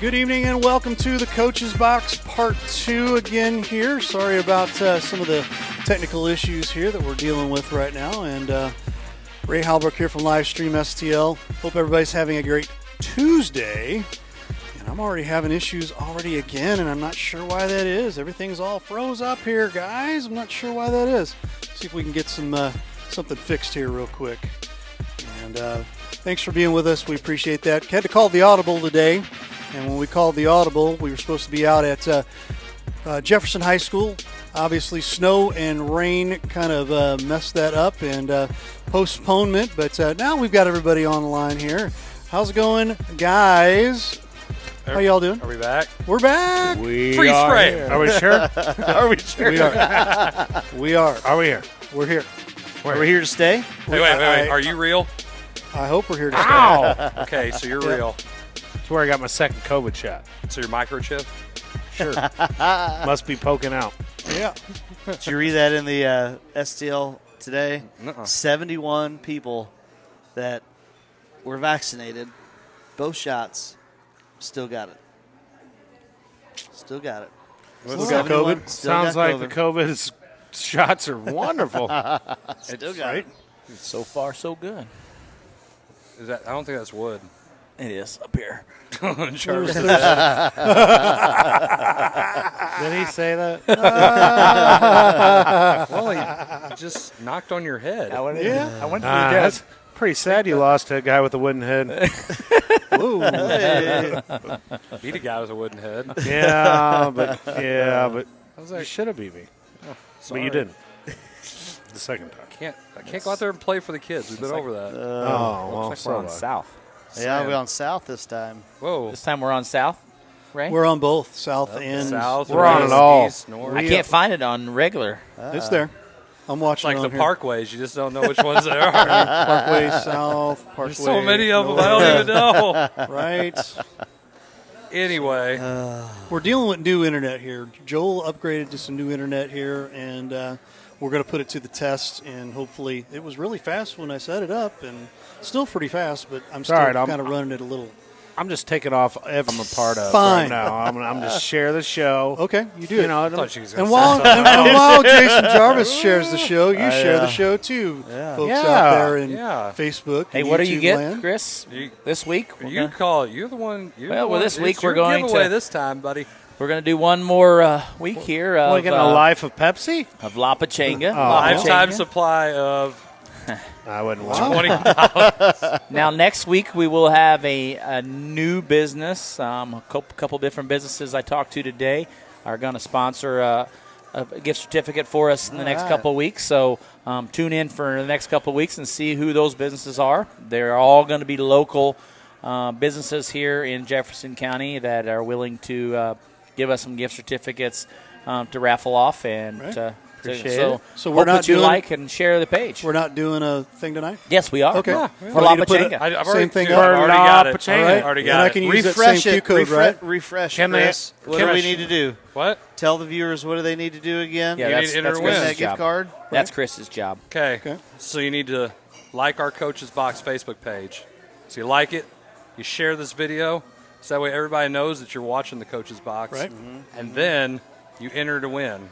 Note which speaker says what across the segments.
Speaker 1: Good evening and welcome to the Coach's Box Part 2 again here. Sorry about some of the technical issues here that we're dealing with right now. And Ray Halbrook here from Livestream STL. Hope everybody's having a great Tuesday. And I'm already having issues again, and I'm not sure why that is. Everything's all froze up here, guys. I'm not sure why that is. See if we can get something fixed here real quick. And thanks for being with us. We appreciate that. Had to call the audible today. And when we called the audible, we were supposed to be out at Jefferson High School. Obviously, snow and rain kind of messed that up and postponement. But now we've got everybody on the line here. How's it going, guys? How y'all doing?
Speaker 2: Are we back?
Speaker 1: We're back.
Speaker 2: Freeze frame.
Speaker 3: Are we sure?
Speaker 2: Are we sure?
Speaker 1: We are. We are.
Speaker 3: Are we here?
Speaker 1: We're here.
Speaker 3: Are we here to stay?
Speaker 2: Wait. Are you real?
Speaker 1: I hope we're here to stay.
Speaker 3: Ow!
Speaker 2: Okay, so you're real.
Speaker 3: That's where I got my second COVID shot.
Speaker 2: So you're microchip?
Speaker 3: Sure. Must be poking out.
Speaker 1: Yeah.
Speaker 4: Did you read that in the STL today?
Speaker 2: Nuh-uh.
Speaker 4: 71 people that were vaccinated, both shots, still got it. Still got it.
Speaker 1: Still got COVID?
Speaker 3: Sounds like the COVID shots are wonderful.
Speaker 4: Still got it.
Speaker 5: So far, so good.
Speaker 2: Is that? I don't think that's wood.
Speaker 5: It is up here.
Speaker 2: Jarvis.
Speaker 3: Did he say that?
Speaker 2: Well, he just knocked on your head.
Speaker 5: I went for the
Speaker 3: That's pretty sad you lost to a guy with a wooden head.
Speaker 1: Ooh.
Speaker 2: Beat a guy with a wooden head.
Speaker 3: yeah, but
Speaker 2: I was
Speaker 3: you
Speaker 2: like,
Speaker 3: should have beat me. But
Speaker 2: sorry.
Speaker 3: you didn't. The second time.
Speaker 2: I can't go out there and play for the kids. We've been over that.
Speaker 3: Well,
Speaker 5: Looks like we're on south.
Speaker 4: Yeah, we're on south this time.
Speaker 2: Whoa.
Speaker 5: This time we're on south, right?
Speaker 1: We're on both, south and
Speaker 2: South.
Speaker 3: We're on
Speaker 2: west,
Speaker 3: it all.
Speaker 2: East, north.
Speaker 5: I can't find it on regular.
Speaker 1: It's there. I'm watching
Speaker 2: It's like
Speaker 1: it
Speaker 2: the
Speaker 1: on here.
Speaker 2: parkways. You just don't know which ones there are.
Speaker 1: Parkway South, Parkway.
Speaker 2: There's so many of them. I
Speaker 1: North.
Speaker 2: don't even know.
Speaker 1: Right.
Speaker 2: Anyway.
Speaker 1: We're dealing with new internet here. Joel upgraded to some new internet here, and we're going to put it to the test, and hopefully it was really fast when I set it up, and still pretty fast, but I'm still
Speaker 3: Sorry,
Speaker 1: kind of running it a little.
Speaker 3: I'm just taking off everything I'm a part of
Speaker 1: Fine.
Speaker 3: right now. I'm just share the show.
Speaker 1: Okay, you do
Speaker 3: You
Speaker 1: it.
Speaker 3: know,
Speaker 2: I thought you was gonna
Speaker 1: And
Speaker 2: say
Speaker 1: while,
Speaker 2: something
Speaker 1: and
Speaker 2: else.
Speaker 1: while Jason Jarvis shares the show, you share the show too, folks
Speaker 3: Yeah.
Speaker 1: out there in
Speaker 2: Yeah.
Speaker 1: Facebook.
Speaker 5: Hey,
Speaker 1: and
Speaker 5: what do you
Speaker 1: YouTube
Speaker 5: get,
Speaker 1: land.
Speaker 5: Chris?
Speaker 2: You-
Speaker 5: This week?
Speaker 2: You call it. You're the one. You're
Speaker 5: Well,
Speaker 2: the one.
Speaker 5: this week
Speaker 2: it's
Speaker 5: we're
Speaker 2: your
Speaker 5: going
Speaker 2: giveaway
Speaker 5: to-
Speaker 2: this time, buddy.
Speaker 5: We're going to do one more week here
Speaker 3: We're
Speaker 5: of,
Speaker 3: getting a life of Pepsi.
Speaker 5: of La Pachanga.
Speaker 2: Lifetime supply of
Speaker 3: I wouldn't want
Speaker 2: $20.
Speaker 5: Now, next week we will have a new business. A couple different businesses I talked to today are going to sponsor a gift certificate for us in the next couple of weeks. So tune in for the next couple of weeks and see who those businesses are. They're all going to be local businesses here in Jefferson County that are willing to give us some gift certificates to raffle off. And
Speaker 1: Right.
Speaker 3: Appreciate
Speaker 5: so,
Speaker 3: it.
Speaker 1: So
Speaker 5: hope
Speaker 1: we're not
Speaker 5: that you
Speaker 1: doing-
Speaker 5: like and share the page.
Speaker 1: We're not doing a thing tonight?
Speaker 5: Yes, we are.
Speaker 1: Okay.
Speaker 5: Yeah.
Speaker 1: Yeah.
Speaker 5: For La
Speaker 1: We need to put it-
Speaker 5: Pachanga.
Speaker 2: I've already,
Speaker 1: Same thing
Speaker 2: dude,
Speaker 1: up.
Speaker 2: I've already got it.
Speaker 3: Pachanga.
Speaker 1: All right.
Speaker 2: Already
Speaker 1: And
Speaker 2: got
Speaker 1: I
Speaker 2: it.
Speaker 1: can use that
Speaker 4: Refresh
Speaker 1: same
Speaker 4: it.
Speaker 1: Q code, right?
Speaker 4: Refresh,
Speaker 3: Can they-
Speaker 4: Chris. What do we need to do?
Speaker 2: What?
Speaker 4: Tell the viewers what do they need to do again?
Speaker 5: Yeah,
Speaker 2: You
Speaker 5: that's,
Speaker 2: need to enter
Speaker 5: that's
Speaker 2: to win.
Speaker 4: Win
Speaker 5: Chris's
Speaker 4: that gift
Speaker 5: job.
Speaker 4: card?
Speaker 5: That's Chris's job.
Speaker 2: Okay. So you need to like our Coach's Box Facebook page. So you like it, you share this video, so that way everybody knows that you're watching the Coach's Box.
Speaker 1: Right.
Speaker 2: And then you enter to win.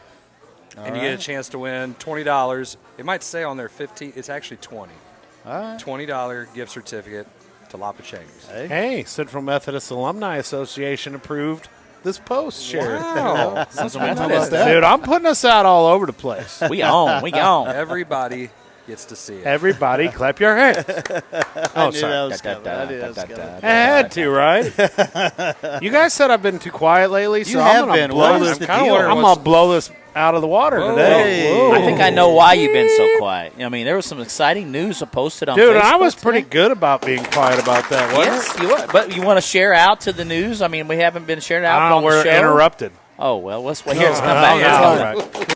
Speaker 2: And you get a chance to win $20. It might say on there 50. It's actually 20.
Speaker 4: All right.
Speaker 2: $20 gift certificate to La Pachangas.
Speaker 3: Hey, Central Methodist Alumni Association approved this post. Share.
Speaker 2: Wow.
Speaker 1: How about that?
Speaker 3: Dude, I'm putting us out all over the place.
Speaker 5: We own. We own.
Speaker 2: Everybody gets to see it.
Speaker 3: Everybody clap your hands.
Speaker 4: I
Speaker 3: Oh,
Speaker 4: knew
Speaker 3: sorry.
Speaker 4: that was coming. I knew that was coming.
Speaker 3: I had to, right? You guys said I've been too quiet lately, so
Speaker 4: You
Speaker 3: I'm
Speaker 4: have
Speaker 3: going to
Speaker 4: been.
Speaker 3: blow
Speaker 4: What is
Speaker 3: this.
Speaker 4: the
Speaker 2: kinda
Speaker 4: deal?
Speaker 2: wondering
Speaker 3: I'm going to blow this out of the water
Speaker 2: Whoa.
Speaker 3: today.
Speaker 4: Whoa.
Speaker 5: I think I know why you've been so quiet. I mean, there was some exciting news posted on
Speaker 3: Dude,
Speaker 5: Facebook
Speaker 3: I was pretty
Speaker 5: today.
Speaker 3: good about being quiet about that, wasn't
Speaker 5: Yes,
Speaker 3: it?
Speaker 5: you were. But you want to share out to the news? I mean, we haven't been sharing out
Speaker 3: I don't
Speaker 5: on
Speaker 3: know,
Speaker 5: the
Speaker 3: we're
Speaker 5: show.
Speaker 3: interrupted.
Speaker 5: Oh, well, let's come back.
Speaker 3: All
Speaker 5: Let's go.
Speaker 3: right.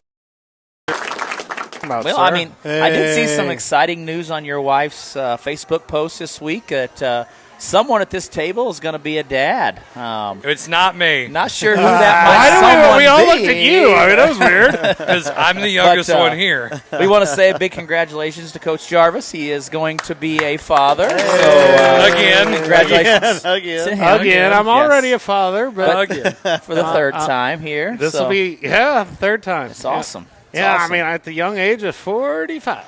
Speaker 3: Come out,
Speaker 5: Well,
Speaker 3: sir.
Speaker 5: I mean, I did see some
Speaker 1: Hey.
Speaker 5: exciting news on your wife's Facebook post this week that someone at this table is going to be a dad.
Speaker 2: It's not me.
Speaker 5: Not sure who that might
Speaker 3: Why do we all
Speaker 5: be.
Speaker 3: looked at you? I mean, that was weird.
Speaker 2: Because I'm the youngest
Speaker 5: But,
Speaker 2: one here.
Speaker 5: We want to say a big congratulations to Coach Jarvis. He is going to be a father. So,
Speaker 2: Again.
Speaker 5: congratulations
Speaker 4: Again.
Speaker 5: to him.
Speaker 3: Again, I'm
Speaker 5: Yes.
Speaker 3: already a father, but
Speaker 2: Again.
Speaker 5: for the third time here.
Speaker 3: this will
Speaker 5: So,
Speaker 3: be, third time.
Speaker 5: it's awesome. It's
Speaker 3: Yeah,
Speaker 5: awesome.
Speaker 3: I mean, at the young age of 45.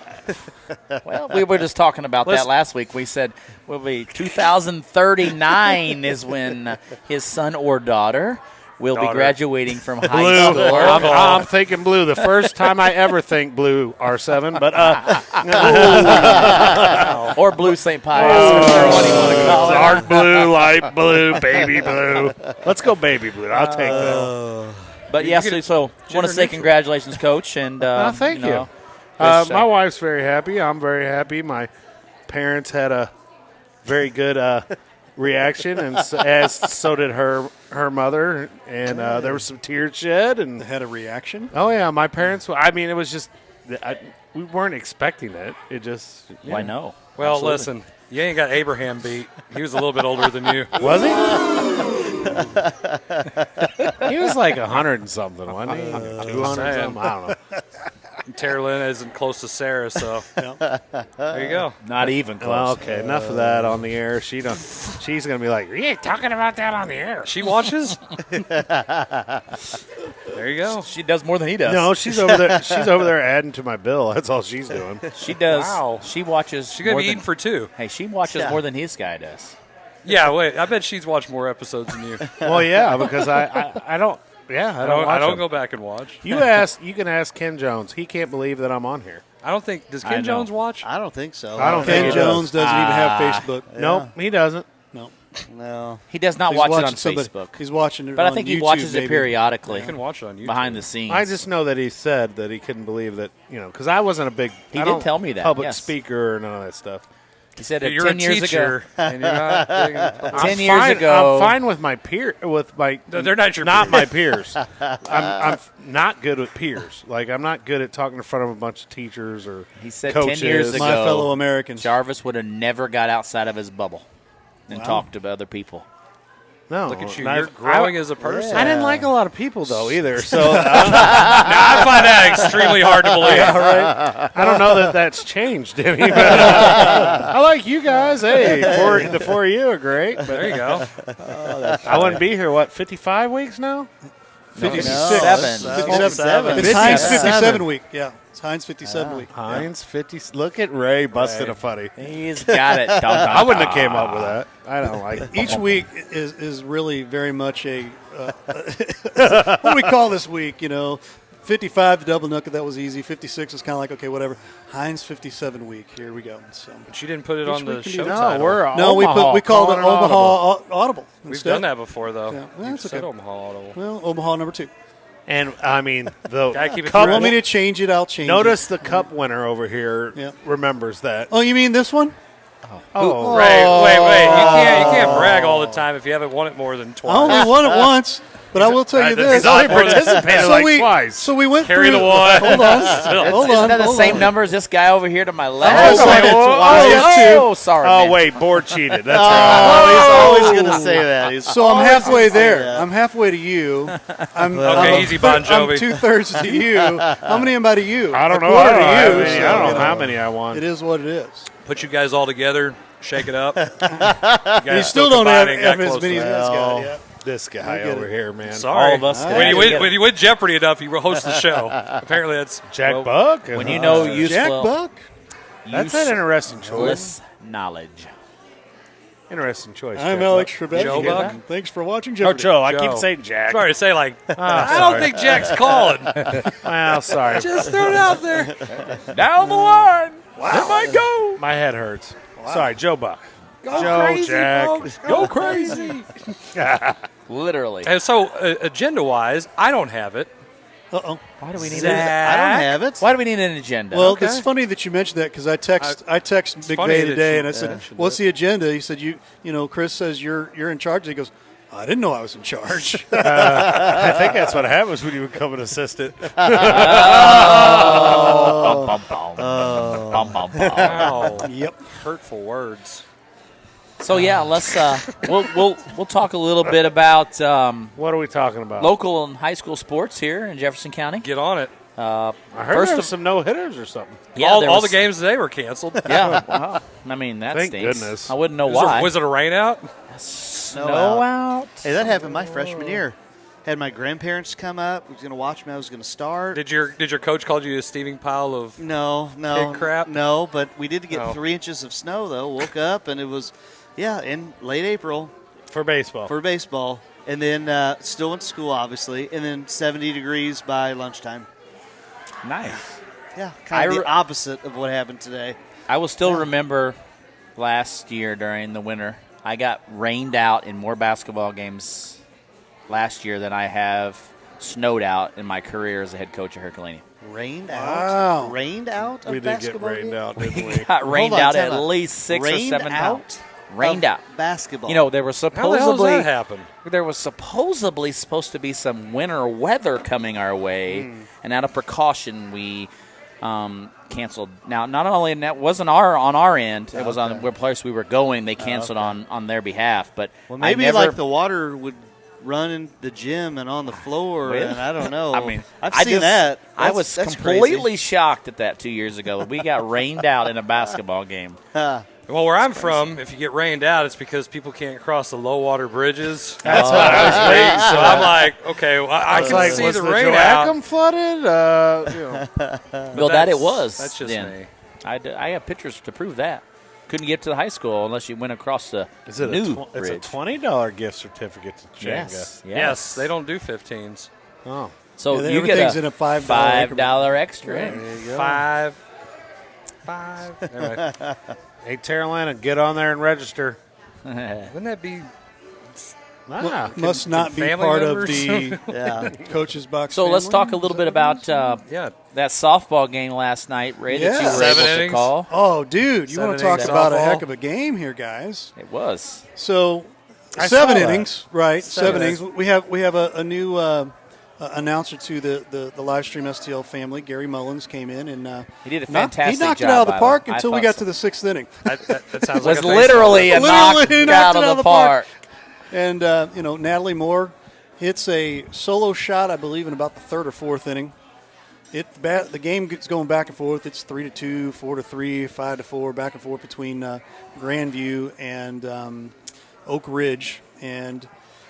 Speaker 5: Well, we were just talking about that last week. We said will be 2039 is when his son or daughter will be graduating from high
Speaker 3: Blue.
Speaker 5: school.
Speaker 3: I'm thinking blue. The first time I ever think blue R7, but
Speaker 5: Or blue St. Pius, whichever one you want to call it.
Speaker 3: dark blue, light blue, baby blue. Let's go baby blue. I'll take that.
Speaker 5: But yes, so want to say
Speaker 2: neutral.
Speaker 5: congratulations, Coach, and
Speaker 3: Thank you.
Speaker 5: know,
Speaker 3: My wife's very happy. I'm very happy. My parents had a very good reaction, and as so did her mother. And there was some tears shed. And
Speaker 1: Had a reaction.
Speaker 3: oh yeah, my parents. I mean, it was just we weren't expecting it. It just
Speaker 5: Why no?
Speaker 2: Well,
Speaker 5: Absolutely.
Speaker 2: listen, you ain't got Abraham beat. He was a little bit older than you.
Speaker 3: Was he? He was like 100 and something, wasn't he? 200
Speaker 2: saying.
Speaker 3: something. I don't know.
Speaker 2: Tara Lynn isn't close to Sarah, so there you go.
Speaker 5: Not even close.
Speaker 3: Well, okay, enough of that on the air. She's gonna be like, you ain't talking about that on the air.
Speaker 2: She watches? There you go.
Speaker 5: She does more than he does.
Speaker 3: No, she's over there. She's over there adding to my bill. That's all she's doing.
Speaker 5: She does.
Speaker 2: Wow.
Speaker 5: She watches.
Speaker 2: She's going to
Speaker 5: more
Speaker 2: be
Speaker 5: than,
Speaker 2: eating for two.
Speaker 5: Hey, she watches
Speaker 4: Yeah.
Speaker 5: more than his guy does.
Speaker 2: Yeah, wait. I bet she's watched more episodes than you.
Speaker 3: Well, yeah, because I don't. Yeah, I don't.
Speaker 2: I don't
Speaker 3: watch
Speaker 2: go
Speaker 3: them.
Speaker 2: back and watch.
Speaker 3: You can ask Ken Jones. He can't believe that I'm on here.
Speaker 2: I don't think. Does
Speaker 5: I
Speaker 2: Ken
Speaker 5: know.
Speaker 2: Jones watch?
Speaker 4: I don't think so.
Speaker 3: I don't think
Speaker 1: Ken
Speaker 3: he
Speaker 1: Jones doesn't even have
Speaker 5: Ah.
Speaker 1: Facebook.
Speaker 3: Nope, he doesn't.
Speaker 1: No.
Speaker 4: No.
Speaker 5: He does not
Speaker 1: He's
Speaker 5: watch it
Speaker 1: watching
Speaker 5: on
Speaker 1: somebody-
Speaker 5: Facebook,
Speaker 1: He's watching it
Speaker 5: but I
Speaker 1: on
Speaker 5: think he
Speaker 1: YouTube,
Speaker 5: watches it
Speaker 1: maybe.
Speaker 5: periodically
Speaker 2: You can watch it on YouTube.
Speaker 5: behind the scenes.
Speaker 3: I just know that he said that he couldn't believe that, because I wasn't a big.
Speaker 5: He
Speaker 3: I
Speaker 5: did
Speaker 3: don't
Speaker 5: tell me that,
Speaker 3: public
Speaker 5: yes.
Speaker 3: speaker or none of that stuff.
Speaker 5: He said it
Speaker 2: You're
Speaker 5: 10
Speaker 2: a
Speaker 5: years
Speaker 2: teacher,
Speaker 5: ago.
Speaker 2: and you're not. Big into public-
Speaker 5: 10 years ago.
Speaker 3: I'm fine with my peer. With my,
Speaker 2: No, they're not your
Speaker 3: not
Speaker 2: peers.
Speaker 3: my peers. I'm not good with peers. Like I'm not good at talking in front of a bunch of teachers or
Speaker 5: He said
Speaker 3: coaches.
Speaker 5: 10 years ago,
Speaker 1: My fellow Americans.
Speaker 5: Jarvis would have never got outside of his bubble and talked to other people.
Speaker 3: No,
Speaker 2: Look at you.
Speaker 3: not-
Speaker 2: You're growing as a person.
Speaker 3: I didn't like a lot of people though either. So
Speaker 2: Now, I find that extremely hard to believe.
Speaker 3: I don't know that that's changed any. But, I like you guys. Hey, the four of you are great. But
Speaker 2: There you go.
Speaker 3: I wouldn't be here. What 55 weeks now?
Speaker 1: 56.
Speaker 5: Seven.
Speaker 4: 57.
Speaker 1: It's Heinz
Speaker 4: 57.
Speaker 1: 57 week. Yeah, it's Heinz 57 week.
Speaker 3: Heinz 50. Look at Ray busting a funny.
Speaker 5: He's got it. Dun, dun,
Speaker 3: I wouldn't have
Speaker 5: dun.
Speaker 3: came up with that. I don't like it.
Speaker 1: Each week is really very much a what do we call this week? 55 the double nugget, that was easy. 56 is kind of like okay, whatever. Heinz 57 week. Here we go. So
Speaker 2: But you didn't put it on the
Speaker 1: week can be-
Speaker 2: show
Speaker 3: No,
Speaker 2: title.
Speaker 3: we're
Speaker 1: no, we called it
Speaker 3: calling
Speaker 1: Omaha Audible.
Speaker 2: We've
Speaker 1: instead.
Speaker 2: done that before, though.
Speaker 1: Yeah, well,
Speaker 2: You've
Speaker 1: that's
Speaker 2: said
Speaker 1: okay.
Speaker 2: Omaha Audible.
Speaker 1: Well, Omaha number 2.
Speaker 3: And I mean the
Speaker 2: Gotta keep it
Speaker 1: If you
Speaker 3: cup.
Speaker 1: want me to change it, I'll change
Speaker 3: Notice
Speaker 1: it.
Speaker 3: the cup winner over here
Speaker 1: Yeah.
Speaker 3: remembers that.
Speaker 1: Oh, you mean this one?
Speaker 3: Oh,
Speaker 2: Wait. You can't brag all the time if you haven't won it more than twice.
Speaker 1: I only won it once, but I will tell you this.
Speaker 3: He's only participated
Speaker 1: So
Speaker 3: like
Speaker 1: we-
Speaker 3: twice.
Speaker 1: So we went
Speaker 2: Carry
Speaker 1: through.
Speaker 2: the one.
Speaker 1: Hold on. Hold
Speaker 5: Isn't
Speaker 1: on.
Speaker 5: that the
Speaker 1: hold
Speaker 5: same
Speaker 1: on.
Speaker 5: number as this guy over here to my
Speaker 1: Oh,
Speaker 5: left?
Speaker 1: sorry.
Speaker 5: Oh, sorry.
Speaker 3: Oh
Speaker 5: man.
Speaker 3: wait, board cheated. That's right.
Speaker 4: Oh, he's always going to say that. He's
Speaker 1: So I'm
Speaker 4: always
Speaker 1: halfway
Speaker 4: gonna say
Speaker 1: there.
Speaker 4: that.
Speaker 1: I'm halfway to you. I'm
Speaker 2: Okay, easy, Bon Jovi.
Speaker 1: I'm 2/3 to you. How many am I to you?
Speaker 3: I don't
Speaker 1: A
Speaker 3: know.
Speaker 1: quarter
Speaker 3: I don't know how
Speaker 1: to you.
Speaker 3: many-
Speaker 1: so,
Speaker 3: I don't know how many I won.
Speaker 1: It is what it is.
Speaker 2: Put you guys all together, shake it up.
Speaker 1: You still don't have
Speaker 2: combining, got
Speaker 1: as
Speaker 2: close
Speaker 1: many
Speaker 2: to
Speaker 1: as
Speaker 2: that.
Speaker 1: this guy.
Speaker 4: Well,
Speaker 1: Yeah.
Speaker 3: This guy
Speaker 1: get
Speaker 3: over
Speaker 1: it.
Speaker 3: here, man.
Speaker 2: Sorry.
Speaker 5: All of us
Speaker 2: When you
Speaker 5: together.
Speaker 2: win Jeopardy enough, you host the show. Apparently, that's
Speaker 3: Jack Buck.
Speaker 5: When you know
Speaker 1: Jack
Speaker 5: useful,
Speaker 1: Buck.
Speaker 3: That's an interesting choice.
Speaker 5: useless knowledge.
Speaker 3: Interesting choice.
Speaker 1: I'm
Speaker 3: Jack
Speaker 1: Alex
Speaker 3: Buck.
Speaker 1: Trebek.
Speaker 2: Joe Buck?
Speaker 1: Thanks for watching
Speaker 3: Oh,
Speaker 1: Jeopardy.
Speaker 3: Joe. I
Speaker 2: Joe.
Speaker 3: keep saying Jack.
Speaker 2: Sorry to say, like, I don't
Speaker 3: sorry.
Speaker 2: think Jack's calling.
Speaker 3: Well, sorry.
Speaker 2: Just throw it out there.
Speaker 5: Down the line. There might go.
Speaker 3: My head hurts. Sorry, Joe Buck.
Speaker 2: Go
Speaker 3: Joe,
Speaker 2: crazy,
Speaker 3: Jack.
Speaker 2: folks. Go crazy.
Speaker 5: Literally.
Speaker 2: And so, agenda-wise, I don't have it.
Speaker 1: Uh-oh.
Speaker 5: Why do we need
Speaker 4: I don't have it.
Speaker 5: Why do we need an agenda?
Speaker 1: Well,
Speaker 2: Okay.
Speaker 1: it's funny that you mentioned that because I text
Speaker 2: funny
Speaker 1: McVey
Speaker 2: that
Speaker 1: today
Speaker 2: you
Speaker 1: and I said,
Speaker 2: mentioned
Speaker 1: "What's
Speaker 2: it.
Speaker 1: the agenda?" He said, "You know, Chris says you're in charge." He goes, "I didn't know I was in charge."
Speaker 3: I think that's what happens when you become an assistant.
Speaker 5: Bum, bum, bum. Bum, bum, bum.
Speaker 2: Wow.
Speaker 1: Yep.
Speaker 2: Hurtful words.
Speaker 5: So yeah, let's we'll talk a little bit about
Speaker 3: What are we talking about?
Speaker 5: local and high school sports here in Jefferson County.
Speaker 2: Get on it.
Speaker 3: I heard
Speaker 5: first
Speaker 3: there
Speaker 5: of-
Speaker 3: was some no-hitters or something.
Speaker 5: Yeah,
Speaker 2: all the games today were canceled.
Speaker 5: Yeah, well, I mean that
Speaker 3: Thank
Speaker 5: stinks.
Speaker 3: goodness.
Speaker 5: I wouldn't know
Speaker 2: Was,
Speaker 5: why.
Speaker 2: was it a rain out?
Speaker 5: Snow out?
Speaker 4: Hey, that happened my freshman year. Had my grandparents come up. Was going to watch me. I was going to start.
Speaker 2: Did your coach call you a steaming pile of?
Speaker 4: No,
Speaker 2: Pig crap?
Speaker 4: no. But we did get
Speaker 2: Oh.
Speaker 4: 3 inches of snow though. Woke up and it was, in late April
Speaker 3: For baseball.
Speaker 4: for baseball, and then still went to school obviously, and then 70 degrees by lunchtime.
Speaker 5: Nice.
Speaker 4: Yeah, kind of
Speaker 5: I
Speaker 4: the opposite of what happened today.
Speaker 5: I will still remember last year during the winter, I got rained out in more basketball games last year than I have snowed out in my career as a head coach at Herculaneum.
Speaker 4: Rained
Speaker 1: Wow.
Speaker 4: out. Rained out. Of
Speaker 3: we did get
Speaker 4: basketball
Speaker 3: rained
Speaker 4: game?
Speaker 3: out, didn't we?
Speaker 5: Got rained
Speaker 4: Hold on,
Speaker 5: out
Speaker 4: time
Speaker 5: at
Speaker 4: out.
Speaker 5: least 6 or
Speaker 4: Rained
Speaker 5: 7
Speaker 4: out
Speaker 5: pounds. Rained
Speaker 4: of
Speaker 5: out.
Speaker 4: basketball.
Speaker 5: You know, there was
Speaker 2: How the hell does
Speaker 5: supposedly
Speaker 2: that happen?
Speaker 5: there was supposedly supposed to be some winter weather coming our way, and out of precaution, we canceled. Now, not only and that wasn't on our end; it was on the place we were going. They canceled on their behalf. But
Speaker 4: well,
Speaker 5: I
Speaker 4: maybe
Speaker 5: never,
Speaker 4: like the water would run in the gym and on the floor,
Speaker 5: Well,
Speaker 4: and I don't know.
Speaker 5: I mean,
Speaker 4: I've
Speaker 5: I
Speaker 4: seen
Speaker 5: just-
Speaker 4: that.
Speaker 5: I
Speaker 4: That's-
Speaker 5: was
Speaker 4: that's
Speaker 5: completely
Speaker 4: crazy.
Speaker 5: shocked at that 2 years ago. We got rained out in a basketball game.
Speaker 2: Well, where I'm from, if you get rained out, it's because people can't cross the low water bridges.
Speaker 3: That's what I was waiting
Speaker 2: So I'm like, okay, well, I
Speaker 3: It's
Speaker 2: can
Speaker 3: like,
Speaker 2: see
Speaker 3: was
Speaker 2: the
Speaker 3: the
Speaker 2: rain out.
Speaker 3: Joachim flooded?
Speaker 5: Well, that it was.
Speaker 2: That's just
Speaker 5: then.
Speaker 2: me.
Speaker 5: I have pictures to prove that. Couldn't get to the high school unless you went across the
Speaker 3: Is it
Speaker 5: new
Speaker 3: it's a
Speaker 5: bridge.
Speaker 3: $20 gift certificate to Jenga.
Speaker 5: Yes,
Speaker 2: Yes, they don't do 15s.
Speaker 3: Oh.
Speaker 5: So
Speaker 1: Yeah,
Speaker 5: you get
Speaker 1: everything's
Speaker 5: a
Speaker 1: in a $5
Speaker 5: $5 extra.
Speaker 3: There you go.
Speaker 2: Five. Anyway,
Speaker 3: Hey, Carolina, get on there and register.
Speaker 2: wouldn't that be?
Speaker 3: Ah,
Speaker 1: Must not be
Speaker 2: family
Speaker 1: part of
Speaker 2: members?
Speaker 1: the
Speaker 4: Yeah.
Speaker 1: coach's box.
Speaker 5: So let's
Speaker 1: family?
Speaker 5: talk a little bit about
Speaker 2: Yeah.
Speaker 5: that softball game last night, Ray, that you
Speaker 1: Yeah.
Speaker 5: were
Speaker 2: 7
Speaker 5: able
Speaker 2: innings.
Speaker 5: to call.
Speaker 1: Oh, dude, you want to talk
Speaker 2: 7
Speaker 1: about a
Speaker 2: softball.
Speaker 1: heck of a game here, guys?
Speaker 5: It was.
Speaker 1: So,
Speaker 3: I
Speaker 1: 7
Speaker 3: saw that.
Speaker 1: innings, right? 7
Speaker 2: innings.
Speaker 1: innings. We have a new announcer to the live stream STL family. Gary Mullins came in and
Speaker 5: He did a
Speaker 1: he
Speaker 5: fantastic
Speaker 1: knocked
Speaker 5: job.
Speaker 1: it out of the
Speaker 5: by
Speaker 1: park
Speaker 5: the way.
Speaker 1: until
Speaker 5: I
Speaker 1: we got
Speaker 5: thought
Speaker 1: to the 6th inning.
Speaker 2: That sounds
Speaker 5: so.
Speaker 2: like
Speaker 5: Was
Speaker 2: a
Speaker 5: literally a
Speaker 1: Literally
Speaker 5: knock out of the park.
Speaker 1: And Natalie Moore hits a solo shot, I believe, in about the 3rd or 4th inning. The game gets going back and forth. It's 3-2, 4-3, 5-4, back and forth between Grandview and Oak Ridge. And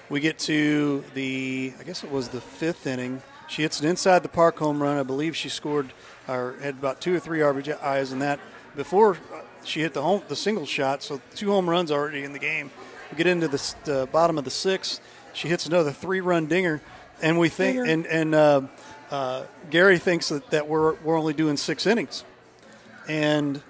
Speaker 1: we get to I guess it was the 5th inning. She hits an inside the park home run. I believe she scored or had about 2 or 3 RBIs in that before she hit the single shot. So 2 home runs already in the game. We get into the bottom of the 6th. She hits another 3-run dinger, and we think and Gary thinks that we're only doing 6 innings, and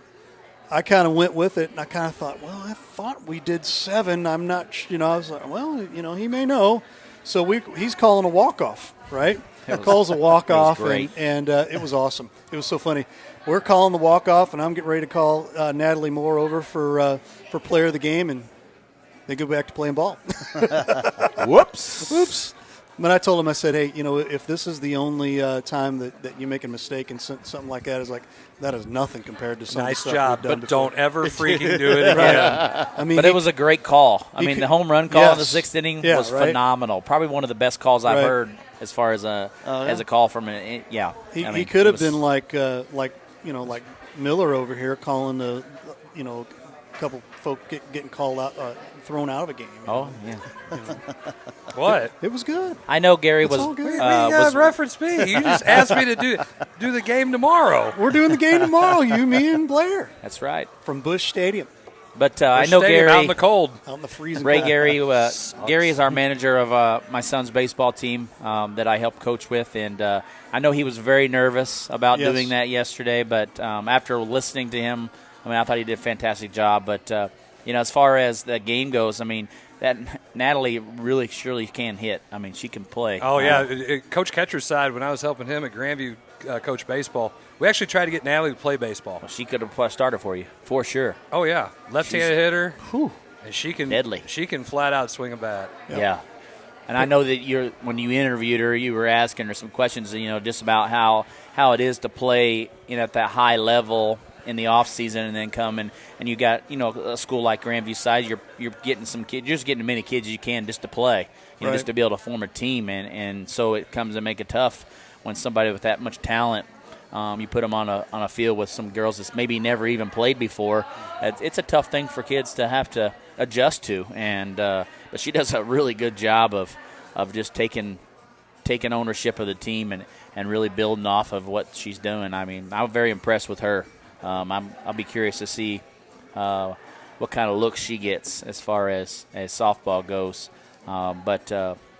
Speaker 1: I kind of went with it, and I kind of thought, well, I thought we did 7. I'm not, I was like, well, he may know, so he's calling a walk-off, right? Calls a walk-off,
Speaker 5: great.
Speaker 1: and it was awesome. It was so funny. We're calling the walk-off, and I'm getting ready to call Natalie Moore over for player of the game, and they go back to playing ball.
Speaker 5: Whoops.
Speaker 1: Oops. But I told him, I said, hey, if this is the only time that you make a mistake and something like that, that is nothing compared to some of the
Speaker 2: Nice
Speaker 1: stuff
Speaker 2: job,
Speaker 1: we've done
Speaker 2: but
Speaker 1: before.
Speaker 2: don't ever freaking do it again.
Speaker 1: I mean,
Speaker 5: But it was a great call. I
Speaker 1: he
Speaker 5: mean,
Speaker 1: could-
Speaker 5: the home run call in the
Speaker 1: yes.
Speaker 5: 6th inning
Speaker 1: Yeah,
Speaker 5: was
Speaker 1: right.
Speaker 5: phenomenal. Probably one of the best calls I've
Speaker 1: Right.
Speaker 5: heard as far as as a call from it. Yeah.
Speaker 1: he
Speaker 5: I mean,
Speaker 1: could
Speaker 5: it
Speaker 1: have
Speaker 5: was-
Speaker 1: been like Miller over here calling a couple folk getting called out, thrown out of a game.
Speaker 5: Oh, yeah.
Speaker 2: What?
Speaker 1: It was good.
Speaker 5: I know Gary
Speaker 1: It's
Speaker 5: was.
Speaker 1: all good.
Speaker 2: You guys
Speaker 5: was
Speaker 2: reference me. You just asked me to do the game tomorrow.
Speaker 1: We're doing the game tomorrow, you, me, and Blair
Speaker 5: that's right.
Speaker 1: from Busch Stadium
Speaker 5: But I know
Speaker 2: Staying out
Speaker 5: Gary.
Speaker 2: in the cold.
Speaker 1: out in the freezing
Speaker 5: Ray
Speaker 1: cold.
Speaker 5: Gary is our manager of my son's baseball team that I help coach with, and I know he was very nervous about
Speaker 1: Yes.
Speaker 5: doing that yesterday. But after listening to him, I thought he did a fantastic job. But as far as the game goes, that Natalie really surely can hit. She can play.
Speaker 2: Oh, yeah. Coach Ketcher's side, when I was helping him at Grandview coach baseball, we actually tried to get Natalie to play baseball.
Speaker 5: She could have started for you for sure.
Speaker 2: Oh, yeah. Left-handed hitter.
Speaker 1: Whew.
Speaker 2: And she can
Speaker 5: Deadly.
Speaker 2: She can flat out swing a bat.
Speaker 5: Yeah. And I know that when you interviewed her, you were asking her some questions, just about how it is to play at that high level in the off season, and then come and you got a school like Grandview size, you're getting some kids, you're just getting as many kids as you can just to play, just to be able to form a team, and so it comes to make it tough when somebody with that much talent. You put them on a field with some girls that's maybe never even played before. It's a tough thing for kids to have to adjust to, and but she does a really good job of just taking ownership of the team and really building off of what she's doing. I mean, I'm very impressed with her. I'll be curious to see what kind of looks she gets as far as softball goes. But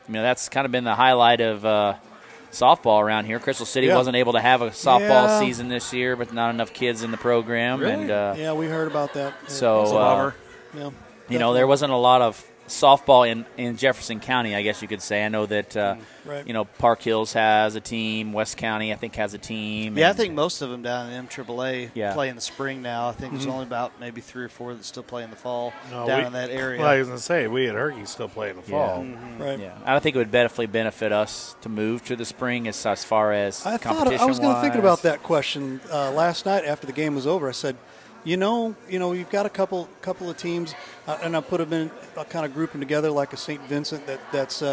Speaker 5: that's kind of been the highlight of softball around here. Crystal City wasn't able to have a softball season this year, but not enough kids in the program.
Speaker 2: Really?
Speaker 5: And
Speaker 1: we heard about that.
Speaker 5: So there wasn't a lot of softball in Jefferson County, I guess you could say. I know that Park Hills has a team, West County I think has a team.
Speaker 4: Yeah, I think most of them down in MAAA play in the spring now. I think there's only about maybe 3 or 4 that still play in the fall in that area.
Speaker 3: Well, I was going to say, we at Herky still play in the fall.
Speaker 1: Right.
Speaker 5: Yeah, I think it would definitely benefit us to move to the spring as far as competition-wise.
Speaker 1: I was going to think about that question last night after the game was over. I said, you've got a couple of teams, and I put them in a kind of grouping together like a St. Vincent. That's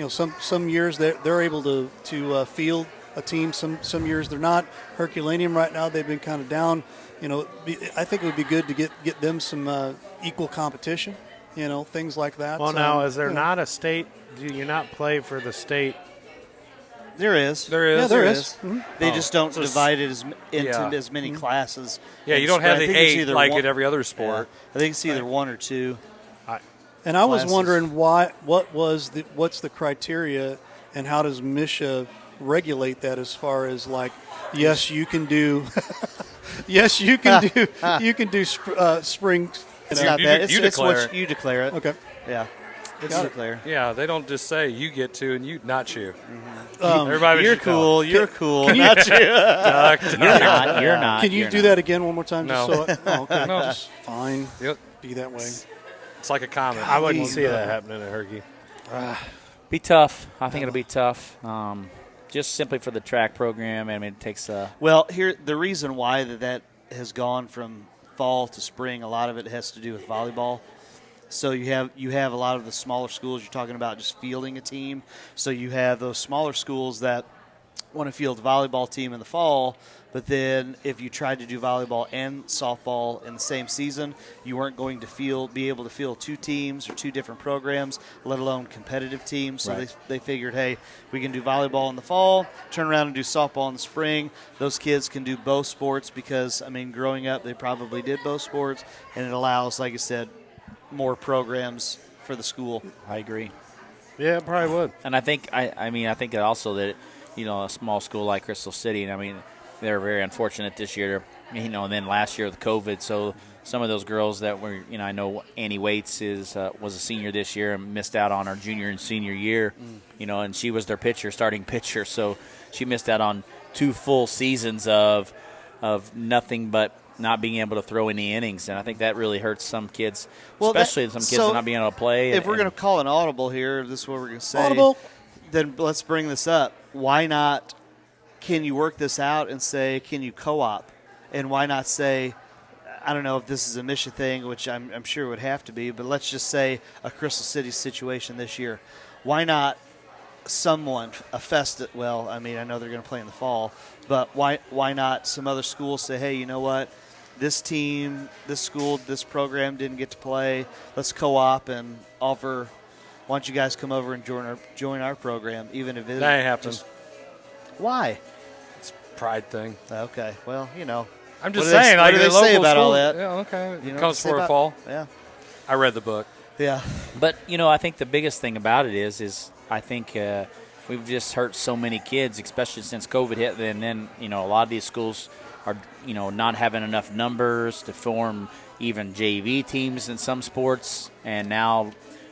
Speaker 1: some years they're able to field a team. Some years they're not. Herculaneum right now they've been kind of down. I think it would be good to get them some equal competition. Things like that.
Speaker 3: Well, now is there not a state? Do you not play for the state?
Speaker 4: There is.
Speaker 1: Yeah, there is.
Speaker 4: Mm-hmm. They just don't divide it into as many classes.
Speaker 2: Yeah, you don't have the 8 like
Speaker 4: at
Speaker 2: at every other sport.
Speaker 4: I think it's either 1 or 2.
Speaker 1: And I was wondering what's the criteria, and how does Misha regulate that as far as yes, you can do spring.
Speaker 4: It's not that. It's
Speaker 2: declare
Speaker 4: what you declare it.
Speaker 1: Okay.
Speaker 4: Yeah. It's declare.
Speaker 2: Yeah, they don't just say you get to and you not you.
Speaker 4: Everybody, you're cool. You're cool.
Speaker 1: Can you,
Speaker 4: not you.
Speaker 5: You're not.
Speaker 1: Can you do that again one more time?
Speaker 2: No.
Speaker 1: Okay.
Speaker 2: No.
Speaker 1: Just fine.
Speaker 2: Yep.
Speaker 1: Be that way.
Speaker 2: It's like a comment.
Speaker 3: I wouldn't see that happening at Herky.
Speaker 5: Be tough. I think it'll be tough. Just simply for the track program. I mean, it takes
Speaker 4: Well, the reason why that has gone from fall to spring, a lot of it has to do with volleyball. So you have a lot of the smaller schools. You're talking about just fielding a team. So you have those smaller schools that want to field a volleyball team in the fall, but then if you tried to do volleyball and softball in the same season, you weren't going to be able to field 2 teams or 2 different programs, let alone competitive teams. So they figured, hey, we can do volleyball in the fall, turn around and do softball in the spring. Those kids can do both sports because, growing up, they probably did both sports, and it allows, like I said, more programs for the school.
Speaker 5: I agree.
Speaker 3: Yeah, it probably would.
Speaker 5: And I think I think also that a small school like Crystal City, and they were very unfortunate this year, and then last year with COVID. So some of those girls that were, I know Annie Waits was a senior this year and missed out on her junior and senior year, and she was their starting pitcher. So she missed out on 2 full seasons of nothing but not being able to throw any innings, and I think that really hurts some kids, especially some kids not being able to play.
Speaker 4: If we're going to call an audible here, this is what we're going to say.
Speaker 1: Audible.
Speaker 4: Then let's bring this up. Why not? Can you work this out and say, can you co-op? And why not say, I don't know if this is a Misha thing, which I'm sure it would have to be, but let's just say a Crystal City situation this year. Why not well, I know they're going to play in the fall, but why not some other schools say, hey, you know what? This team, this school, this program didn't get to play. Let's co-op and offer. Why don't you guys come over and join our program, even if it
Speaker 2: that ain't happening.
Speaker 4: Why?
Speaker 2: It's a pride thing.
Speaker 4: Okay. Well,
Speaker 2: I'm just saying.
Speaker 4: What do they say about
Speaker 2: school,
Speaker 4: all that?
Speaker 2: Yeah. Okay.
Speaker 4: You know
Speaker 2: It comes for a fall.
Speaker 4: Yeah.
Speaker 2: I read the book.
Speaker 4: Yeah.
Speaker 5: But I think the biggest thing about it is I think we've just hurt so many kids, especially since COVID hit. And then a lot of these schools are not having enough numbers to form even JV teams in some sports, and now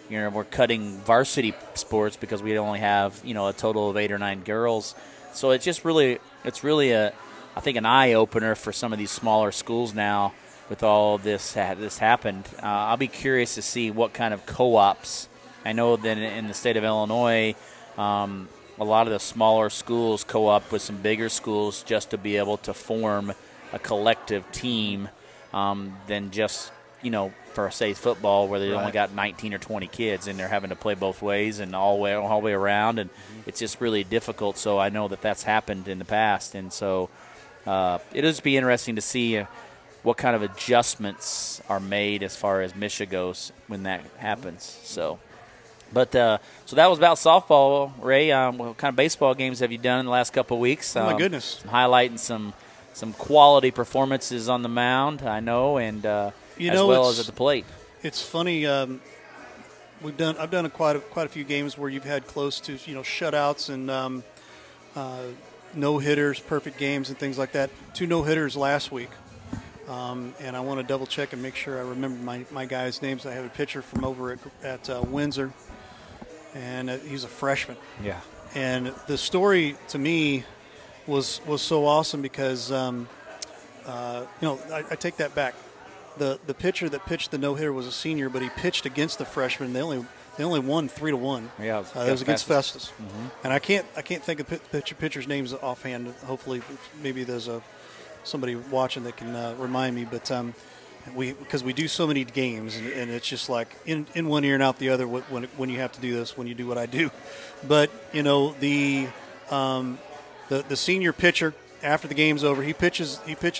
Speaker 5: we're cutting varsity sports because we only have a total of 8 or 9 girls. So it's really I think an eye opener for some of these smaller schools now with all this happened. I'll be curious to see what kind of co-ops. I know that in the state of Illinois, a lot of the smaller schools co-op with some bigger schools just to be able to form a collective team than just, for, say, football where they only got 19 or 20 kids and they're having to play both ways and all the way around. And it's just really difficult. So I know that that's happened in the past. And so it'll just be interesting to see what kind of adjustments are made as far as MSHSAA goes when that happens. So that was about softball, Ray. What kind of baseball games have you done in the last couple of weeks?
Speaker 1: Oh, my goodness.
Speaker 5: Highlighting some quality performances on the mound, I know, and as well as at the plate.
Speaker 1: It's funny. I've done quite a few games where you've had close to shutouts and no hitters, perfect games, and things like that. 2 no hitters last week, and I want to double check and make sure I remember my guys' names. I have a pitcher from over at Windsor, and he's a freshman.
Speaker 5: Yeah,
Speaker 1: and the story to me was so awesome because I take that back. The pitcher that pitched the no-hitter was a senior, but he pitched against the freshman. They only won 3-1.
Speaker 5: Yeah,
Speaker 1: it was against Festus.
Speaker 5: Mm-hmm.
Speaker 1: And I can't think of pitcher's names offhand. Hopefully, maybe there's somebody watching that can remind me. But because we do so many games, and it's just like in one ear and out the other when you have to do this, when you do what I do. But the senior pitcher, after the game's over, he pitches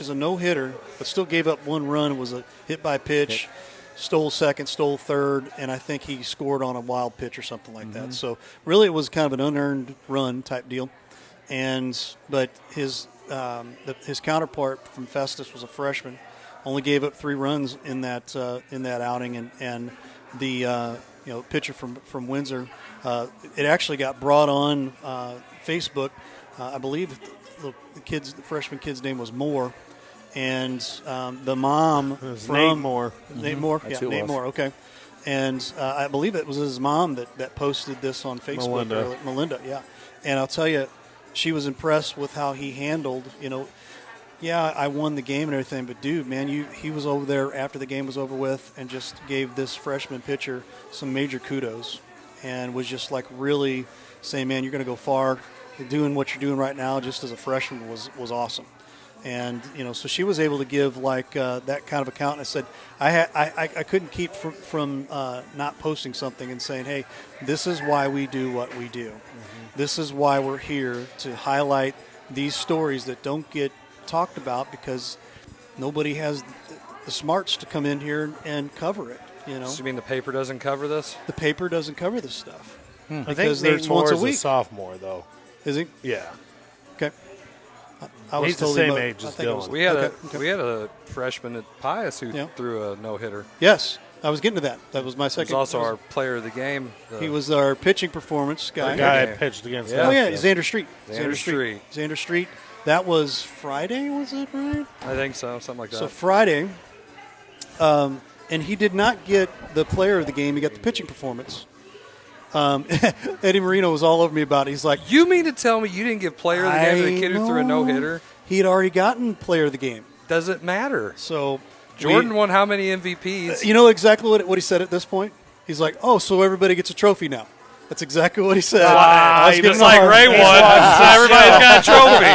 Speaker 1: a no-hitter, but still gave up 1 run. It was a hit by pitch, stole second, stole third, and I think he scored on a wild pitch or something like that. So really it was kind of an unearned run type deal. But his counterpart from Festus was a freshman, only gave up 3 runs in that outing, and the pitcher from Windsor, it actually got brought on Facebook. I believe the freshman kid's name was Moore, and the mom from
Speaker 3: Nate Moore.
Speaker 1: Nate Moore,
Speaker 5: That's who it
Speaker 1: Nate
Speaker 5: was.
Speaker 1: Moore. Okay, and I believe it was his mom that posted this on Facebook. Melinda, yeah. And I'll tell you, she was impressed with how he handled. Yeah, I won the game and everything, but dude, man, he was over there after the game was over with and just gave this freshman pitcher some major kudos, and was just like really saying, man, you're going to go far. Doing what you're doing right now just as a freshman was awesome. And so she was able to give like that kind of account. And I said I couldn't keep from not posting something and saying, hey, this is why we do what we do. This is why we're here to highlight these stories that don't get talked about because nobody has the smarts to come in here and cover it.
Speaker 2: So you mean the paper doesn't cover this?
Speaker 1: The paper doesn't cover this stuff.
Speaker 3: I think Nate Moore is a sophomore, though.
Speaker 1: Is he?
Speaker 3: Yeah.
Speaker 1: Okay. I was
Speaker 3: He's the
Speaker 1: totally
Speaker 3: same age as Dylan.
Speaker 2: We had a freshman at Pius who threw a no-hitter.
Speaker 1: Yes, I was getting to that. That was my second.
Speaker 2: He was also our player of the game.
Speaker 1: He was our pitching performance guy.
Speaker 3: The guy I pitched against.
Speaker 1: Oh yeah, Xander Street.
Speaker 2: Xander Street.
Speaker 1: That was Friday, was it right?
Speaker 2: I think so, something like that.
Speaker 1: So Friday, and he did not get the player of the game. He got the pitching performance. Eddie Marino was all over me about it. He's like,
Speaker 2: you mean to tell me you didn't give player of the game to the kid who threw a no-hitter?
Speaker 1: He had already gotten player of the game.
Speaker 2: Doesn't matter.
Speaker 1: So
Speaker 2: Jordan won how many MVPs?
Speaker 1: You know exactly what he said at this point? He's like, oh, so everybody gets a trophy now. That's exactly what he said.
Speaker 2: Just like Ray won, so everybody's got a trophy.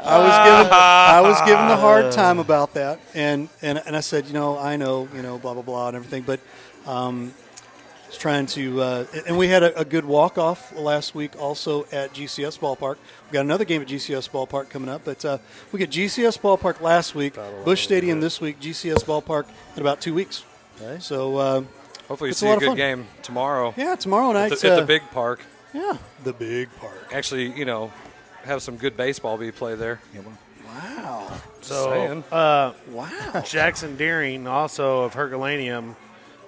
Speaker 1: I was given the hard time about that, and I said, I know, blah blah blah and everything, but was trying to, and we had a good walk off last week also at GCS Ballpark. We got another game at GCS Ballpark coming up, but we get GCS Ballpark last week, Busch Stadium this week, GCS Ballpark in about 2 weeks.
Speaker 3: Okay.
Speaker 1: So.
Speaker 2: Hopefully you see a good game tomorrow.
Speaker 1: Yeah, tomorrow night.
Speaker 2: At the big park.
Speaker 1: Yeah, the big park.
Speaker 2: Actually, have some good baseball be played there.
Speaker 1: Wow.
Speaker 3: So,
Speaker 1: wow.
Speaker 3: Jackson Deering, also of Herculaneum,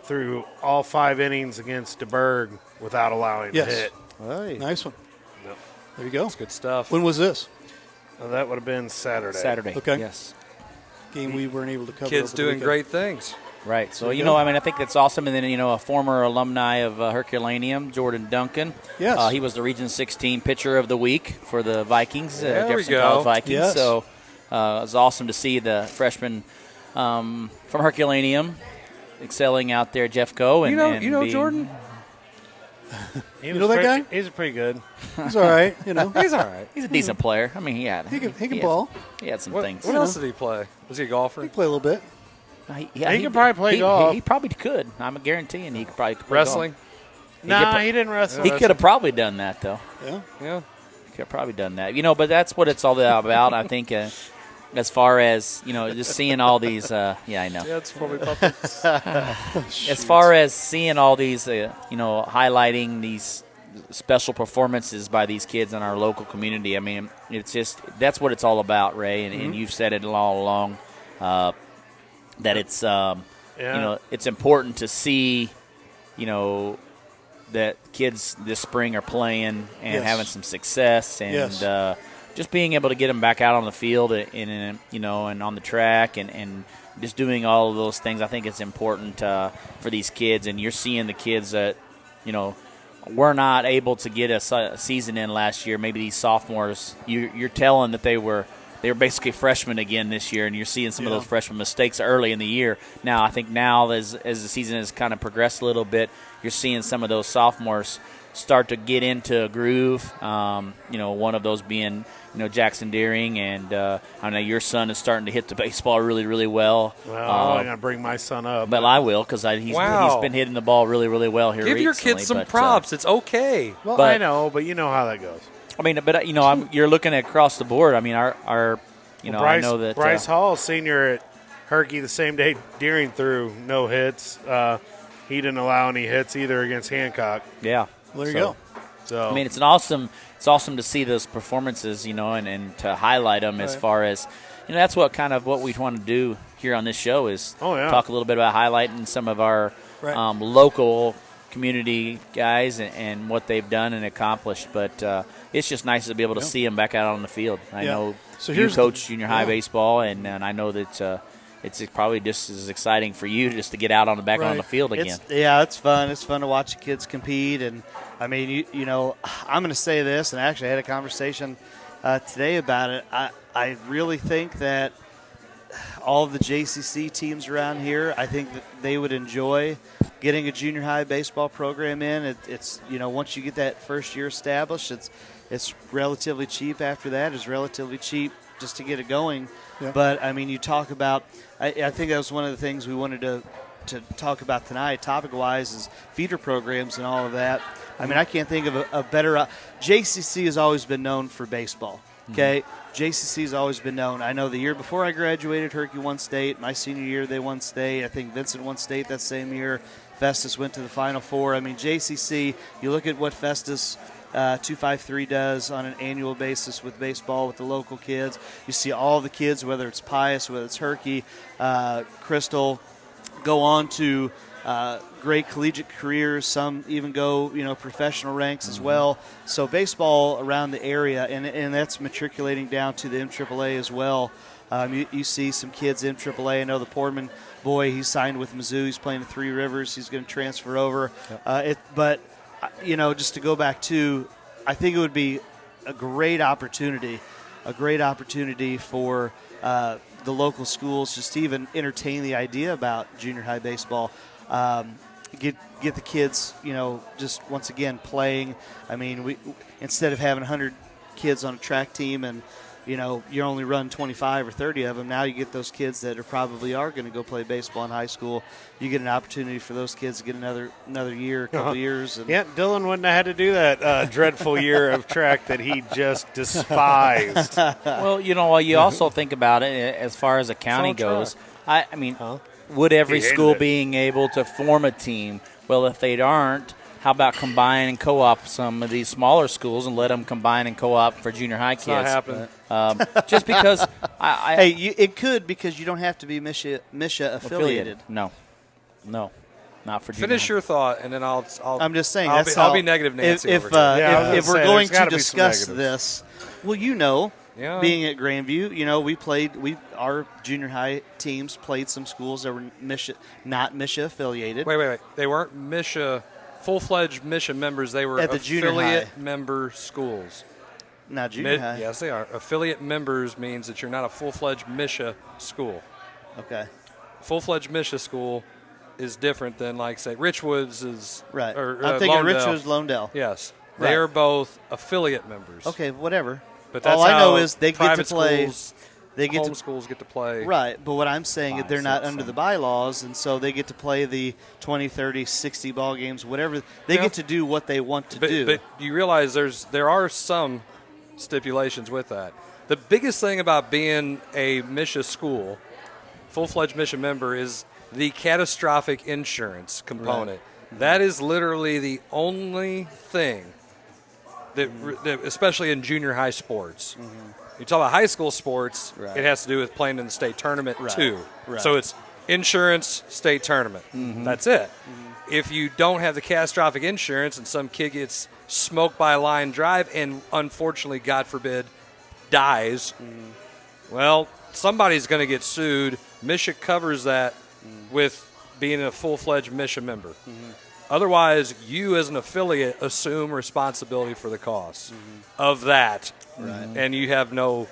Speaker 3: threw all 5 innings against DeBerg without allowing a hit.
Speaker 1: Hey. Nice one.
Speaker 3: Yep.
Speaker 1: There you go.
Speaker 2: That's good stuff.
Speaker 1: When was this?
Speaker 3: That would have been Saturday.
Speaker 1: Okay.
Speaker 5: Yes.
Speaker 1: Game we weren't able to cover.
Speaker 2: Kids doing great things.
Speaker 5: Right. So, I think that's awesome. And then, a former alumni of Herculaneum, Jordan Duncan.
Speaker 1: Yes.
Speaker 5: He was the Region 16 Pitcher of the Week for the Vikings, Jefferson
Speaker 2: College
Speaker 5: Vikings.
Speaker 1: Yes.
Speaker 5: So, it was awesome to see the freshman from Herculaneum excelling out there, Jeffco. And,
Speaker 2: you know Jordan?
Speaker 3: You
Speaker 1: know that guy?
Speaker 3: He's pretty good.
Speaker 1: He's all right. You know,
Speaker 2: He's all right.
Speaker 5: He's a decent player. I mean, he
Speaker 1: can ball.
Speaker 5: He had some
Speaker 2: What
Speaker 5: things.
Speaker 2: else did he play? Was he a golfer?
Speaker 1: He can play a little bit.
Speaker 5: He
Speaker 3: could probably play golf.
Speaker 5: He probably could. I'm guaranteeing he could probably play
Speaker 2: Wrestling?
Speaker 5: golf.
Speaker 3: He didn't wrestle.
Speaker 5: He could have probably done that, though.
Speaker 1: Yeah.
Speaker 2: Yeah.
Speaker 5: He could have probably done that. But that's what it's all about. I think as far as, just seeing all these I know.
Speaker 2: Yeah, it's probably puppets.
Speaker 5: As far as seeing all these, highlighting these special performances by these kids in our local community, I mean, it's just that's what it's all about, Ray, and you've said it all along, that it's it's important to see, that kids this spring are playing and having some success, and just being able to get them back out on the field and on the track and just doing all of those things. I think it's important for these kids, and you're seeing the kids that were not able to get a season in last year. Maybe these sophomores, you're telling that they were basically freshmen again this year, and you're seeing some of those freshman mistakes early in the year. Now, I think as the season has kind of progressed a little bit, you're seeing some of those sophomores start to get into a groove. One of those being Jackson Deering, and I know your son is starting to hit the baseball really, really well.
Speaker 3: Well, I'm not going to bring my son up.
Speaker 5: But I will, because he's been hitting the ball really, really well here recently.
Speaker 2: Give your kids some props. It's okay.
Speaker 3: Well, I know, but you know how that goes.
Speaker 5: I mean, but you're looking at across the board. I mean, our I know that
Speaker 3: Bryce Hall, senior at Herky, the same day Deering threw no hits. He didn't allow any hits either against Hancock.
Speaker 5: Yeah.
Speaker 1: Well, there you go.
Speaker 3: So
Speaker 5: I mean, it's awesome to see those performances, and to highlight them as far as, that's what we want to do here on this show is talk a little bit about highlighting some of our local community guys and what they've done and accomplished. But it's just nice to be able to see them back out on the field. I know you coach junior high baseball, and I know that it's probably just as exciting for you just to get out on the field again.
Speaker 4: It's fun. It's fun to watch the kids compete. And, I mean, I'm going to say this, and I actually had a conversation today about it. I really think that all of the JCC teams around here, I think that they would enjoy getting a junior high baseball program in. It's once you get that first year established, it's relatively cheap after that. It's relatively cheap just to get it going. Yeah. But, I mean, you talk about I think that was one of the things we wanted to talk about tonight, topic-wise, is feeder programs and all of that. I mean, I can't think of a better JCC has always been known for baseball, okay? JCC has always been known. I know the year before I graduated, Herky won state. My senior year, they won state. I think Vincent won state that same year. Festus went to the Final Four. I mean, JCC, you look at what Festus 253 does on an annual basis with baseball with the local kids. You see all the kids, whether it's Pius, whether it's Herky, Crystal, go on to great collegiate careers. Some even go, professional ranks as well. So baseball around the area, and that's matriculating down to the MAAA as well. You see some kids in AAA. I know the Portman boy, he's signed with Mizzou. He's playing at Three Rivers. He's going to transfer over. Yep. But just to go back to, I think it would be a great opportunity for the local schools just to even entertain the idea about junior high baseball. Get the kids, just once again playing. I mean, we instead of having 100 kids on a track team and you only run 25 or 30 of them, now you get those kids that are going to go play baseball in high school. You get an opportunity for those kids to get another year, a couple years. And
Speaker 3: Dylan wouldn't have had to do that dreadful year of track that he just despised.
Speaker 5: Well, you also think about it as far as a county goes. I mean, would every school being able to form a team? Well, if they aren't, how about combine and co-op some of these smaller schools and let them combine and co-op for junior high kids?
Speaker 2: Not happening.
Speaker 5: Just because
Speaker 4: it could, because you don't have to be MSHA affiliated.
Speaker 5: No, not for junior
Speaker 2: Finish
Speaker 5: high.
Speaker 2: your thought, and then I'll.
Speaker 4: I'm just saying.
Speaker 2: I'll be negative Nancy
Speaker 4: if we're going to discuss this, well, being at Grandview, our junior high teams played some schools that were not MSHA affiliated.
Speaker 2: Wait. They weren't MSHA. Full-fledged MSHA members, they were
Speaker 4: at the
Speaker 2: affiliate member schools.
Speaker 4: Not junior high.
Speaker 2: Yes, they are. Affiliate members means that you're not a full-fledged MSHA school.
Speaker 4: Okay.
Speaker 2: Full-fledged MSHA school is different than, like, say, Richwoods is
Speaker 4: Right.
Speaker 2: Or,
Speaker 4: I'm thinking
Speaker 2: Lawndale.
Speaker 4: Richwoods, Lawndale.
Speaker 2: Yes,
Speaker 4: Right.
Speaker 2: they are both affiliate members.
Speaker 4: Okay, whatever.
Speaker 2: But that's
Speaker 4: all I know
Speaker 2: how
Speaker 4: is they get to
Speaker 2: private
Speaker 4: play.
Speaker 2: schools,
Speaker 4: They get
Speaker 2: home
Speaker 4: to
Speaker 2: schools get to play.
Speaker 4: Right, but what I'm saying is
Speaker 5: 5,
Speaker 4: they're not
Speaker 5: 6,
Speaker 4: under the
Speaker 5: 7.
Speaker 4: bylaws, and so they get to play the 20, 30, 60 ball games, whatever. They get to do what they want to do.
Speaker 2: But you realize there are some stipulations with that. The biggest thing about being a MSHA school, full-fledged MSHA member, is the catastrophic insurance component.
Speaker 4: Right.
Speaker 2: That is literally the only thing that especially in junior high sports. You talk about high school sports,
Speaker 4: Right.
Speaker 2: it has to do with playing in the state tournament
Speaker 4: Right.
Speaker 2: too.
Speaker 4: Right.
Speaker 2: So it's insurance, state tournament. That's it. If you don't have the catastrophic insurance and some kid gets smoked by a line drive and unfortunately, God forbid, dies, well, somebody's going to get sued. MSHA covers that with being a full-fledged MSHA member. Otherwise, you as an affiliate assume responsibility for the costs of that, and you have no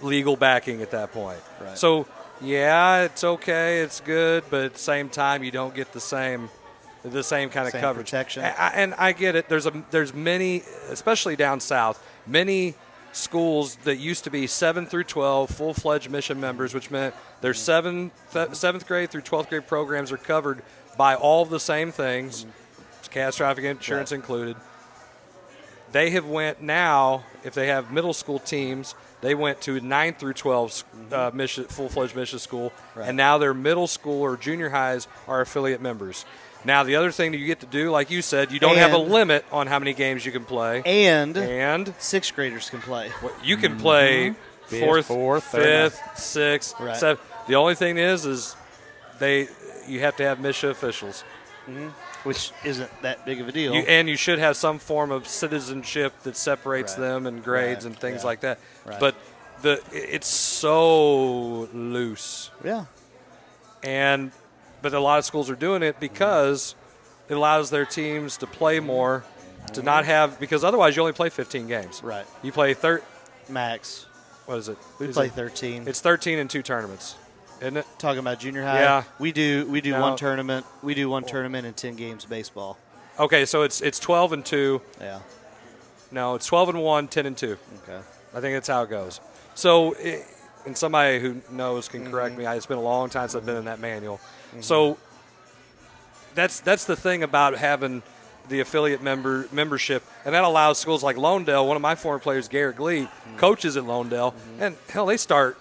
Speaker 2: legal backing at that point.
Speaker 4: Right.
Speaker 2: So, yeah, it's okay, it's good, but at the same time, you don't get the same kind of
Speaker 4: Same
Speaker 2: coverage.
Speaker 4: protection.
Speaker 2: And I get it. There's many, especially down south, many schools that used to be 7 through 12 full-fledged MSHA members, which meant their 7th grade through 12th grade programs are covered by all of the same things, catastrophic insurance included. They have went now, if they have middle school teams, they went to 9 through 12 full-fledged MSHA school, and now their middle school or junior highs are affiliate members. Now, the other thing that you get to do, like you said, you don't have a limit on how many games you can play.
Speaker 4: And sixth graders can play.
Speaker 2: You can play fourth,
Speaker 3: third.
Speaker 2: fifth, sixth,
Speaker 4: Right.
Speaker 2: seventh. The only thing is you have to have MSHA officials.
Speaker 4: Which isn't that big of a deal.
Speaker 2: And you should have some form of citizenship that separates
Speaker 4: Right.
Speaker 2: them and grades
Speaker 4: Right.
Speaker 2: and things
Speaker 4: Yeah.
Speaker 2: like that.
Speaker 4: Right.
Speaker 2: But it's so loose.
Speaker 4: Yeah.
Speaker 2: But a lot of schools are doing it because it allows their teams to play more, to not have – because otherwise you only play 15 games.
Speaker 4: Right.
Speaker 2: You play
Speaker 4: Max.
Speaker 2: what is it?
Speaker 4: We
Speaker 2: Is
Speaker 4: play
Speaker 2: it-
Speaker 4: 13.
Speaker 2: It's 13 in 2 tournaments, isn't it?
Speaker 4: Talking about junior high.
Speaker 2: Yeah.
Speaker 4: We do
Speaker 2: No.
Speaker 4: one tournament. We do one tournament and 10 games of baseball.
Speaker 2: Okay, so it's 12 and 2.
Speaker 4: Yeah.
Speaker 2: No, it's 12 and 1, 10 and 2.
Speaker 4: Okay.
Speaker 2: I think that's how it goes. So, and somebody who knows can correct me. It's been a long time since I've been in that manual. So that's the thing about having the affiliate membership, and that allows schools like Lawndale. One of my former players, Garrett Glee, coaches at Lawndale, and hell, they start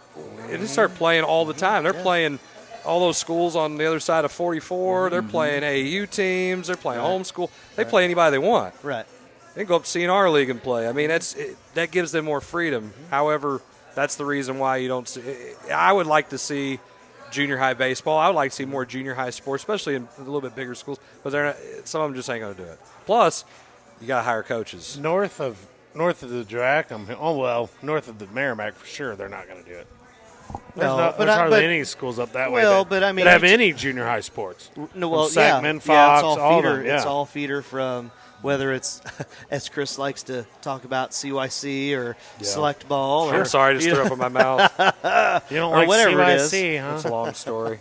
Speaker 2: playing all the time. They're playing all those schools on the other side of 44. They're playing AAU teams. They're playing homeschool. They play anybody they want.
Speaker 4: Right.
Speaker 2: They can go up to CNR League and play. I mean, that gives them more freedom. However, that's the reason why you don't see. I would like to see junior high baseball. I would like to see more junior high sports, especially in a little bit bigger schools. But some of them just ain't going to do it. Plus, you got to hire coaches.
Speaker 3: North of the DRAC, north of the Merrimack for sure, they're not going to do it. There's hardly any schools up that way.
Speaker 4: But I mean,
Speaker 3: that have any junior high sports.
Speaker 4: No, well,
Speaker 3: Sackman,
Speaker 4: yeah,
Speaker 3: Fox,
Speaker 4: it's all
Speaker 3: all of
Speaker 4: feeder.
Speaker 3: them, yeah.
Speaker 4: It's all feeder from whether it's, as Chris likes to talk about, CYC or select ball. Or,
Speaker 2: I'm sorry, I just threw up in my mouth.
Speaker 3: You don't
Speaker 4: or
Speaker 3: like
Speaker 4: whatever it is.
Speaker 3: CYC, huh?
Speaker 2: It's a long story.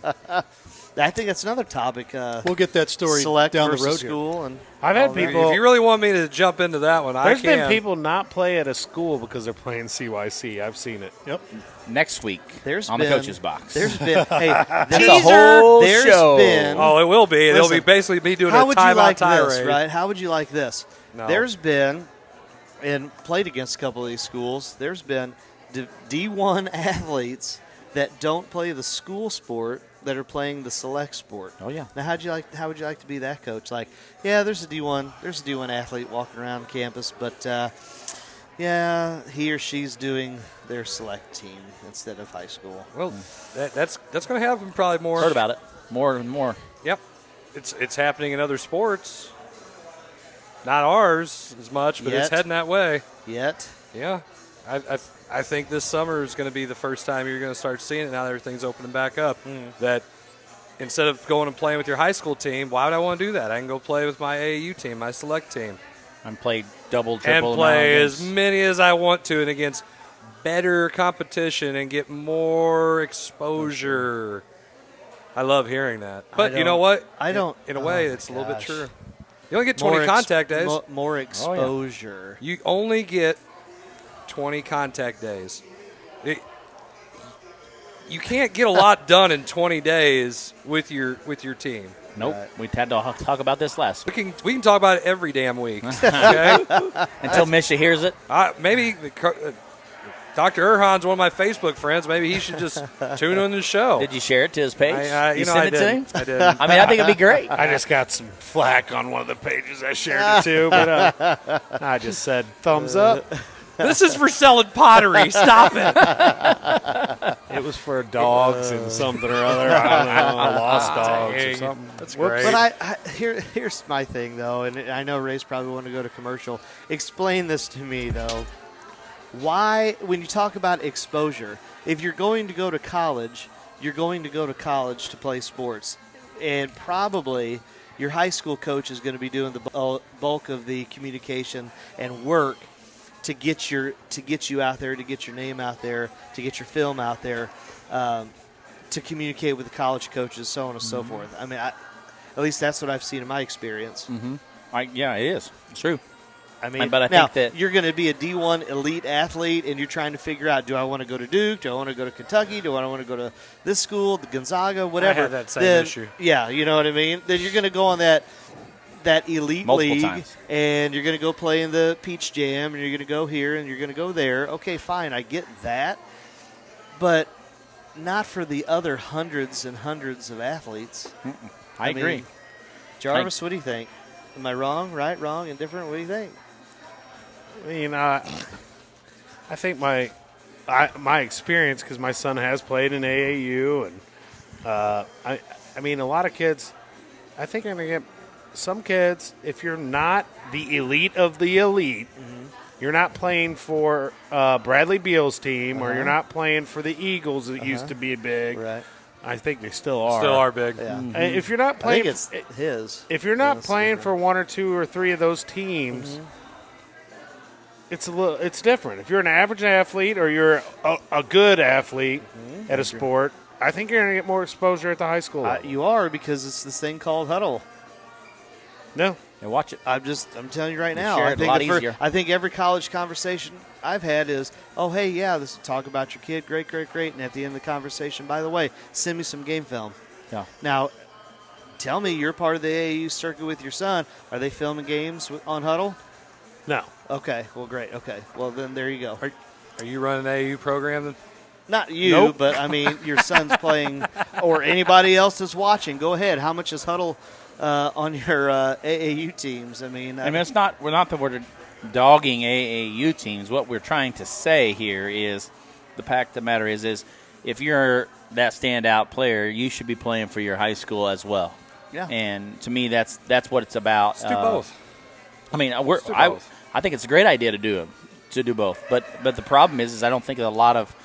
Speaker 4: I think that's another topic.
Speaker 1: We'll get that story
Speaker 4: select
Speaker 1: down the
Speaker 4: versus
Speaker 1: road here.
Speaker 4: school and
Speaker 3: I've had
Speaker 4: all that.
Speaker 3: people.
Speaker 2: If you really want me to jump into that one, I
Speaker 3: There's
Speaker 2: can.
Speaker 3: been people not play at a school because they're playing CYC. I've seen it.
Speaker 1: Yep.
Speaker 5: Next week
Speaker 4: There's
Speaker 5: on
Speaker 4: been,
Speaker 5: the coach's box.
Speaker 4: There's been
Speaker 5: That's a whole
Speaker 4: there's
Speaker 5: show.
Speaker 4: been-
Speaker 2: Oh, it will be. It'll
Speaker 4: Listen,
Speaker 2: be basically me doing
Speaker 4: how
Speaker 2: a
Speaker 4: would you
Speaker 2: timeout
Speaker 4: like
Speaker 2: tirade.
Speaker 4: this, right? How would you like this?
Speaker 2: No.
Speaker 4: There's been, and played against a couple of these schools, there's been D1 athletes that don't play the school sport that are playing the select sport.
Speaker 5: Oh, yeah.
Speaker 4: Now, how would you like to be that coach? Like, yeah, there's a D1 athlete walking around campus, but yeah, he or she's doing their select team instead of high school.
Speaker 2: Well, that's going to happen probably more.
Speaker 5: Heard about it more and more.
Speaker 2: Yep, it's happening in other sports. Not ours as much, but it's
Speaker 4: Yet.
Speaker 2: heading that way.
Speaker 4: Yet,
Speaker 2: Yeah, I think this summer is going to be the first time you're going to start seeing it now that everything's opening back up. That instead of going and playing with your high school team, why would I want to do that? I can go play with my AAU team, my select team,
Speaker 5: And play double, triple.
Speaker 2: and play
Speaker 5: amount
Speaker 2: as
Speaker 5: against-
Speaker 2: many as I want to and against better competition and get more exposure. I love hearing that. But you know what?
Speaker 4: I don't.
Speaker 2: In a way, it's a little bit true. You only get 20 contact days.
Speaker 4: More exposure.
Speaker 2: You only get 20 contact days. You can't get a lot done in 20 days with your team.
Speaker 5: Nope. We had to talk about this last week.
Speaker 2: We can talk about it every damn week. Okay?
Speaker 5: Until Misha hears it.
Speaker 2: Maybe Dr. Erhan's one of my Facebook friends. Maybe he should just tune in the show.
Speaker 5: Did you share it to his page? You sent
Speaker 2: I
Speaker 5: it
Speaker 2: did.
Speaker 5: to him?
Speaker 2: I did.
Speaker 5: I mean, I think it'd be great.
Speaker 3: I just got some flack on one of the pages I shared it to, but I just said thumbs up.
Speaker 2: This is for selling pottery. Stop it.
Speaker 3: It was for dogs and something or other. I don't know. I lost dogs or something.
Speaker 2: That's great.
Speaker 4: But here's my thing, though, and I know Ray's probably want to go to commercial. Explain this to me, though. Why, when you talk about exposure, if you're going to go to college, you're going to go to college to play sports. And probably your high school coach is going to be doing the bulk of the communication and work to get you out there, to get your name out there, to get your film out there, to communicate with the college coaches, so on and so forth. I mean, at least that's what I've seen in my experience.
Speaker 5: Yeah, it is. It's true.
Speaker 4: I mean,
Speaker 5: but I
Speaker 4: now,
Speaker 5: think that
Speaker 4: you're going to be a D1 elite athlete, and you're trying to figure out, do I want to go to Duke? Do I want to go to Kentucky? Do I want to go to this school, the Gonzaga, whatever?
Speaker 2: I had that same issue.
Speaker 4: Yeah, you know what I mean? Then you're going to go on that elite
Speaker 5: Multiple
Speaker 4: league,
Speaker 5: times.
Speaker 4: and you're going to go play in the Peach Jam, and you're going to go here, and you're going to go there. Okay, fine, I get that. But not for the other hundreds and hundreds of athletes.
Speaker 5: I agree.
Speaker 4: mean, Jarvis, what do you think? Am I wrong, right, wrong, indifferent? What do you think?
Speaker 3: You know, I think my experience, because my son has played in AAU, and I mean, a lot of kids, I think I'm going to get some kids, if you're not the elite of the elite, you're not playing for Bradley Beal's team, or you're not playing for the Eagles that used to be big.
Speaker 4: Right.
Speaker 3: I think they still are.
Speaker 2: Still are big.
Speaker 4: Yeah.
Speaker 3: If you're not playing,
Speaker 4: I think it's his.
Speaker 3: if you're not
Speaker 4: It's
Speaker 3: playing
Speaker 4: different.
Speaker 3: for one or two or three of those teams, it's different. If you're an average athlete or you're a good athlete at a sport, I think you're going to get more exposure at the high school level.
Speaker 4: You are, because it's this thing called huddle.
Speaker 3: No.
Speaker 5: Yeah, watch it.
Speaker 4: I'm telling you right now.
Speaker 5: share
Speaker 4: I
Speaker 5: it a
Speaker 4: think
Speaker 5: lot easier.
Speaker 4: I think every college conversation I've had is, oh, hey, yeah, this talk about your kid, great, great, great. And at the end of the conversation, by the way, send me some game film.
Speaker 5: Yeah.
Speaker 4: Now, tell me, you're part of the AAU circuit with your son. Are they filming games on huddle?
Speaker 3: No.
Speaker 4: Okay. Well, great. Okay. Well, then there you go.
Speaker 2: Are you running an AAU program then?
Speaker 4: Not you,
Speaker 3: Nope.
Speaker 4: but I mean, your son's playing, or anybody else that's watching. Go ahead. How much is huddle on your AAU teams? I mean,
Speaker 5: we're not that we're dogging AAU teams. What we're trying to say here is the fact of the matter is if you're that standout player, you should be playing for your high school as well.
Speaker 4: Yeah.
Speaker 5: And to me, that's what it's about.
Speaker 2: Let's do both.
Speaker 5: I mean,
Speaker 2: do both.
Speaker 5: I think it's a great idea to do both. But the problem is I don't think a lot of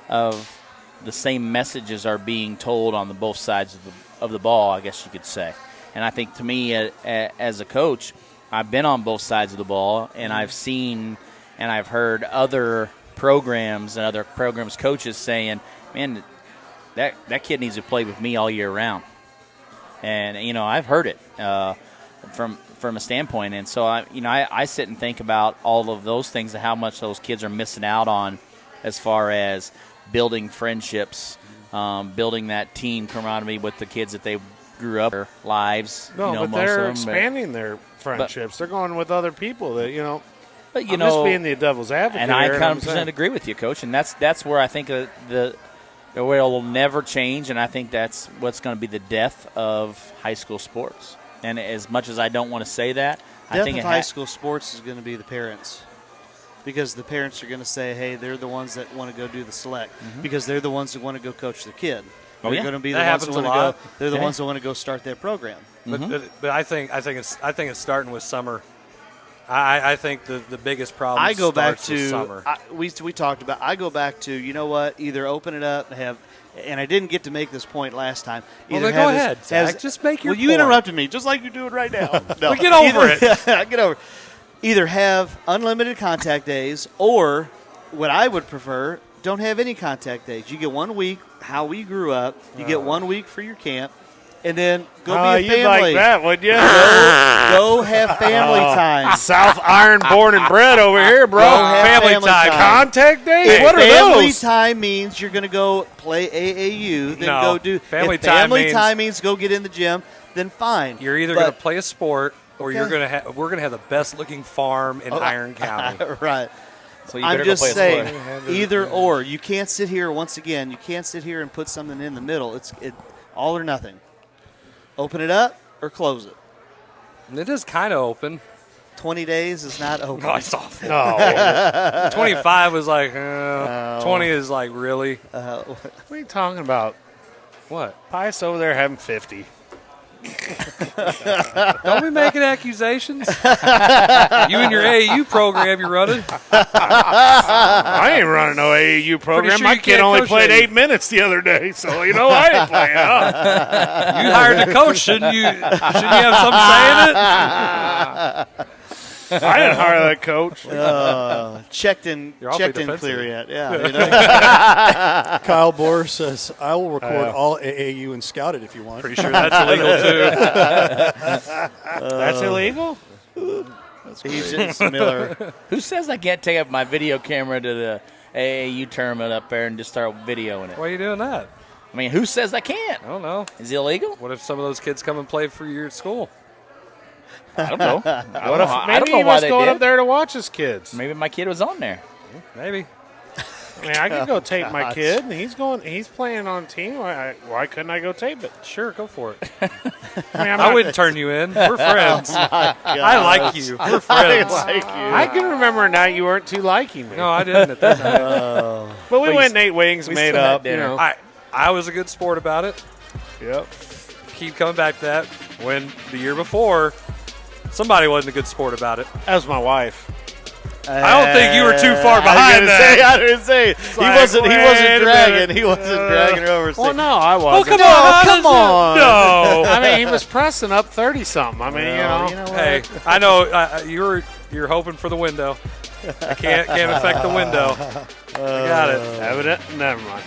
Speaker 5: the same messages are being told on the both sides of the ball, I guess you could say. And I think to me, as a coach, I've been on both sides of the ball, and I've seen and I've heard other programs and other programs coaches saying, man, that kid needs to play with me all year round. And, I've heard it from a standpoint. And so, I sit and think about all of those things and how much those kids are missing out on as far as building friendships, building that team camaraderie with the kids that they grew up their lives.
Speaker 3: No, but
Speaker 5: most
Speaker 3: they're
Speaker 5: of them,
Speaker 3: expanding their friendships. They're going with other people that,
Speaker 5: But
Speaker 3: I'm just being the devil's advocate.
Speaker 5: and I
Speaker 3: here, I'm
Speaker 5: 100%
Speaker 3: saying-
Speaker 5: agree with you, Coach. And that's where I think the way it will never change, and I think that's what's going to be the death of high school sports. And as much as I don't want to say that, I
Speaker 4: Death
Speaker 5: think
Speaker 4: of high school sports is going to be the parents, because the parents are going to say, hey, they're the ones that want to go do the select, because they're the ones that want to go coach their kid.
Speaker 5: Oh,
Speaker 4: They're
Speaker 5: yeah.
Speaker 4: going to be
Speaker 2: That
Speaker 4: the ones that
Speaker 2: happens a
Speaker 4: want to
Speaker 2: lot.
Speaker 4: go. They're the
Speaker 5: Yeah.
Speaker 4: ones that want to go start their program.
Speaker 2: But I think it's starting with summer. I think the biggest problem
Speaker 4: I go back
Speaker 2: starts with summer.
Speaker 4: we talked about. I go back to, you know what? Either open it up and have. And I didn't get to make this point last time.
Speaker 2: Well,
Speaker 4: Either
Speaker 2: then go
Speaker 4: have
Speaker 2: ahead,
Speaker 4: this-
Speaker 2: Zach.
Speaker 4: has-
Speaker 2: Just make your
Speaker 4: Well, you
Speaker 2: point.
Speaker 4: interrupted me, just like you're doing right now. No,
Speaker 2: Well, get over
Speaker 4: it. Get over it. Either have unlimited contact days, or what I would prefer, don't have any contact days. You get 1 week, how we grew up. You get 1 week for your camp, and then go be a family.
Speaker 3: You'd like that, wouldn't you?
Speaker 4: Go have family time.
Speaker 3: South Iron born and bred over here, bro.
Speaker 4: Go have
Speaker 3: family
Speaker 4: time.
Speaker 3: Contact days?
Speaker 4: If
Speaker 3: What are
Speaker 4: family
Speaker 3: those?
Speaker 4: time means you're going to go play AAU, then
Speaker 2: No,
Speaker 4: go do.
Speaker 2: family
Speaker 4: if
Speaker 2: time
Speaker 4: family
Speaker 2: means-
Speaker 4: time means go get in the gym, then fine.
Speaker 2: You're either
Speaker 4: But-
Speaker 2: going to play a sport or
Speaker 4: Okay.
Speaker 2: we're going to have the best looking farm in Iron County.
Speaker 4: Right.
Speaker 5: So you
Speaker 4: I'm
Speaker 5: better go
Speaker 4: just
Speaker 5: play a
Speaker 4: saying,
Speaker 5: sport.
Speaker 4: either or. You can't sit here, once again, you can't sit here and put something in the middle. It's all or nothing. Open it up or close it.
Speaker 2: And it is kind of open.
Speaker 4: 20 days is not open.
Speaker 2: No, it's awful.
Speaker 3: No.
Speaker 2: 25 was like, 20 is like, really?
Speaker 3: What are you talking about?
Speaker 2: What?
Speaker 3: Pius over there having 50.
Speaker 2: Don't be making accusations. You and your AAU program you're running.
Speaker 3: I ain't running no AAU program.
Speaker 2: sure
Speaker 3: My
Speaker 2: you
Speaker 3: kid
Speaker 2: can't
Speaker 3: only
Speaker 2: coach
Speaker 3: played
Speaker 2: AAU.
Speaker 3: 8 minutes the other day, so I ain't playing. Huh?
Speaker 2: You hired a coach, shouldn't you? Shouldn't you have something saying it?
Speaker 3: I didn't hire that coach.
Speaker 4: Checked in
Speaker 2: You're awfully
Speaker 4: clear
Speaker 2: defensive.
Speaker 4: yet. Yeah.
Speaker 1: Kyle Bohr says, I will record all AAU and scout it if you want.
Speaker 2: Pretty sure that's illegal, too.
Speaker 3: That's illegal?
Speaker 4: He's just Miller.
Speaker 5: Who says I can't take up my video camera to the AAU tournament up there and just start videoing it?
Speaker 2: Why are you doing that?
Speaker 5: I mean, who says I can't?
Speaker 2: I don't know.
Speaker 5: Is it illegal?
Speaker 2: What if some of those kids come and play for your school?
Speaker 5: I don't know.
Speaker 3: What if
Speaker 5: I
Speaker 3: maybe
Speaker 5: don't know
Speaker 3: he
Speaker 5: why
Speaker 3: was
Speaker 5: they
Speaker 3: going
Speaker 5: did.
Speaker 3: up there to watch his kids?
Speaker 5: Maybe my kid was on there.
Speaker 2: Maybe.
Speaker 3: I mean, I could go tape my kid, and he's playing on a team. Why couldn't I go tape it?
Speaker 2: Sure, go for it.
Speaker 3: I mean,
Speaker 2: I wouldn't turn you in. We're friends. I like you. We're friends.
Speaker 3: I can remember a night you weren't too liking me.
Speaker 2: No, I didn't at that time.
Speaker 3: But we
Speaker 5: we
Speaker 3: went
Speaker 5: s-
Speaker 3: and ate wings,
Speaker 5: we
Speaker 3: made
Speaker 5: still had
Speaker 3: up. You
Speaker 5: dinner.
Speaker 3: know.
Speaker 2: I was a good sport about it.
Speaker 3: Yep.
Speaker 2: Keep coming back to that. When the year before, somebody wasn't a good sport about it.
Speaker 3: That was my wife.
Speaker 2: I don't think you were too far behind that.
Speaker 4: I didn't say. He
Speaker 3: like,
Speaker 4: wasn't
Speaker 3: wait a
Speaker 4: dragging.
Speaker 3: minute.
Speaker 4: He wasn't dragging her over.
Speaker 3: Well, no, I
Speaker 2: Oh,
Speaker 3: wasn't.
Speaker 2: come on. how
Speaker 4: come
Speaker 2: does it-
Speaker 4: on.
Speaker 2: No.
Speaker 3: I mean, he was pressing up 30-something. I mean, you know.
Speaker 2: Hey, I know you're hoping for the window. I can't affect the window. I got it.
Speaker 3: Evident. Never mind.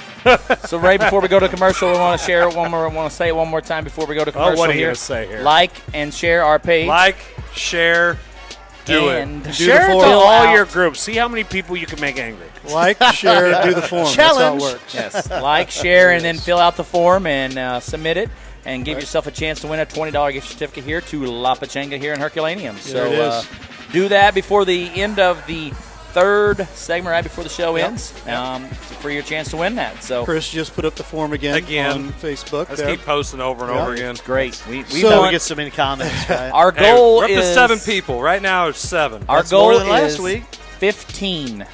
Speaker 5: So, Ray, before we go to commercial, we want to share it one more. I want to say it one more time before we go to commercial.
Speaker 3: Oh, what are you
Speaker 5: here.
Speaker 3: going to say here?
Speaker 5: Like and share our page.
Speaker 2: Like, share, do
Speaker 5: and
Speaker 2: it.
Speaker 3: Share it to
Speaker 5: fill
Speaker 3: all
Speaker 5: out.
Speaker 3: your groups. See how many people you can make angry.
Speaker 1: Like, share, do the form.
Speaker 4: Challenge.
Speaker 1: That's how it works.
Speaker 5: Yes, like, share, and then fill out the form and submit it, and give yourself a chance to win a $20 gift certificate here to La Pachanga here in Herculaneum. So
Speaker 1: There it is.
Speaker 5: do that before the end of the third segment, right before the show ends, for your chance to win that. So
Speaker 1: Chris just put up the form again on Facebook.
Speaker 2: Let's
Speaker 1: there.
Speaker 2: keep posting over and over again.
Speaker 5: great. We've
Speaker 1: So-
Speaker 5: done
Speaker 4: We get so many comments. Right?
Speaker 5: our
Speaker 2: Hey,
Speaker 5: goal
Speaker 2: we're up
Speaker 5: is
Speaker 2: to 7 people. Right now it's 7.
Speaker 5: Our
Speaker 4: That's
Speaker 5: goal
Speaker 4: more than last
Speaker 5: is
Speaker 4: week.
Speaker 5: 15.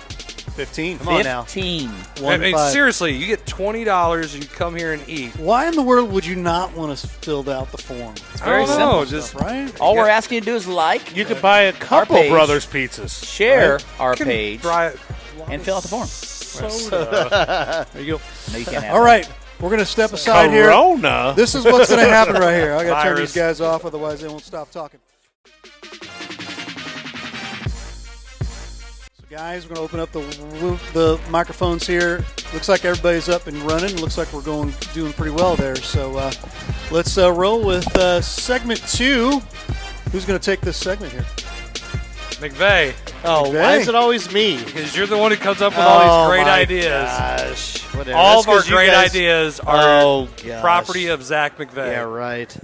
Speaker 1: 15.
Speaker 4: Come on now.
Speaker 5: 15.
Speaker 2: I mean,
Speaker 1: 1-5.
Speaker 2: seriously, you get $20 and you come here and eat.
Speaker 1: Why in the world would you not want us filled out the form? It's
Speaker 5: very simple
Speaker 2: Just
Speaker 1: right?
Speaker 5: All we're asking you to do is like,
Speaker 3: You could buy a couple
Speaker 5: page.
Speaker 3: Brothers pizzas.
Speaker 5: share our
Speaker 2: can
Speaker 5: page,
Speaker 2: try
Speaker 5: and fill out the form.
Speaker 2: soda.
Speaker 1: There you go.
Speaker 5: No, you can't have
Speaker 1: All
Speaker 5: that.
Speaker 1: right. We're going to step aside here.
Speaker 3: Corona.
Speaker 1: This is what's going to happen right here. I got to turn
Speaker 2: Virus.
Speaker 1: these guys off, otherwise they won't stop talking. So, guys, we're going to open up the microphones here. Looks like everybody's up and running. Looks like we're doing pretty well there. So let's roll with segment 2. Who's going to take this segment here?
Speaker 2: McVey,
Speaker 4: Oh,
Speaker 1: Okay.
Speaker 4: why is it always me?
Speaker 2: because you're the one who comes up with all these great
Speaker 4: my
Speaker 2: ideas.
Speaker 4: Gosh. Whatever.
Speaker 2: All
Speaker 4: That's
Speaker 2: of our
Speaker 4: 'cause you
Speaker 2: great
Speaker 4: guys-
Speaker 2: ideas are
Speaker 4: Oh, gosh.
Speaker 2: property of Zac McVey.
Speaker 4: Yeah, right.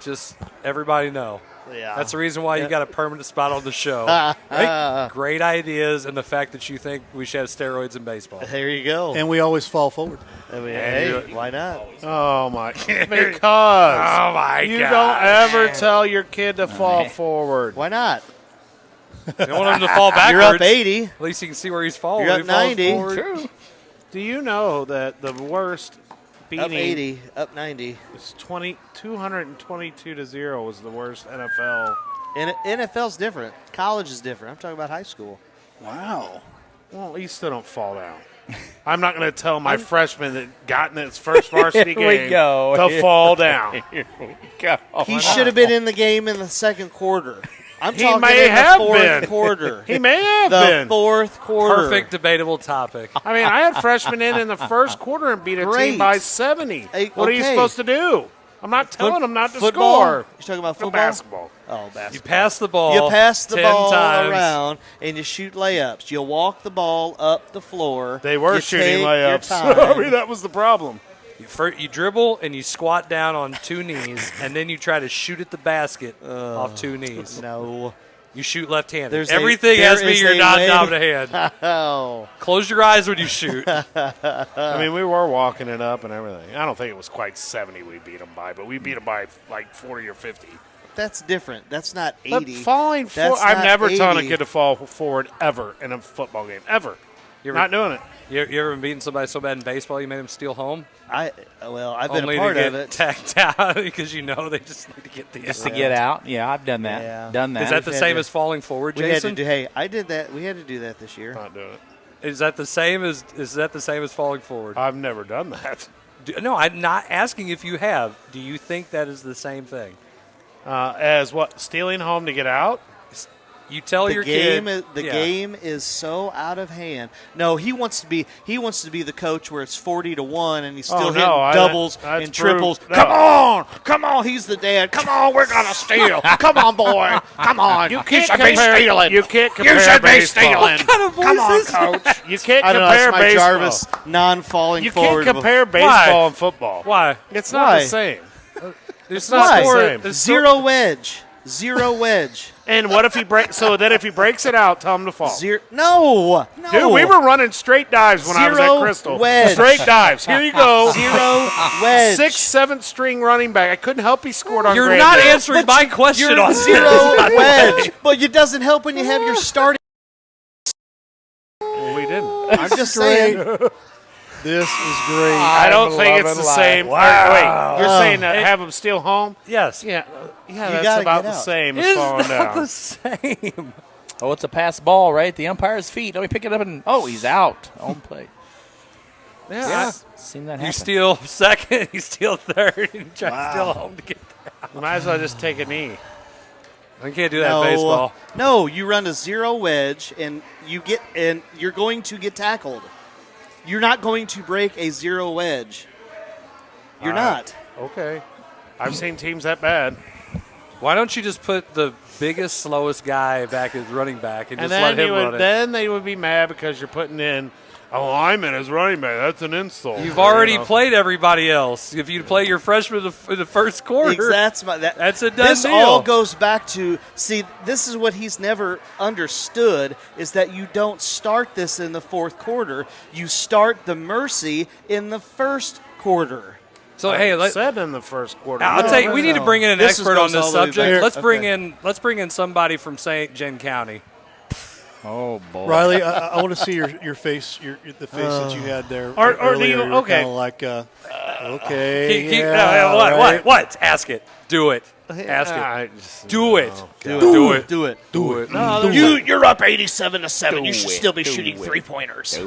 Speaker 2: Just everybody know.
Speaker 4: Yeah.
Speaker 2: That's the reason why you got a permanent spot on the show. Great ideas and the fact that you think we should have steroids in baseball.
Speaker 4: There you go.
Speaker 1: And we always fall forward.
Speaker 4: I mean, hey, why not?
Speaker 3: Oh, my. Because
Speaker 2: Oh, my
Speaker 3: you
Speaker 2: God.
Speaker 3: don't ever tell your kid to fall forward.
Speaker 4: Why not?
Speaker 2: You don't want him to fall backwards.
Speaker 4: You're up 80.
Speaker 2: At least you can see where he's falling.
Speaker 4: You're
Speaker 2: He
Speaker 4: up
Speaker 2: falls
Speaker 4: 90.
Speaker 2: forward.
Speaker 5: True.
Speaker 3: Do you know that the worst beating
Speaker 4: Up 80. Up 90.
Speaker 3: is 222 to 0 was the worst NFL?
Speaker 4: And NFL's different. College is different. I'm talking about high school.
Speaker 1: Wow.
Speaker 3: Well, you still don't fall down. I'm not going to tell my freshman that got in its first varsity
Speaker 5: Here we
Speaker 3: game
Speaker 5: go.
Speaker 3: to fall down.
Speaker 4: He should have been in the game in the second quarter. I'm
Speaker 3: He
Speaker 4: talking
Speaker 3: may
Speaker 4: in
Speaker 3: have
Speaker 4: the fourth
Speaker 3: been.
Speaker 4: quarter.
Speaker 3: He may have
Speaker 4: the
Speaker 3: been.
Speaker 4: fourth quarter.
Speaker 2: Perfect debatable topic.
Speaker 3: I mean, I had freshmen in the first quarter and beat a
Speaker 4: Great.
Speaker 3: team by 70. What are you
Speaker 4: okay.
Speaker 3: supposed to do? I'm not telling them not to
Speaker 4: Football?
Speaker 3: score.
Speaker 4: You talking about
Speaker 3: No,
Speaker 4: football?
Speaker 3: basketball.
Speaker 4: Oh, basketball.
Speaker 2: You pass the ball.
Speaker 4: You pass the
Speaker 2: 10
Speaker 4: ball
Speaker 2: times.
Speaker 4: around and you shoot layups. You walk the ball up the floor.
Speaker 3: They were
Speaker 4: You
Speaker 3: shooting
Speaker 4: take
Speaker 3: layups.
Speaker 4: your time.
Speaker 3: I mean, that was the problem.
Speaker 2: You dribble and you squat down on 2 knees, and then you try to shoot at the basket off 2 knees.
Speaker 4: No.
Speaker 2: You shoot left-handed.
Speaker 4: There's
Speaker 2: Everything
Speaker 4: there
Speaker 2: has to be
Speaker 4: is
Speaker 2: your
Speaker 4: a
Speaker 2: non-dominant hand.
Speaker 4: Oh.
Speaker 2: Close your eyes when you shoot.
Speaker 3: I mean, we were walking it up and everything. I don't think it was quite 70 we beat them by, but we beat them by like 40 or 50.
Speaker 4: That's different. That's not
Speaker 3: But
Speaker 4: 80.
Speaker 3: falling forward,
Speaker 4: That's
Speaker 3: I've
Speaker 4: not
Speaker 3: never told a
Speaker 4: 80.
Speaker 3: kid to fall forward ever in a football game. Ever.
Speaker 2: You ever-
Speaker 3: Not doing it.
Speaker 2: You ever beaten somebody so bad in baseball you made them steal home?
Speaker 4: I've been
Speaker 2: Only
Speaker 4: a part
Speaker 2: to
Speaker 4: of
Speaker 2: get
Speaker 4: it.
Speaker 2: tagged out because you know they just need to get the
Speaker 5: Just to get out. Yeah, I've done that.
Speaker 4: Yeah.
Speaker 5: Done that.
Speaker 2: Is that the
Speaker 4: We've
Speaker 2: same
Speaker 4: had
Speaker 2: as falling forward,
Speaker 4: We had
Speaker 2: Jason?
Speaker 4: to do. Hey, I did that. We had to do that this year.
Speaker 3: Not doing it.
Speaker 2: Is that the same as falling forward?
Speaker 3: I've never done that.
Speaker 2: No, I'm not asking if you have. Do you think that is the same thing?
Speaker 3: As what? Stealing home to get out?
Speaker 2: You tell
Speaker 4: The
Speaker 2: your
Speaker 4: game
Speaker 2: kid
Speaker 4: is game is so out of hand. No, he wants to be the coach where it's 40-1 and he's still hitting doubles
Speaker 3: that's
Speaker 4: and triples.
Speaker 3: brutal. No.
Speaker 4: Come on, he's the dad. Come on, we're gonna steal. Come on, boy. Come on.
Speaker 3: You can't compare stealing. You can't compare baseball.
Speaker 2: What kind of voice
Speaker 3: Come on,
Speaker 2: is that?
Speaker 3: coach. You can't
Speaker 4: I don't know.
Speaker 3: compare
Speaker 4: That's my
Speaker 3: baseball.
Speaker 4: Jarvis non-falling
Speaker 3: You
Speaker 4: forward.
Speaker 3: can't compare baseball and football.
Speaker 2: Why?
Speaker 3: It's not
Speaker 4: Why?
Speaker 3: the same.
Speaker 2: There's
Speaker 4: Why?
Speaker 3: not the same.
Speaker 2: there's
Speaker 4: Zero wedge. Zero wedge.
Speaker 3: And what if he breaks? So then, if he breaks it out, tell him to fall.
Speaker 4: Zero. No.
Speaker 3: Dude, we were running straight dives when I was
Speaker 4: Zero
Speaker 3: at Crystal.
Speaker 4: wedge.
Speaker 3: Straight dives. Here you go.
Speaker 4: Zero wedge.
Speaker 3: 6th, 7th string running back. I couldn't help he scored on
Speaker 2: You're
Speaker 3: Grand
Speaker 2: not
Speaker 3: Day.
Speaker 2: answering my question
Speaker 4: You're
Speaker 2: on
Speaker 4: zero
Speaker 2: this.
Speaker 4: wedge. But it doesn't help when you have your starting.
Speaker 3: We didn't.
Speaker 4: I'm just saying.
Speaker 1: This is great.
Speaker 3: I don't think it's the same.
Speaker 2: Wow.
Speaker 3: Wait, you're saying that have him steal home?
Speaker 2: Yes.
Speaker 3: Yeah,
Speaker 4: gotta
Speaker 3: that's about
Speaker 4: get
Speaker 3: the
Speaker 4: out.
Speaker 3: same as
Speaker 2: It's
Speaker 3: falling
Speaker 2: not
Speaker 3: down.
Speaker 2: the same.
Speaker 5: Oh, it's a pass ball, right? The umpire's feet. Let me pick it up and he's out. Home plate.
Speaker 3: Yeah,
Speaker 5: Seen that
Speaker 2: You
Speaker 5: happen.
Speaker 2: steal second, you steal third, and you try to steal home to get there.
Speaker 3: might as well just take a knee.
Speaker 2: I can't do that in baseball.
Speaker 4: No, you run a zero wedge and you're going to get tackled. You're not going to break a zero wedge. You're not.
Speaker 3: Okay, I've seen teams that bad.
Speaker 2: Why don't you just put the biggest, slowest guy back as running back and just
Speaker 3: And
Speaker 2: let
Speaker 3: then
Speaker 2: him run it?
Speaker 3: then they would be mad because you're putting in a lineman as running back. That's an insult.
Speaker 2: You've already
Speaker 3: You know?
Speaker 2: played everybody else. If you play your freshman in the first quarter,
Speaker 4: That's
Speaker 2: a done
Speaker 4: This
Speaker 2: deal.
Speaker 4: all goes back to this is what he's never understood is that you don't start this in the fourth quarter. You start the mercy in the first quarter.
Speaker 2: So hey,
Speaker 3: said in the first quarter.
Speaker 2: I'll tell you, we need to bring in an
Speaker 4: This
Speaker 2: expert
Speaker 4: goes
Speaker 2: on this
Speaker 4: all the way
Speaker 2: subject.
Speaker 4: back.
Speaker 2: Let's bring in somebody from St. John County.
Speaker 5: Oh, boy.
Speaker 1: Riley, I want to see your face, the face that you had there.
Speaker 3: Or do
Speaker 1: earlier.
Speaker 3: you-
Speaker 1: were
Speaker 3: okay.
Speaker 1: kinda like, okay,
Speaker 2: Keep-
Speaker 1: yeah,
Speaker 2: what?
Speaker 1: right.
Speaker 2: What? Ask it. Do it. Ask it. Do it.
Speaker 4: Do it. Do it.
Speaker 2: Do it.
Speaker 6: You're up 87-7. You should still be shooting three-pointers.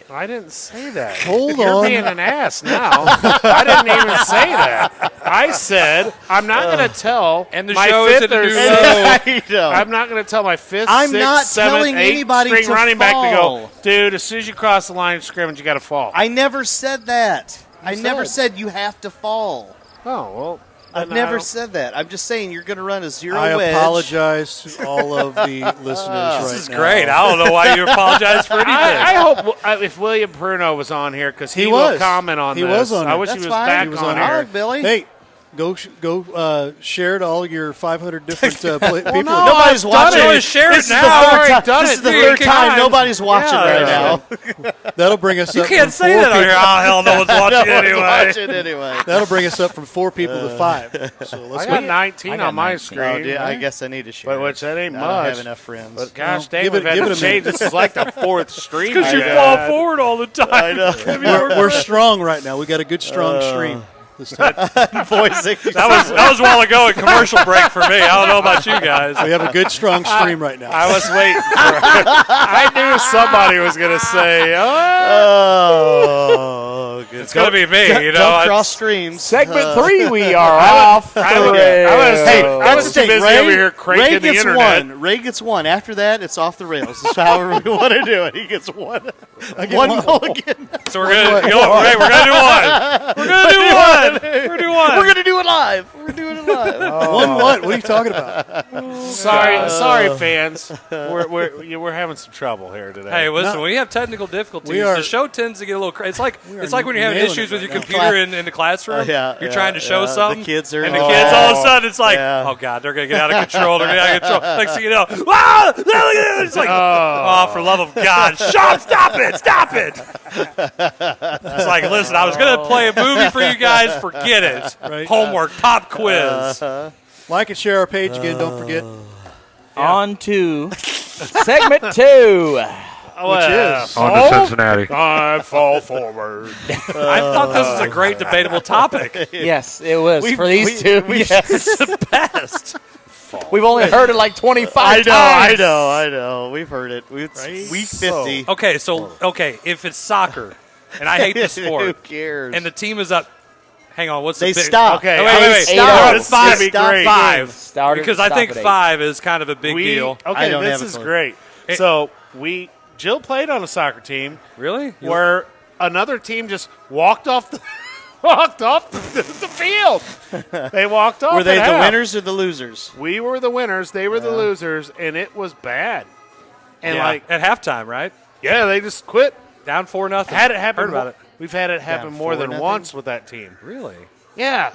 Speaker 3: I didn't say that.
Speaker 1: Hold
Speaker 3: You're
Speaker 1: on.
Speaker 3: being an ass now. I didn't even say that. I said I'm not going to tell
Speaker 2: And the
Speaker 3: my
Speaker 2: show is
Speaker 3: fifth
Speaker 2: at a
Speaker 3: or
Speaker 2: new
Speaker 3: sixth.
Speaker 4: I know.
Speaker 3: I'm not going to tell my fifth,
Speaker 4: I'm
Speaker 3: sixth,
Speaker 4: not
Speaker 3: seventh,
Speaker 4: telling
Speaker 3: eighth
Speaker 4: anybody
Speaker 3: string
Speaker 4: to
Speaker 3: running back to
Speaker 4: fall.
Speaker 3: go, dude. As soon as you cross the line of scrimmage, you got to fall.
Speaker 4: I never said that. I never
Speaker 3: said.
Speaker 4: said you have to fall.
Speaker 3: Oh well,
Speaker 4: I've
Speaker 3: then I
Speaker 4: never
Speaker 3: don't-
Speaker 4: said that. I'm just saying you're going to run a zero
Speaker 1: I
Speaker 4: wedge.
Speaker 1: apologize to all of the listeners right
Speaker 2: This is
Speaker 1: now.
Speaker 2: great. I don't know why you apologize for anything.
Speaker 3: I hope if William Pruno was on here because he will
Speaker 1: was.
Speaker 3: comment on
Speaker 1: He
Speaker 3: this.
Speaker 1: was on
Speaker 3: I
Speaker 1: here.
Speaker 3: wish
Speaker 4: That's
Speaker 3: he was
Speaker 4: fine.
Speaker 3: back
Speaker 4: He was
Speaker 3: on
Speaker 4: on
Speaker 3: here.
Speaker 4: All right, Billy.
Speaker 1: Hey, go share to all your 500 different people.
Speaker 3: no,
Speaker 4: Nobody's
Speaker 3: I've done
Speaker 4: watching.
Speaker 3: it.
Speaker 2: Always share
Speaker 4: This
Speaker 2: it
Speaker 4: is
Speaker 2: now.
Speaker 4: the third
Speaker 3: Already
Speaker 4: time.
Speaker 3: done
Speaker 4: This
Speaker 3: it
Speaker 4: is the
Speaker 3: three
Speaker 4: third time
Speaker 3: times.
Speaker 4: nobody's watching
Speaker 2: Yeah,
Speaker 4: right
Speaker 2: yeah.
Speaker 4: now.
Speaker 1: That'll bring us
Speaker 2: You
Speaker 1: up
Speaker 2: can't
Speaker 1: from
Speaker 2: say
Speaker 1: 4
Speaker 2: that on
Speaker 1: people.
Speaker 2: here. Oh, hell, no one's watching
Speaker 4: No one's
Speaker 2: anyway.
Speaker 4: watching anyway.
Speaker 1: That'll bring us up from 4 people to 5. So
Speaker 3: I
Speaker 1: let's
Speaker 3: got
Speaker 1: go.
Speaker 3: 19
Speaker 5: I got
Speaker 3: on my
Speaker 5: 19.
Speaker 3: screen.
Speaker 4: Oh, I guess I need to share.
Speaker 3: But which that ain't
Speaker 4: I don't
Speaker 3: much.
Speaker 4: have enough friends.
Speaker 3: But gosh
Speaker 1: No,
Speaker 3: dang,
Speaker 1: give
Speaker 3: we've
Speaker 1: it-
Speaker 3: had
Speaker 1: give
Speaker 3: to
Speaker 1: it a
Speaker 3: change.
Speaker 1: minute.
Speaker 3: This is like the fourth stream.
Speaker 2: Because you
Speaker 3: I've
Speaker 2: fall
Speaker 3: had.
Speaker 2: forward all the time.
Speaker 4: I know.
Speaker 1: We're strong right now. We got a good strong stream this time.
Speaker 4: Voicing.
Speaker 2: That was a while ago. A commercial break for me. I don't know about you guys.
Speaker 1: We have a good strong stream right now.
Speaker 3: I was waiting for I knew somebody was going to say, oh.
Speaker 4: Oh, good.
Speaker 2: It's going to be me. You know,
Speaker 4: Don't cross streams.
Speaker 5: Segment 3, we are off.
Speaker 4: Hey,
Speaker 3: that's
Speaker 4: the thing.
Speaker 3: busy
Speaker 4: Ray,
Speaker 3: over here cranking
Speaker 4: Ray
Speaker 3: the
Speaker 4: gets
Speaker 3: internet.
Speaker 4: one. Ray gets one. After that, it's off the rails. It's however we want to do it. He gets one. One goal again.
Speaker 2: So we're going to do one. We're going to do one. We're going to do one.
Speaker 4: We're going to do it live. We're doing it live.
Speaker 1: One what? What are you talking about?
Speaker 3: Sorry, fans. We're having some trouble here today.
Speaker 2: Hey, listen, when you have technical difficulties, the show tends to get a little crazy. It's like when you're having issues with your computer in the classroom. You're trying to show something.
Speaker 4: The kids are.
Speaker 2: And the kids, all of a sudden, it's like, oh, God, they're going to get out of control. They're going to get out of control. Next thing you know, it's like, oh, for love of God. Stop it. It's like, listen, I was going to play a movie for you guys. Forget it.
Speaker 1: Right.
Speaker 2: Homework, pop quiz.
Speaker 1: Like and share our page again. Don't forget.
Speaker 5: On to segment 2.
Speaker 1: Which is
Speaker 7: On to Cincinnati.
Speaker 3: I fall forward.
Speaker 2: I thought this was a great debatable topic.
Speaker 5: Yes, it was for these two. Yes.
Speaker 2: It's the best.
Speaker 5: We've only heard it like 25 times.
Speaker 4: I know. We've heard it. It's week 50.
Speaker 2: Okay, if it's soccer, and I hate the sport,
Speaker 4: Who cares?
Speaker 2: and the team is up. Hang on, what's
Speaker 4: They
Speaker 2: the big?
Speaker 4: stop.
Speaker 3: Okay,
Speaker 2: Wait.
Speaker 5: Stop.
Speaker 2: It's five.
Speaker 3: It's gonna be great.
Speaker 2: Five. Because I think 5 is kind of a big deal.
Speaker 3: Okay,
Speaker 4: I don't
Speaker 3: this
Speaker 4: have a
Speaker 3: is
Speaker 4: clue.
Speaker 3: great. So Jill played on a soccer team
Speaker 2: Really?
Speaker 3: where another team just walked off the field. They walked off.
Speaker 4: Were they
Speaker 3: at
Speaker 4: the
Speaker 3: half.
Speaker 4: winners or the losers?
Speaker 3: We were the winners. They were the losers, and it was bad. And
Speaker 2: at halftime, right?
Speaker 3: they just quit.
Speaker 2: Down 4-0.
Speaker 3: Had it happen.
Speaker 2: Heard about it.
Speaker 3: We've had it happen
Speaker 4: Down
Speaker 3: more than
Speaker 4: 4-0?
Speaker 3: once with that team.
Speaker 2: Really?
Speaker 3: Yeah,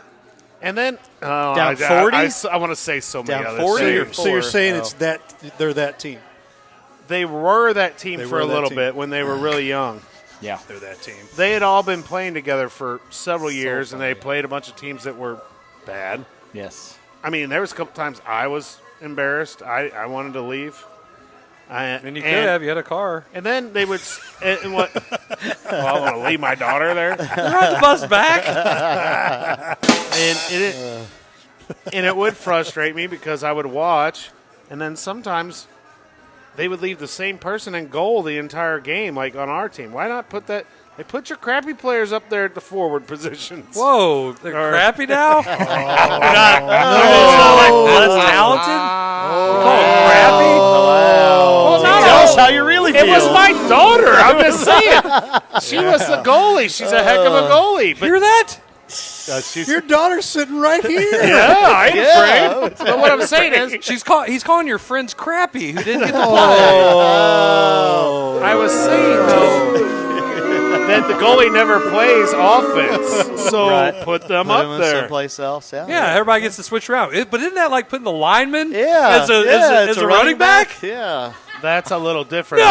Speaker 3: and then
Speaker 4: Down 40?
Speaker 3: I want to say so many
Speaker 4: Down
Speaker 3: other
Speaker 4: 40
Speaker 3: things.
Speaker 4: or
Speaker 1: So you're
Speaker 4: 4?
Speaker 1: saying it's that they're that team.
Speaker 3: They were that team
Speaker 1: They
Speaker 3: for
Speaker 1: were
Speaker 3: a
Speaker 1: that
Speaker 3: little
Speaker 1: team.
Speaker 3: bit when they were really young.
Speaker 5: Yeah.
Speaker 1: They're that team.
Speaker 3: They had all been playing together for several years, and they played a bunch of teams that were bad.
Speaker 5: Yes.
Speaker 3: I mean, there was a couple times I was embarrassed. I wanted to leave.
Speaker 2: And you could have. You had a car.
Speaker 3: And then they would. And what? Well, I want to leave my daughter there.
Speaker 2: Ride the bus back.
Speaker 3: And it would frustrate me because I would watch, and then sometimes they would leave the same person in goal the entire game, like on our team. Why not put that? They put your crappy players up there at the forward positions.
Speaker 2: Whoa, they're crappy now? They're not less talented? You call them crappy?
Speaker 4: Tell us how you really feel.
Speaker 3: It was my daughter. I'm just saying. She was the goalie. She's a heck of a goalie. But
Speaker 2: Hear that?
Speaker 1: Your daughter's sitting right here.
Speaker 3: yeah, I ain't afraid. But what I'm saying is,
Speaker 2: He's calling your friends crappy who didn't get to play.
Speaker 3: I was saying that the goalie never plays offense, so put them
Speaker 4: Put
Speaker 3: up
Speaker 4: them in
Speaker 3: there.
Speaker 4: someplace else.
Speaker 2: Yeah, everybody gets to switch around. But isn't that like putting the lineman
Speaker 4: Yeah.
Speaker 2: as a
Speaker 4: it's
Speaker 2: running back?
Speaker 4: Yeah.
Speaker 3: That's a little different.
Speaker 4: No.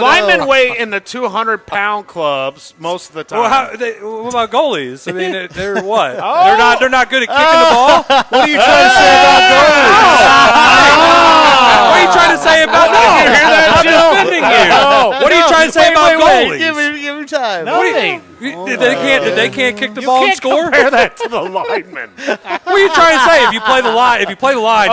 Speaker 3: Linemen weigh in the 200-pound clubs most of the time.
Speaker 2: Well, what about goalies? I mean, they're what? They're not good at kicking the ball.
Speaker 1: What are you trying to say about
Speaker 2: What are you trying to say about goalies? I'm defending you. What are you trying to say about goalies?
Speaker 4: Give me time.
Speaker 3: Nothing.
Speaker 2: Did they can't kick the
Speaker 3: You
Speaker 2: ball and
Speaker 3: can't
Speaker 2: score?
Speaker 3: compare that to the linemen.
Speaker 2: What are you trying to say? If you play the line,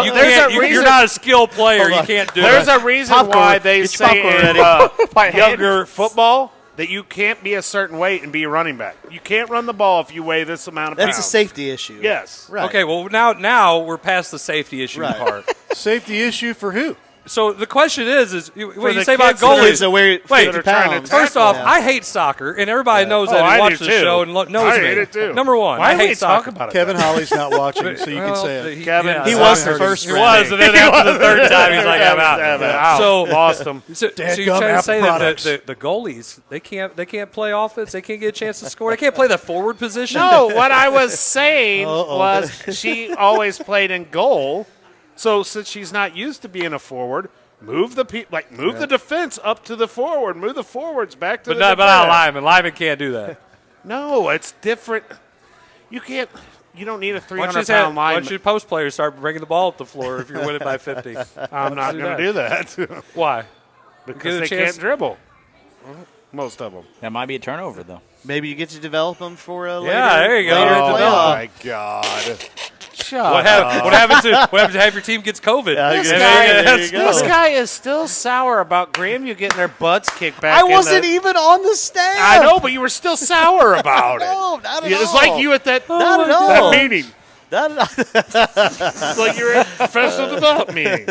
Speaker 2: you
Speaker 3: there's
Speaker 2: can't.
Speaker 3: a reason-
Speaker 2: You're not a skilled player. You can't do
Speaker 3: There's
Speaker 2: it.
Speaker 3: a reason why they
Speaker 4: Get
Speaker 3: say
Speaker 4: your
Speaker 3: in
Speaker 4: popcorn
Speaker 3: younger football that you can't be a certain weight and be a running back. You can't run the ball if you weigh this amount of pounds.
Speaker 4: That's a safety issue.
Speaker 3: Yes.
Speaker 4: Right.
Speaker 2: Okay, well now we're past the safety issue
Speaker 4: Right.
Speaker 2: part.
Speaker 1: Safety issue for who?
Speaker 2: So the question is what
Speaker 3: the
Speaker 2: you say about
Speaker 3: kids that are-
Speaker 2: goalies?
Speaker 4: So we're
Speaker 2: Wait,
Speaker 4: 50
Speaker 3: trying to
Speaker 4: pounds.
Speaker 2: First off,
Speaker 4: Yeah.
Speaker 2: I hate soccer, and everybody knows that
Speaker 3: Oh, I
Speaker 2: and
Speaker 3: do
Speaker 2: watches the
Speaker 3: too.
Speaker 2: show and knows
Speaker 3: I
Speaker 2: me.
Speaker 3: hate it too.
Speaker 2: Number one,
Speaker 3: Why
Speaker 2: I
Speaker 3: do we
Speaker 2: hate
Speaker 3: talk
Speaker 2: soccer.
Speaker 3: about it?
Speaker 1: Kevin Holly's not watching, so you can
Speaker 2: Well,
Speaker 1: say it.
Speaker 3: Kevin,
Speaker 4: He
Speaker 1: I
Speaker 4: was the
Speaker 1: heard
Speaker 4: first
Speaker 2: He
Speaker 4: round.
Speaker 2: was, and then after the third time, he's like, I'm out.
Speaker 3: So
Speaker 2: So-
Speaker 3: lost him.
Speaker 2: So
Speaker 1: Dadgum
Speaker 2: you're trying to say that
Speaker 1: products.
Speaker 2: the goalies they can't play offense, they can't get a chance to score, they can't play the forward position.
Speaker 3: No, what I was saying was she always played in goal. So since she's not used to being a forward, move the the defense up to the forward, move the forwards back to
Speaker 2: but
Speaker 3: the
Speaker 2: not
Speaker 3: defense.
Speaker 2: linemen. Linemen can't do that.
Speaker 3: No, it's different. You can't. You don't need a
Speaker 2: Why don't
Speaker 3: 300-pound
Speaker 2: why
Speaker 3: lineman.
Speaker 2: don't you post players start bringing the ball up the floor if you're winning by 50?
Speaker 3: I'm not
Speaker 2: do
Speaker 3: going
Speaker 2: that.
Speaker 3: to do that
Speaker 2: Why?
Speaker 3: because
Speaker 2: Get a
Speaker 3: they
Speaker 2: chance-
Speaker 3: can't dribble. Most of them.
Speaker 5: That might be a turnover, though.
Speaker 4: Maybe you get to develop them for a later.
Speaker 2: Yeah, there you go.
Speaker 4: Later
Speaker 2: Oh,
Speaker 4: playoff.
Speaker 3: my God. Shut
Speaker 2: What happens to half your team gets COVID?
Speaker 3: This guy is still sour about Grandview getting their butts kicked back.
Speaker 4: I wasn't even on the staff.
Speaker 3: I know, but you were still sour about it.
Speaker 4: No, not at all.
Speaker 3: It's like you at that,
Speaker 4: Not at
Speaker 3: that
Speaker 4: all.
Speaker 3: meeting.
Speaker 4: Not at all.
Speaker 3: It's like you're at professional development meeting.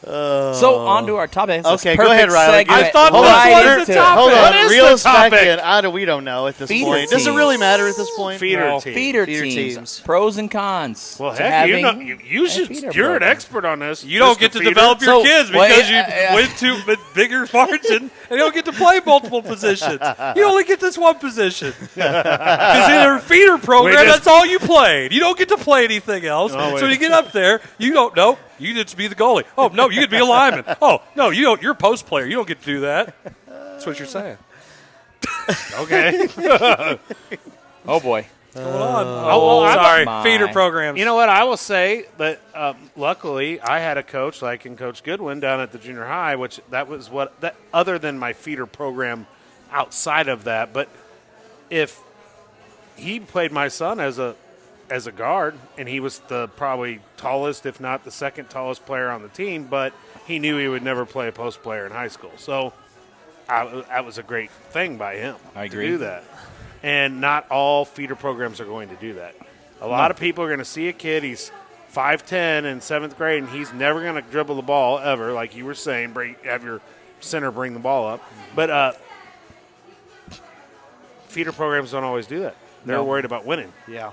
Speaker 5: So on to our topic.
Speaker 4: Okay, go ahead, Riley.
Speaker 5: Segment.
Speaker 3: I thought
Speaker 4: Hold
Speaker 3: this
Speaker 4: on.
Speaker 3: was the topic.
Speaker 4: Hold
Speaker 3: What
Speaker 4: on.
Speaker 3: is
Speaker 4: Reel
Speaker 3: the
Speaker 4: us back
Speaker 3: topic?
Speaker 4: in. We don't know at this
Speaker 5: Feeder
Speaker 4: point. Does it
Speaker 5: teams.
Speaker 4: really matter at this point?
Speaker 3: Feeder team.
Speaker 5: Feeder
Speaker 4: Feeder
Speaker 5: teams.
Speaker 4: teams.
Speaker 5: Pros and cons.
Speaker 3: Well,
Speaker 5: to
Speaker 3: heck, you know,
Speaker 5: having
Speaker 3: you
Speaker 5: a
Speaker 3: should.
Speaker 5: feeder
Speaker 3: You're an
Speaker 5: program.
Speaker 3: expert on this.
Speaker 2: You don't
Speaker 3: Mr.
Speaker 2: get to
Speaker 3: Feeder.
Speaker 2: develop your
Speaker 5: So,
Speaker 2: kids
Speaker 5: well,
Speaker 2: because
Speaker 5: yeah,
Speaker 2: you went to a bigger margin and you don't get to play multiple positions. You only get this one position. Because in a feeder program, that's all you played. You don't get to play anything else.
Speaker 3: Oh,
Speaker 2: so
Speaker 3: wait.
Speaker 2: when you get up there, you don't know. You get to be the goalie. Oh, no, you get to be a lineman. Oh, no, you don't. You're a post player. You don't get to do that. That's what you're saying.
Speaker 3: Okay.
Speaker 5: Oh boy.
Speaker 2: What's going on?
Speaker 3: well, I'm-
Speaker 2: sorry.
Speaker 5: My.
Speaker 2: Feeder programs.
Speaker 3: You know what? I will say that luckily I had a coach like in Coach Goodwin down at the junior high, which that was what that other than my feeder program outside of that. But if he played my son as a guard, and he was the probably tallest, if not the second tallest player on the team, but he knew he would never play a post player in high school. So that was a great thing by him
Speaker 5: I agree.
Speaker 3: to do that. And not all feeder programs are going to do that. A lot of people are going to see a kid, he's 5'10" in 7th grade, and he's never going to dribble the ball ever, like you were saying, have your center bring the ball up. But feeder programs don't always do that. They're worried about winning.
Speaker 4: Yeah.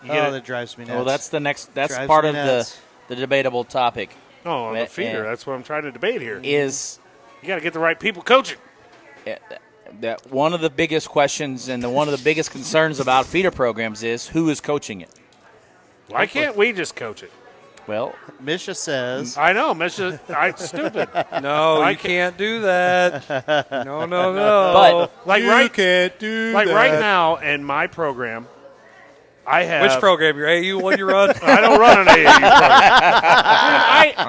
Speaker 3: You get it?
Speaker 4: That drives me nuts.
Speaker 5: Well, that's the next. That's
Speaker 4: Drives
Speaker 5: part
Speaker 4: me
Speaker 5: of
Speaker 4: nuts.
Speaker 5: the debatable topic.
Speaker 3: Oh, on the feeder.
Speaker 5: Yeah.
Speaker 3: That's what I'm trying to debate here.
Speaker 5: Is
Speaker 3: You got to get the right people coaching.
Speaker 5: that one of the biggest questions and one of the biggest concerns about feeder programs is who is coaching it?
Speaker 3: Why can't we just coach it?
Speaker 5: Well,
Speaker 4: Misha says.
Speaker 3: I know, Misha. I'm stupid.
Speaker 2: No,
Speaker 3: I
Speaker 2: you
Speaker 3: can't-
Speaker 2: can't do that. No.
Speaker 5: but
Speaker 3: Like
Speaker 1: You
Speaker 3: right,
Speaker 1: can't do
Speaker 3: like
Speaker 1: that.
Speaker 3: right now in my program, I have.
Speaker 2: Which program? Your AU one you run?
Speaker 3: I don't run an AAU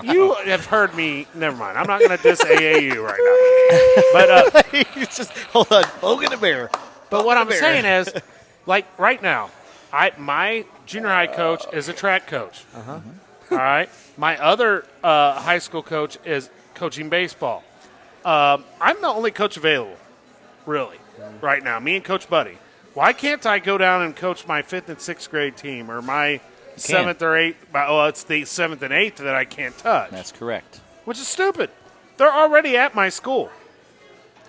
Speaker 3: program. You have heard me. Never mind. I'm not going to diss AAU right now. But
Speaker 4: You just hold on. Poking the bear.
Speaker 3: But what I'm saying is, like right now, my junior high coach is a track coach. All right. My other high school coach is coaching baseball. I'm the only coach available, really, right now. Me and Coach Buddy. Why can't I go down and coach my 5th and 6th grade team or my 7th or 8th? Well, it's the 7th and 8th that I can't touch,
Speaker 5: that's correct.
Speaker 3: which is stupid. They're already at my school.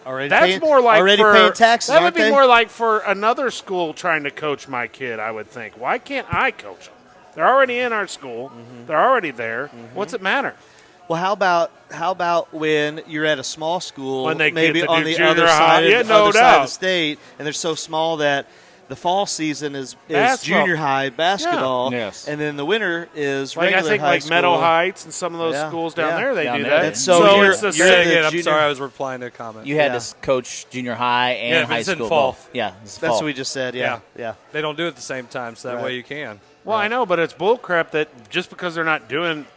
Speaker 4: Already
Speaker 3: That's
Speaker 4: paying,
Speaker 3: more like
Speaker 4: already
Speaker 3: for,
Speaker 4: paying taxes.
Speaker 3: That would
Speaker 4: aren't
Speaker 3: be
Speaker 4: they?
Speaker 3: more like for another school trying to coach my kid, I would think. Why can't I coach them? They're already in our school. They're already there. What's it matter?
Speaker 4: Well, how about when you're at a small school,
Speaker 3: When they
Speaker 4: maybe
Speaker 3: get to
Speaker 4: on
Speaker 3: do
Speaker 4: the
Speaker 3: junior
Speaker 4: other
Speaker 3: high,
Speaker 4: side,
Speaker 3: yeah,
Speaker 4: of,
Speaker 3: no
Speaker 4: other side of the
Speaker 3: doubt.
Speaker 4: state, and they're so small that the fall season is
Speaker 3: Basketball.
Speaker 4: junior high basketball,
Speaker 5: Yeah. Yes.
Speaker 4: and then the winter is
Speaker 3: Like I
Speaker 4: regular
Speaker 3: think
Speaker 4: high
Speaker 3: like
Speaker 4: school.
Speaker 3: Meadow Heights and some of those
Speaker 4: Yeah,
Speaker 3: schools down
Speaker 4: yeah.
Speaker 3: there, they
Speaker 5: Down
Speaker 3: do
Speaker 5: there.
Speaker 3: that.
Speaker 5: And
Speaker 4: so
Speaker 3: it's the
Speaker 4: you're
Speaker 2: Say
Speaker 3: same.
Speaker 2: it again. I'm
Speaker 4: junior-
Speaker 2: sorry. I was replying to a comment.
Speaker 5: You had
Speaker 4: Yeah.
Speaker 5: to coach junior high and
Speaker 2: Yeah, but
Speaker 5: high
Speaker 2: it's in
Speaker 5: school.
Speaker 2: fall.
Speaker 5: Both. Yeah, it's
Speaker 4: That's
Speaker 5: fall.
Speaker 4: what we just said. Yeah, yeah.
Speaker 2: They don't do it at the same time, so that
Speaker 4: Right.
Speaker 2: way you can.
Speaker 3: Well, I know, but it's bullcrap that just because they're not doing –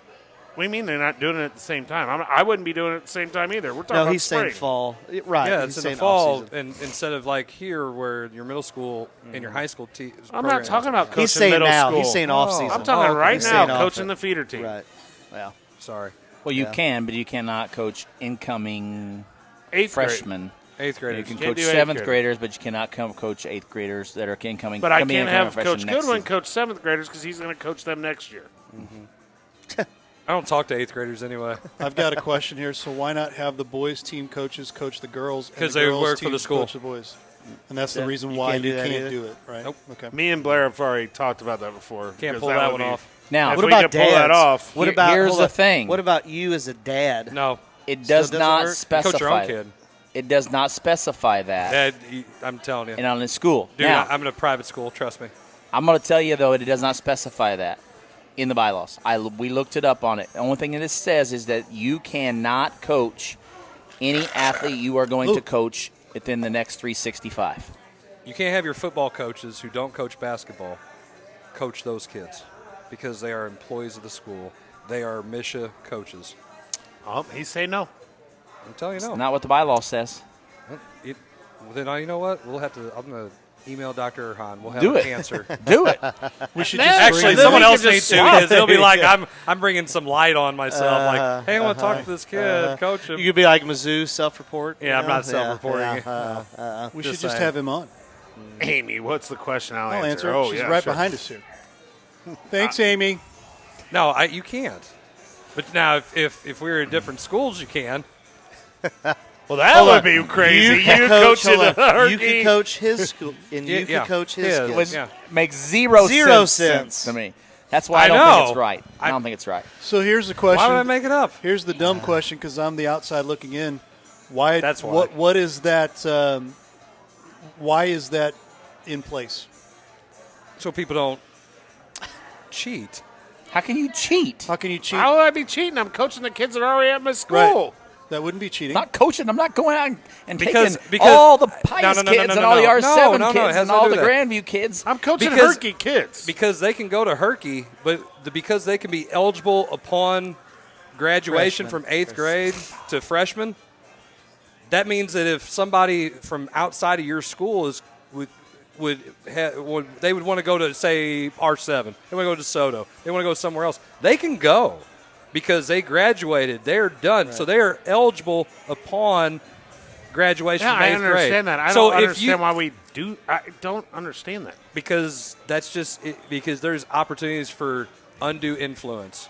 Speaker 3: what do you mean they're not doing it at the same time? I wouldn't be doing it at the same time either. We're talking
Speaker 4: No,
Speaker 3: about
Speaker 4: he's
Speaker 3: spring.
Speaker 4: saying fall. Right.
Speaker 2: Yeah,
Speaker 4: he's
Speaker 2: it's in the
Speaker 4: saying
Speaker 2: fall,
Speaker 4: off-season.
Speaker 2: and instead of like here where your middle school and your high school
Speaker 3: I'm not talking about coaching
Speaker 4: He's saying
Speaker 3: middle
Speaker 4: now.
Speaker 3: school.
Speaker 4: He's saying off season.
Speaker 3: I'm talking right
Speaker 4: He's
Speaker 3: now,
Speaker 4: saying off
Speaker 3: coaching
Speaker 4: it.
Speaker 3: the feeder team.
Speaker 4: Right. Yeah.
Speaker 2: Sorry,
Speaker 5: Well, you
Speaker 4: Yeah.
Speaker 5: can, but you cannot coach incoming
Speaker 3: 8th grade.
Speaker 5: freshmen.
Speaker 2: 8th
Speaker 5: You
Speaker 2: graders.
Speaker 5: can
Speaker 3: Can't
Speaker 5: coach
Speaker 3: do eighth
Speaker 5: 7th
Speaker 3: graders.
Speaker 5: graders, but you cannot coach 8th graders that are incoming.
Speaker 3: But I
Speaker 5: coming
Speaker 3: can't
Speaker 5: incoming
Speaker 3: have
Speaker 5: freshmen
Speaker 3: Coach
Speaker 5: next
Speaker 3: Goodwin
Speaker 5: season.
Speaker 3: coach 7th graders because he's going to coach them next year.
Speaker 2: I don't talk to 8th graders anyway.
Speaker 1: I've got a question here. So why not have the boys team coaches coach the girls? and
Speaker 2: 'Cause
Speaker 1: the
Speaker 2: they
Speaker 1: girls
Speaker 2: work for the
Speaker 1: teams
Speaker 2: school.
Speaker 1: Coach the boys. And that's the
Speaker 4: Yeah,
Speaker 1: reason
Speaker 4: you
Speaker 1: why
Speaker 4: can't do
Speaker 1: you
Speaker 4: that
Speaker 1: can't
Speaker 4: either.
Speaker 1: do it, right?
Speaker 2: Nope.
Speaker 1: Okay.
Speaker 3: Me and Blair have already talked about that before.
Speaker 2: Can't
Speaker 3: because
Speaker 2: pull that
Speaker 3: would
Speaker 2: one
Speaker 3: be-
Speaker 2: off.
Speaker 5: Now,
Speaker 3: If
Speaker 4: What
Speaker 3: we
Speaker 4: about
Speaker 3: could pull that
Speaker 4: dads?
Speaker 3: off.
Speaker 4: What about
Speaker 5: here's
Speaker 4: hold
Speaker 5: the
Speaker 4: on.
Speaker 5: thing.
Speaker 4: What about you as a dad?
Speaker 2: No,
Speaker 5: it does
Speaker 4: doesn't
Speaker 5: not
Speaker 4: work?
Speaker 5: specify.
Speaker 2: coach your own kid.
Speaker 5: It does not specify that
Speaker 2: Dad, I'm telling you,
Speaker 5: in on the school.
Speaker 2: dude.
Speaker 5: Now,
Speaker 2: I'm in a private school. Trust me.
Speaker 5: I'm going to tell you, though, it does not specify that in the bylaws. We looked it up on it. The only thing that it says is that you cannot coach any athlete you are going to coach within the next 365.
Speaker 2: You can't have your football coaches who don't coach basketball coach those kids because they are employees of the school. They are Misha coaches.
Speaker 3: Oh, he's saying no.
Speaker 2: I'm telling you no.
Speaker 5: Not what the bylaw says.
Speaker 2: Well, then you know what? We'll have to. I'm gonna Email Dr. Erhan. We'll have
Speaker 5: Do
Speaker 2: an
Speaker 5: it.
Speaker 2: answer.
Speaker 5: Do it.
Speaker 1: We should
Speaker 3: Then-
Speaker 1: just
Speaker 2: Actually,
Speaker 3: then
Speaker 2: someone
Speaker 3: we
Speaker 2: else
Speaker 3: can
Speaker 2: needs
Speaker 3: just
Speaker 2: to
Speaker 3: swap.
Speaker 2: because they'll be like, I'm bringing some light on myself. Like, hey, I want to talk to this kid, coach him.
Speaker 4: You could be like Mizzou, self-report.
Speaker 2: Yeah, I'm not self-reporting.
Speaker 1: we
Speaker 2: Just
Speaker 1: should just
Speaker 2: saying.
Speaker 1: have him on.
Speaker 3: Amy, what's the question? I'll
Speaker 1: I'll answer.
Speaker 3: Oh,
Speaker 1: She's
Speaker 3: yeah,
Speaker 1: right
Speaker 3: sure.
Speaker 1: behind us here. Thanks, Amy.
Speaker 2: No, you can't. But now, if we were in different schools, you can.
Speaker 3: Well, that
Speaker 4: Hold
Speaker 3: would
Speaker 4: on.
Speaker 3: be crazy.
Speaker 4: could
Speaker 3: You
Speaker 4: coach,
Speaker 3: coaching the
Speaker 4: hold on. You
Speaker 3: Hurricane.
Speaker 4: could coach his school, and you
Speaker 2: Yeah,
Speaker 4: could coach his
Speaker 2: yeah.
Speaker 4: kids.
Speaker 2: Yeah.
Speaker 5: Makes zero
Speaker 4: Zero
Speaker 5: sense
Speaker 4: sense.
Speaker 5: to me. That's why I
Speaker 2: I
Speaker 5: don't
Speaker 2: know.
Speaker 5: think it's right. I don't think it's right.
Speaker 1: So here's the question.
Speaker 2: Why would I make it up?
Speaker 1: Here's the dumb question because I'm the outside looking in. Why?
Speaker 2: That's why.
Speaker 1: What is that? Why is that in place?
Speaker 2: So people don't cheat.
Speaker 5: How can you cheat?
Speaker 1: How can you cheat?
Speaker 3: How would I be cheating? I'm coaching the kids that are already at my school.
Speaker 1: Right. That wouldn't be cheating.
Speaker 5: Not coaching. I'm not going out and
Speaker 2: Because-
Speaker 5: taking
Speaker 2: because-
Speaker 5: all the Pius
Speaker 2: no,
Speaker 5: kids
Speaker 2: no,
Speaker 5: and
Speaker 2: no,
Speaker 5: all the
Speaker 2: no.
Speaker 5: R7
Speaker 2: No, it
Speaker 5: kids
Speaker 2: has
Speaker 5: and
Speaker 2: nothing
Speaker 5: all
Speaker 2: to
Speaker 5: the
Speaker 2: do with that.
Speaker 5: Grandview kids.
Speaker 3: I'm coaching
Speaker 2: Because-
Speaker 3: Herky kids.
Speaker 2: Because they can go to Herky, but because they can be eligible upon graduation
Speaker 4: Freshman.
Speaker 2: from 8th grade to freshman, that means that if somebody from outside of your school would they would want to go to, say, R7, they want to go to DeSoto, they want to go somewhere else, they can go because they graduated, they're done, so they are eligible upon graduation
Speaker 3: yeah,
Speaker 2: from
Speaker 3: I
Speaker 2: 8th grade.
Speaker 3: understand that. I
Speaker 2: So
Speaker 3: don't
Speaker 2: if
Speaker 3: understand why we do. I don't understand that.
Speaker 2: because that's just because there's opportunities for undue influence.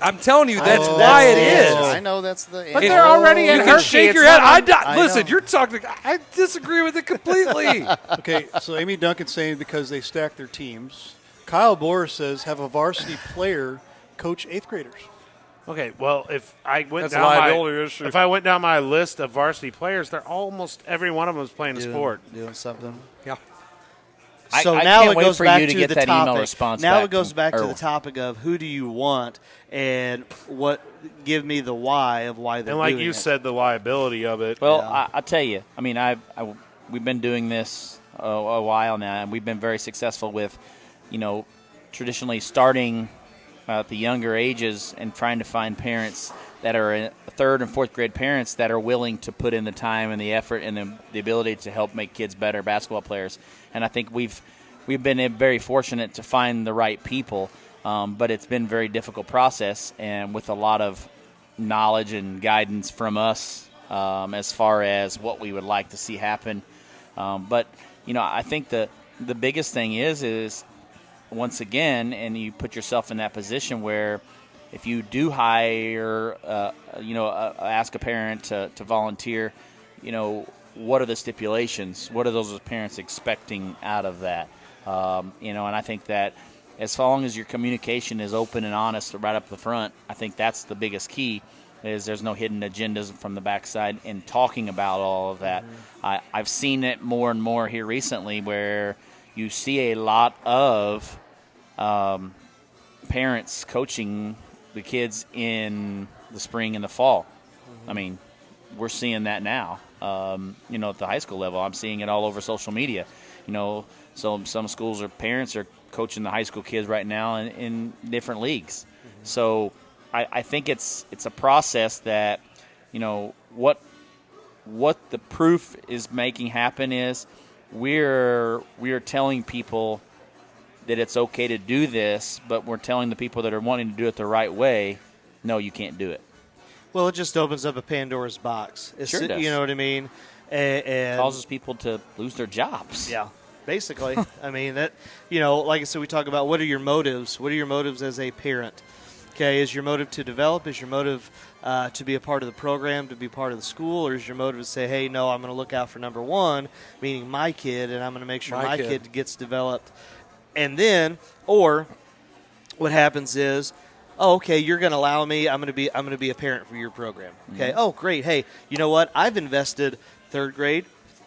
Speaker 2: I'm telling you, that's why it is.
Speaker 4: I know that's the.
Speaker 3: But they're already
Speaker 2: You
Speaker 3: at
Speaker 2: can
Speaker 3: Herky.
Speaker 2: shake
Speaker 3: It's
Speaker 2: your head.
Speaker 3: not on-
Speaker 4: I
Speaker 2: Listen,
Speaker 4: know.
Speaker 2: you're talking. I disagree with it completely.
Speaker 1: Okay, so Amy Duncan's saying because they stack their teams. Kyle Bohr says have a varsity player coach 8th graders.
Speaker 3: Okay, well, if I went
Speaker 2: That's a
Speaker 3: down
Speaker 2: liability
Speaker 3: my
Speaker 2: issue.
Speaker 3: if I went down my list of varsity players, they're almost every one of them is playing a sport.
Speaker 4: doing something.
Speaker 2: Yeah.
Speaker 4: So
Speaker 5: I
Speaker 4: now
Speaker 5: can't
Speaker 4: it
Speaker 5: wait
Speaker 4: goes
Speaker 5: for
Speaker 4: back
Speaker 5: you to
Speaker 4: to
Speaker 5: get
Speaker 4: the
Speaker 5: that
Speaker 4: topic.
Speaker 5: email response
Speaker 4: Now
Speaker 5: back
Speaker 4: it goes
Speaker 5: from
Speaker 4: back to the
Speaker 5: Erwin.
Speaker 4: topic of who do you want and what. Give me the why of why they're
Speaker 3: And like
Speaker 4: doing
Speaker 3: you
Speaker 4: it.
Speaker 3: said, the liability of it.
Speaker 5: Well,
Speaker 4: Yeah.
Speaker 5: I tell you, I mean, we've been doing this a while now, and we've been very successful with, traditionally starting at the younger ages and trying to find parents that are in 3rd and 4th grade parents that are willing to put in the time and the effort and the ability to help make kids better basketball players. And I think we've been very fortunate to find the right people, but it's been a very difficult process and with a lot of knowledge and guidance from us as far as what we would like to see happen. But I think the biggest thing is once again, and you put yourself in that position where if you do hire, ask a parent to volunteer, what are the stipulations? What are those parents expecting out of that? And I think that as long as your communication is open and honest right up the front, I think that's the biggest key. Is there's no hidden agendas from the backside and talking about all of that. I've seen it more and more here recently where you see a lot of parents coaching the kids in the spring and the fall. I mean, we're seeing that now, at the high school level. I'm seeing it all over social media. So some schools or parents are coaching the high school kids right now in different leagues. So I think it's a process that, what the proof is making happen is we are telling people that it's okay to do this, but we're telling the people that are wanting to do it the right way, no, you can't do it.
Speaker 4: Well, it just opens up a Pandora's box.
Speaker 5: Sure it does.
Speaker 4: You know what I mean? And
Speaker 5: Causes people to lose their jobs.
Speaker 4: Yeah, basically. I mean, that, like I said, we talk about what are your motives? What are your motives as a parent? Okay, is your motive to develop? Is your motive to be a part of the program, to be part of the school? Or is your motive to say, hey, no, I'm going to look out for number one, meaning my kid, and I'm going to make sure my kid gets developed? And then, or what happens is, oh, okay, you're going to allow me. I'm going to be a parent for your program. Okay. Oh, great. Hey, you know what? I've invested 3rd grade,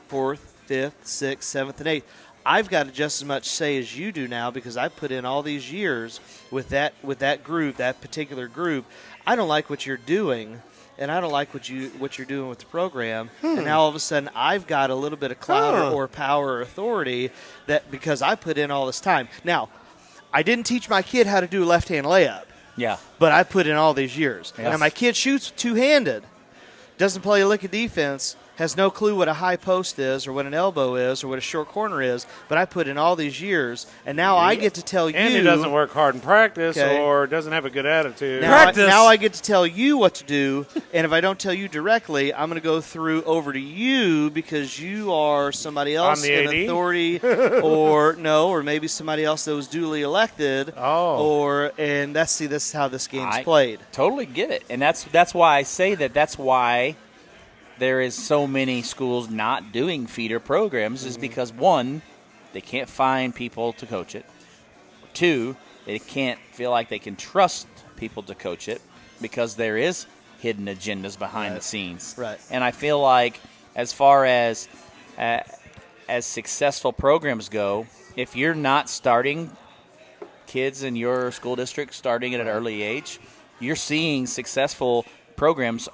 Speaker 4: 4th, 5th, 6th, 7th, and 8th. I've got just as much say as you do now because I put in all these years with that group, that particular group. I don't like what you're doing, and I don't like what you're doing with the program. And now all of a sudden I've got a little bit of clout or power or authority that because I put in all this time. Now, I didn't teach my kid how to do a left-hand layup.
Speaker 5: Yeah.
Speaker 4: But I put in all these years.
Speaker 5: Yes.
Speaker 4: Now, my kid shoots two-handed, doesn't play a lick of defense, has no clue what a high post is or what an elbow is or what a short corner is, but I put in all these years, and now I get to tell you.
Speaker 3: And he doesn't work hard in practice
Speaker 4: Okay.
Speaker 3: or doesn't have a good attitude.
Speaker 4: Now I get to tell you what to do, and if I don't tell you directly, I'm going to go through over to you because you are somebody else
Speaker 3: I'm the
Speaker 4: in
Speaker 3: AD?
Speaker 4: authority, or maybe somebody else that was duly elected. And this is how this game's played.
Speaker 5: Totally get it, and that's why I say that. That's why there is so many schools not doing feeder programs is because, one, they can't find people to coach it. Two, they can't feel like they can trust people to coach it because there is hidden agendas behind the scenes.
Speaker 4: Right.
Speaker 5: And I feel like as far as successful programs go, if you're not starting kids in your school district starting at an early age, you're seeing successful programs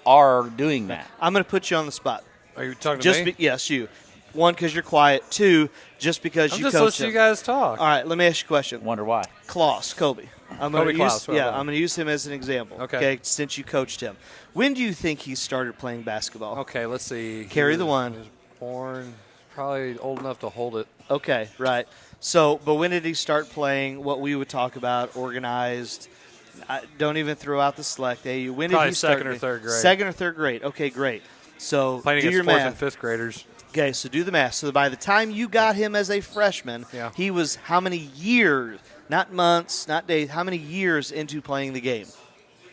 Speaker 5: are doing that.
Speaker 4: I'm going to put you on the spot.
Speaker 2: Are you talking to me?
Speaker 4: Yes, you. One, because you're quiet. Two, just because
Speaker 2: I'm
Speaker 4: you
Speaker 2: just
Speaker 4: coach
Speaker 2: listening
Speaker 4: him.
Speaker 2: to you guys talk.
Speaker 4: All right, let me ask you a question.
Speaker 5: Wonder why.
Speaker 4: Kobe. I'm going to use him as an example.
Speaker 2: Okay.
Speaker 4: Since you coached him. When do you think he started playing basketball?
Speaker 2: Okay, let's see.
Speaker 4: Carry the one.
Speaker 2: He was born probably old enough to hold it.
Speaker 4: Okay, right. So, but when did he start playing what we would talk about, organized? Don't even throw out the select AU. When
Speaker 2: Probably
Speaker 4: did he start?
Speaker 2: second or third grade.
Speaker 4: Second or third grade. Okay, great. So
Speaker 2: Playing
Speaker 4: do
Speaker 2: against
Speaker 4: your
Speaker 2: fourth
Speaker 4: math.
Speaker 2: and fifth graders.
Speaker 4: Okay, so do the math. So by the time you got him as a freshman, he was how many years, not months, not days, how many years into playing the game?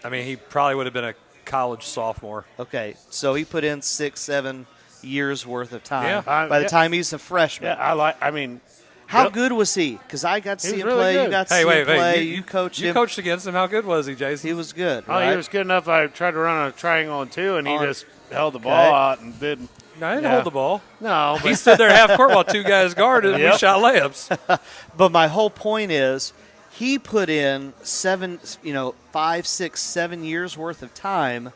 Speaker 2: I mean, he probably would have been a college sophomore.
Speaker 4: Okay, so he put in 6-7 years worth of time.
Speaker 3: Yeah.
Speaker 4: By the time he's a freshman.
Speaker 3: Yeah,
Speaker 4: How good was he? Because I got to see him
Speaker 3: really
Speaker 4: play.
Speaker 3: good.
Speaker 4: You got to see him play. You coached him.
Speaker 2: You coached against him. How good was he, Jason?
Speaker 4: He was good.
Speaker 3: Oh,
Speaker 4: right?
Speaker 3: he was good enough. I tried to run a triangle and two, and he just held the ball out and did.
Speaker 2: No, he didn't hold the ball.
Speaker 3: No,
Speaker 2: He stood there half court while two guys guarded, and we shot layups.
Speaker 4: But my whole point is, he put in 5, 6, 7 years worth of time,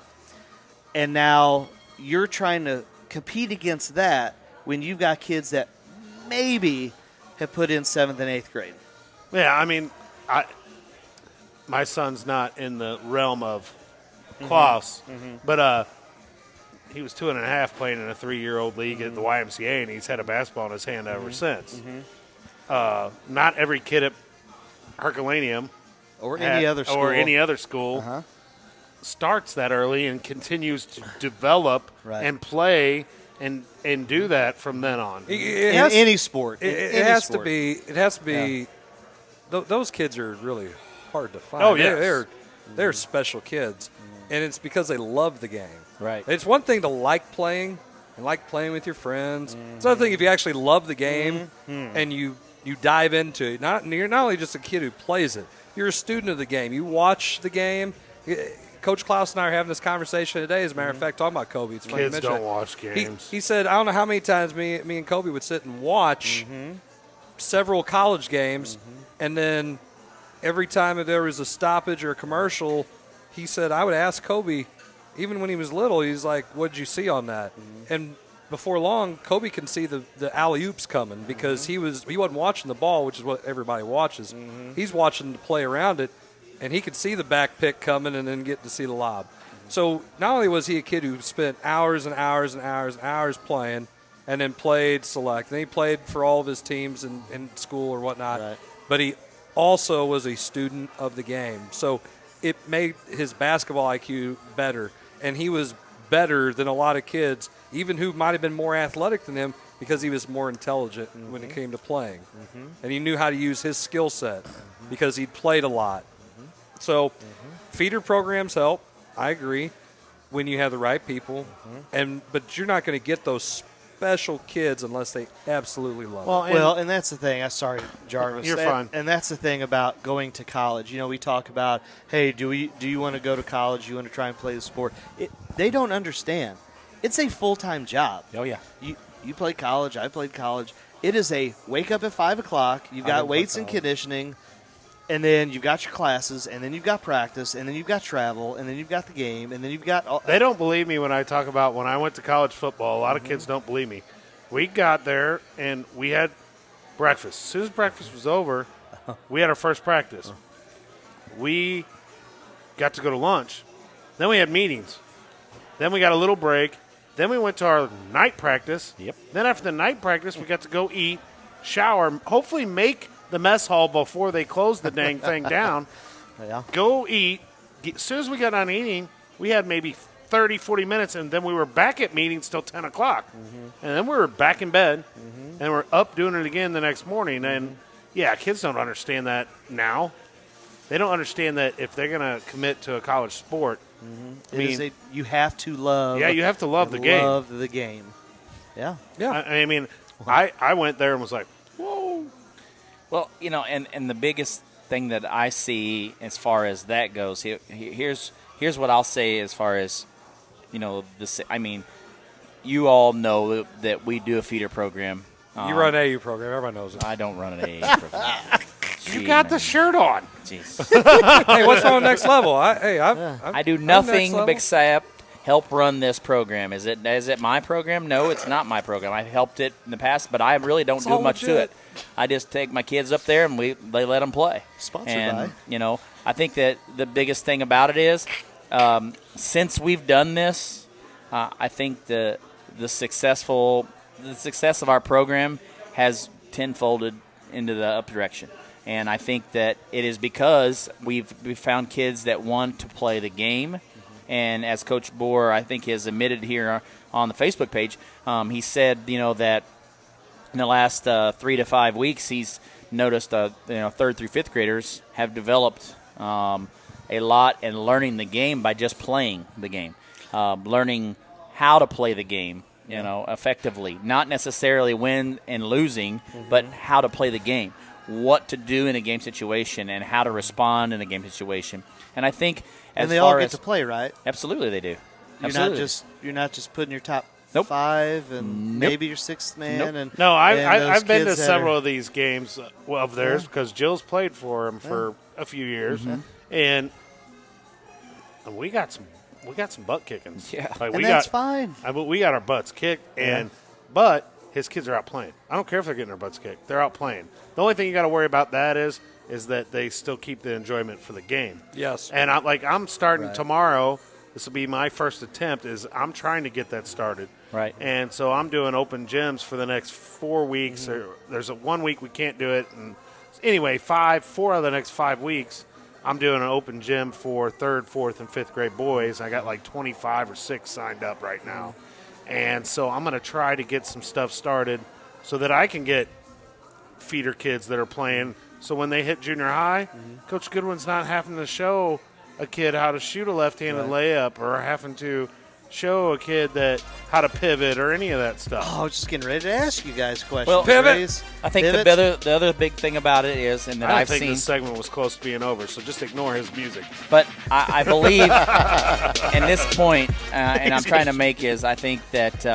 Speaker 4: and now you're trying to compete against that when you've got kids that maybe have put in 7th and 8th grade.
Speaker 3: Yeah, I mean, my son's not in the realm of class, but he was 2.5 playing in a 3-year-old league at the YMCA, and he's had a basketball in his hand ever since. Not every kid at Herculaneum
Speaker 4: or any other school
Speaker 3: starts that early and continues to develop and play and do that from then on.
Speaker 4: In any sport.
Speaker 2: It has to be. It has to be. Those kids are really hard to find.
Speaker 3: Oh, yes.
Speaker 2: They're special kids, and it's because they love the game.
Speaker 5: Right.
Speaker 2: It's one thing to like playing and like playing with your friends. It's another thing if you actually love the game and you dive into it. You're not only just a kid who plays it. You're a student of the game. You watch the game. Coach Klaus and I are having this conversation today, as a matter of fact, talking about Kobe. It's funny
Speaker 3: Kids
Speaker 2: you mention
Speaker 3: don't watch games.
Speaker 2: He said, I don't know how many times me and Kobe would sit and watch several college games, and then every time that there was a stoppage or a commercial, he said, I would ask Kobe, even when he was little, he's like, what did you see on that? And before long, Kobe can see the alley-oops coming because he wasn't watching the ball, which is what everybody watches. He's watching the play around it, and he could see the back pick coming and then get to see the lob. So not only was he a kid who spent hours and hours and hours and hours playing and then played select, and he played for all of his teams in school or whatnot, but he also was a student of the game. So it made his basketball IQ better, and he was better than a lot of kids, even who might have been more athletic than him, because he was more intelligent when it came to playing. And he knew how to use his skill set because he'd played a lot. So feeder programs help. I agree when you have the right people, but you're not going to get those special kids unless they absolutely love it.
Speaker 4: Well, and that's the thing. Sorry, Jarvis.
Speaker 3: You're fine.
Speaker 4: And that's the thing about going to college. We talk about, hey, do you want to go to college? You want to try and play the sport? They don't understand. It's a full-time job.
Speaker 5: Oh, yeah.
Speaker 4: You played college. I played college. It is a wake up at 5 o'clock. You've got weights and conditioning. And then you've got your classes, and then you've got practice, and then you've got travel, and then you've got the game, and then you've got all.
Speaker 3: They don't believe me when I talk about when I went to college football. A lot of kids don't believe me. We got there, and we had breakfast. As soon as breakfast was over, we had our first practice. We got to go to lunch. Then we had meetings. Then we got a little break. Then we went to our night practice.
Speaker 5: Yep.
Speaker 3: Then after the night practice, we got to go eat, shower, hopefully make the mess hall before they close the dang thing down.
Speaker 4: Yeah.
Speaker 3: Go eat. As soon as we got done eating, we had maybe 30, 40 minutes, and then we were back at meetings till 10 o'clock. And then we were back in bed, and we're up doing it again the next morning. And, yeah, kids don't understand that now. They don't understand that if they're going to commit to a college sport,
Speaker 4: You have to love.
Speaker 3: Yeah, you have to love the game.
Speaker 4: Love the game. Yeah.
Speaker 2: Yeah.
Speaker 3: I mean, I went there and was like, whoa.
Speaker 5: Well, and the biggest thing that I see as far as that goes, here's what I'll say as far as, this. I mean, you all know that we do a feeder program.
Speaker 2: You run an AU program. Everybody knows it.
Speaker 5: I don't run an AA program.
Speaker 3: You got the shirt on.
Speaker 5: Jeez.
Speaker 2: Hey, what's on next level?
Speaker 5: I do nothing except help run this program. Is it my program? No, it's not my program. I've helped it in the past, but I really don't do much to it. I just take my kids up there and they let them play.
Speaker 4: Sponsored by.
Speaker 5: I think that the biggest thing about it is since we've done this, I think the success of our program has tenfolded into the up direction. And I think that it is because we've found kids that want to play the game. And as Coach Bohr, I think, has admitted here on the Facebook page, he said, that in the last 3 to 5 weeks, he's noticed, 3rd through 5th graders have developed a lot in learning the game by just playing the game, learning how to play the game, effectively. Not necessarily win and losing, but how to play the game. What to do in a game situation and how to respond in a game situation. And I think
Speaker 4: and they all get to play, right?
Speaker 5: Absolutely they do.
Speaker 4: You're not just putting your top
Speaker 5: Nope.
Speaker 4: 5 and maybe your 6th man.
Speaker 5: Nope.
Speaker 3: No, I've been to several of these games of theirs because Jill's played for them for a few years, and we got some butt kickings.
Speaker 5: Yeah,
Speaker 4: and that's fine.
Speaker 3: We got our butts kicked, but his kids are out playing. I don't care if they're getting their butts kicked; they're out playing. The only thing you got to worry about that is that they still keep the enjoyment for the game.
Speaker 2: Yes,
Speaker 3: and I'm starting tomorrow. This will be my first attempt. I'm trying to get that started.
Speaker 5: Right.
Speaker 3: And so I'm doing open gyms for the next 4 weeks. There's 1 week we can't do it. And anyway, 4 of the next 5 weeks, I'm doing an open gym for 3rd, 4th, and 5th grade boys. I got like 25 or 6 signed up right now. And so I'm going to try to get some stuff started so that I can get feeder kids that are playing. So when they hit junior high, Coach Goodwin's not having to show a kid how to shoot a left-handed layup or having to show a kid how to pivot or any of that stuff.
Speaker 4: Oh, I was just getting ready to ask you guys questions.
Speaker 5: Well,
Speaker 2: pivot.
Speaker 5: I think the other big thing about it is, and that
Speaker 3: I
Speaker 5: I've
Speaker 3: think
Speaker 5: seen,
Speaker 3: this segment was close to being over, so just ignore his music.
Speaker 5: but I believe, and this point, and I'm trying to make is, I think that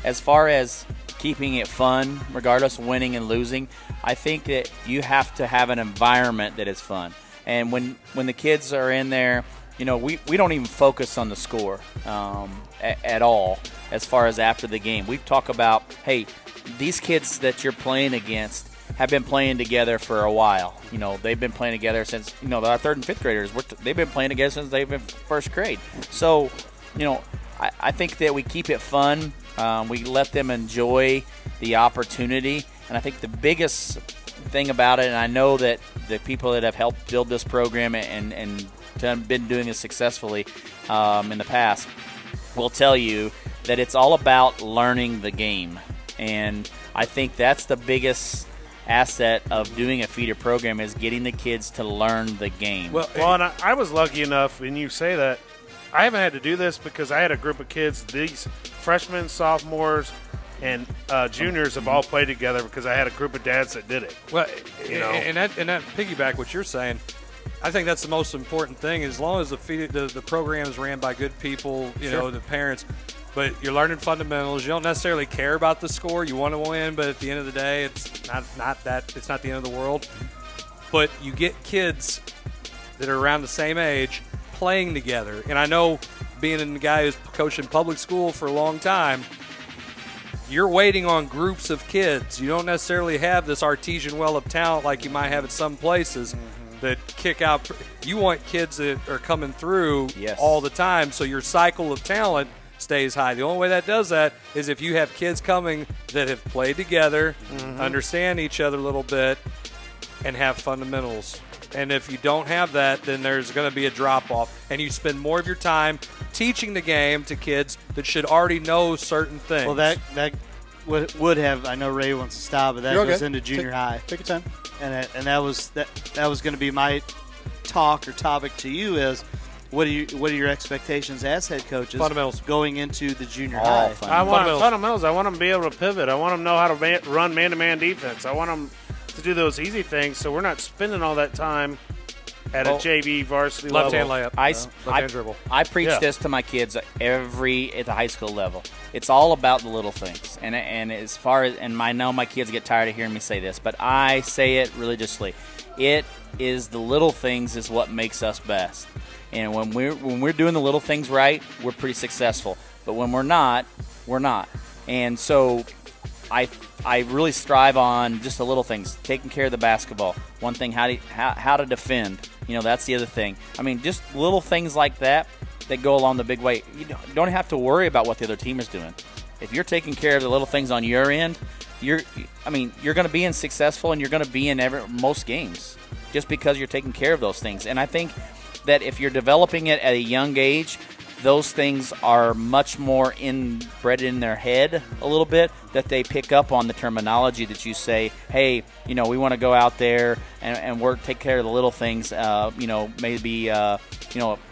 Speaker 5: as far as keeping it fun, regardless of winning and losing, I think that you have to have an environment that is fun. And when the kids are in there, we don't even focus on the score at all as far as after the game. We talk about, hey, these kids that you're playing against have been playing together for a while. They've been playing together since, our 3rd and 5th graders. They've been playing together since they've been 1st grade. So, I think that we keep it fun. We let them enjoy the opportunity. And I think the biggest thing about it, and I know that the people that have helped build this program and been doing it successfully in the past will tell you that it's all about learning the game. And I think that's the biggest asset of doing a feeder program is getting the kids to learn the game.
Speaker 3: Well, and I was lucky enough, and you say that, I haven't had to do this because I had a group of kids, these freshmen, sophomores, and juniors have all played together because I had a group of dads that did it.
Speaker 2: Well, and that piggyback what you're saying, I think that's the most important thing. As long as the program is ran by good people, the parents, but you're learning fundamentals. You don't necessarily care about the score. You want to win, but at the end of the day, it's not the end of the world. But you get kids that are around the same age playing together. And I know, being a guy who's coached in public school for a long time, you're waiting on groups of kids. You don't necessarily have this artesian well of talent like you might have at some places that kick out. You want kids that are coming through all the time, so your cycle of talent stays high. The only way that does that is if you have kids coming that have played together, understand each other a little bit, and have fundamentals. And if you don't have that, then there's going to be a drop-off. And you spend more of your time teaching the game to kids that should already know certain things.
Speaker 4: Well, that would have. I know Ray wants to stop, but that goes into junior high.
Speaker 1: Take your time.
Speaker 4: And that was going to be my talk or topic to you is what are your expectations as head coaches
Speaker 2: fundamentals
Speaker 4: going into the junior high?
Speaker 3: I want fundamentals. I want them to be able to pivot. I want them to know how to run man-to-man defense. I want them to do those easy things so we're not spending all that time at a JV varsity
Speaker 2: left
Speaker 3: level.
Speaker 2: hand layup, left-hand dribble.
Speaker 5: I preach this to my kids at the high school level. It's all about the little things, and as far as I know my kids get tired of hearing me say this, but I say it religiously. It is the little things is what makes us best, and when we're doing the little things right, we're pretty successful. But when we're not, we're not. And so I really strive on just the little things, taking care of the basketball. One thing, how to defend. That's the other thing. I mean, just little things like that go along the big way. You don't have to worry about what the other team is doing. If you're taking care of the little things on your end, you're going to be successful, and you're going to be in most games just because you're taking care of those things. And I think that if you're developing it at a young age, those things are much more inbred in their head a little bit, that they pick up on the terminology that you say, hey, we want to go out there and take care of the little things, maybe,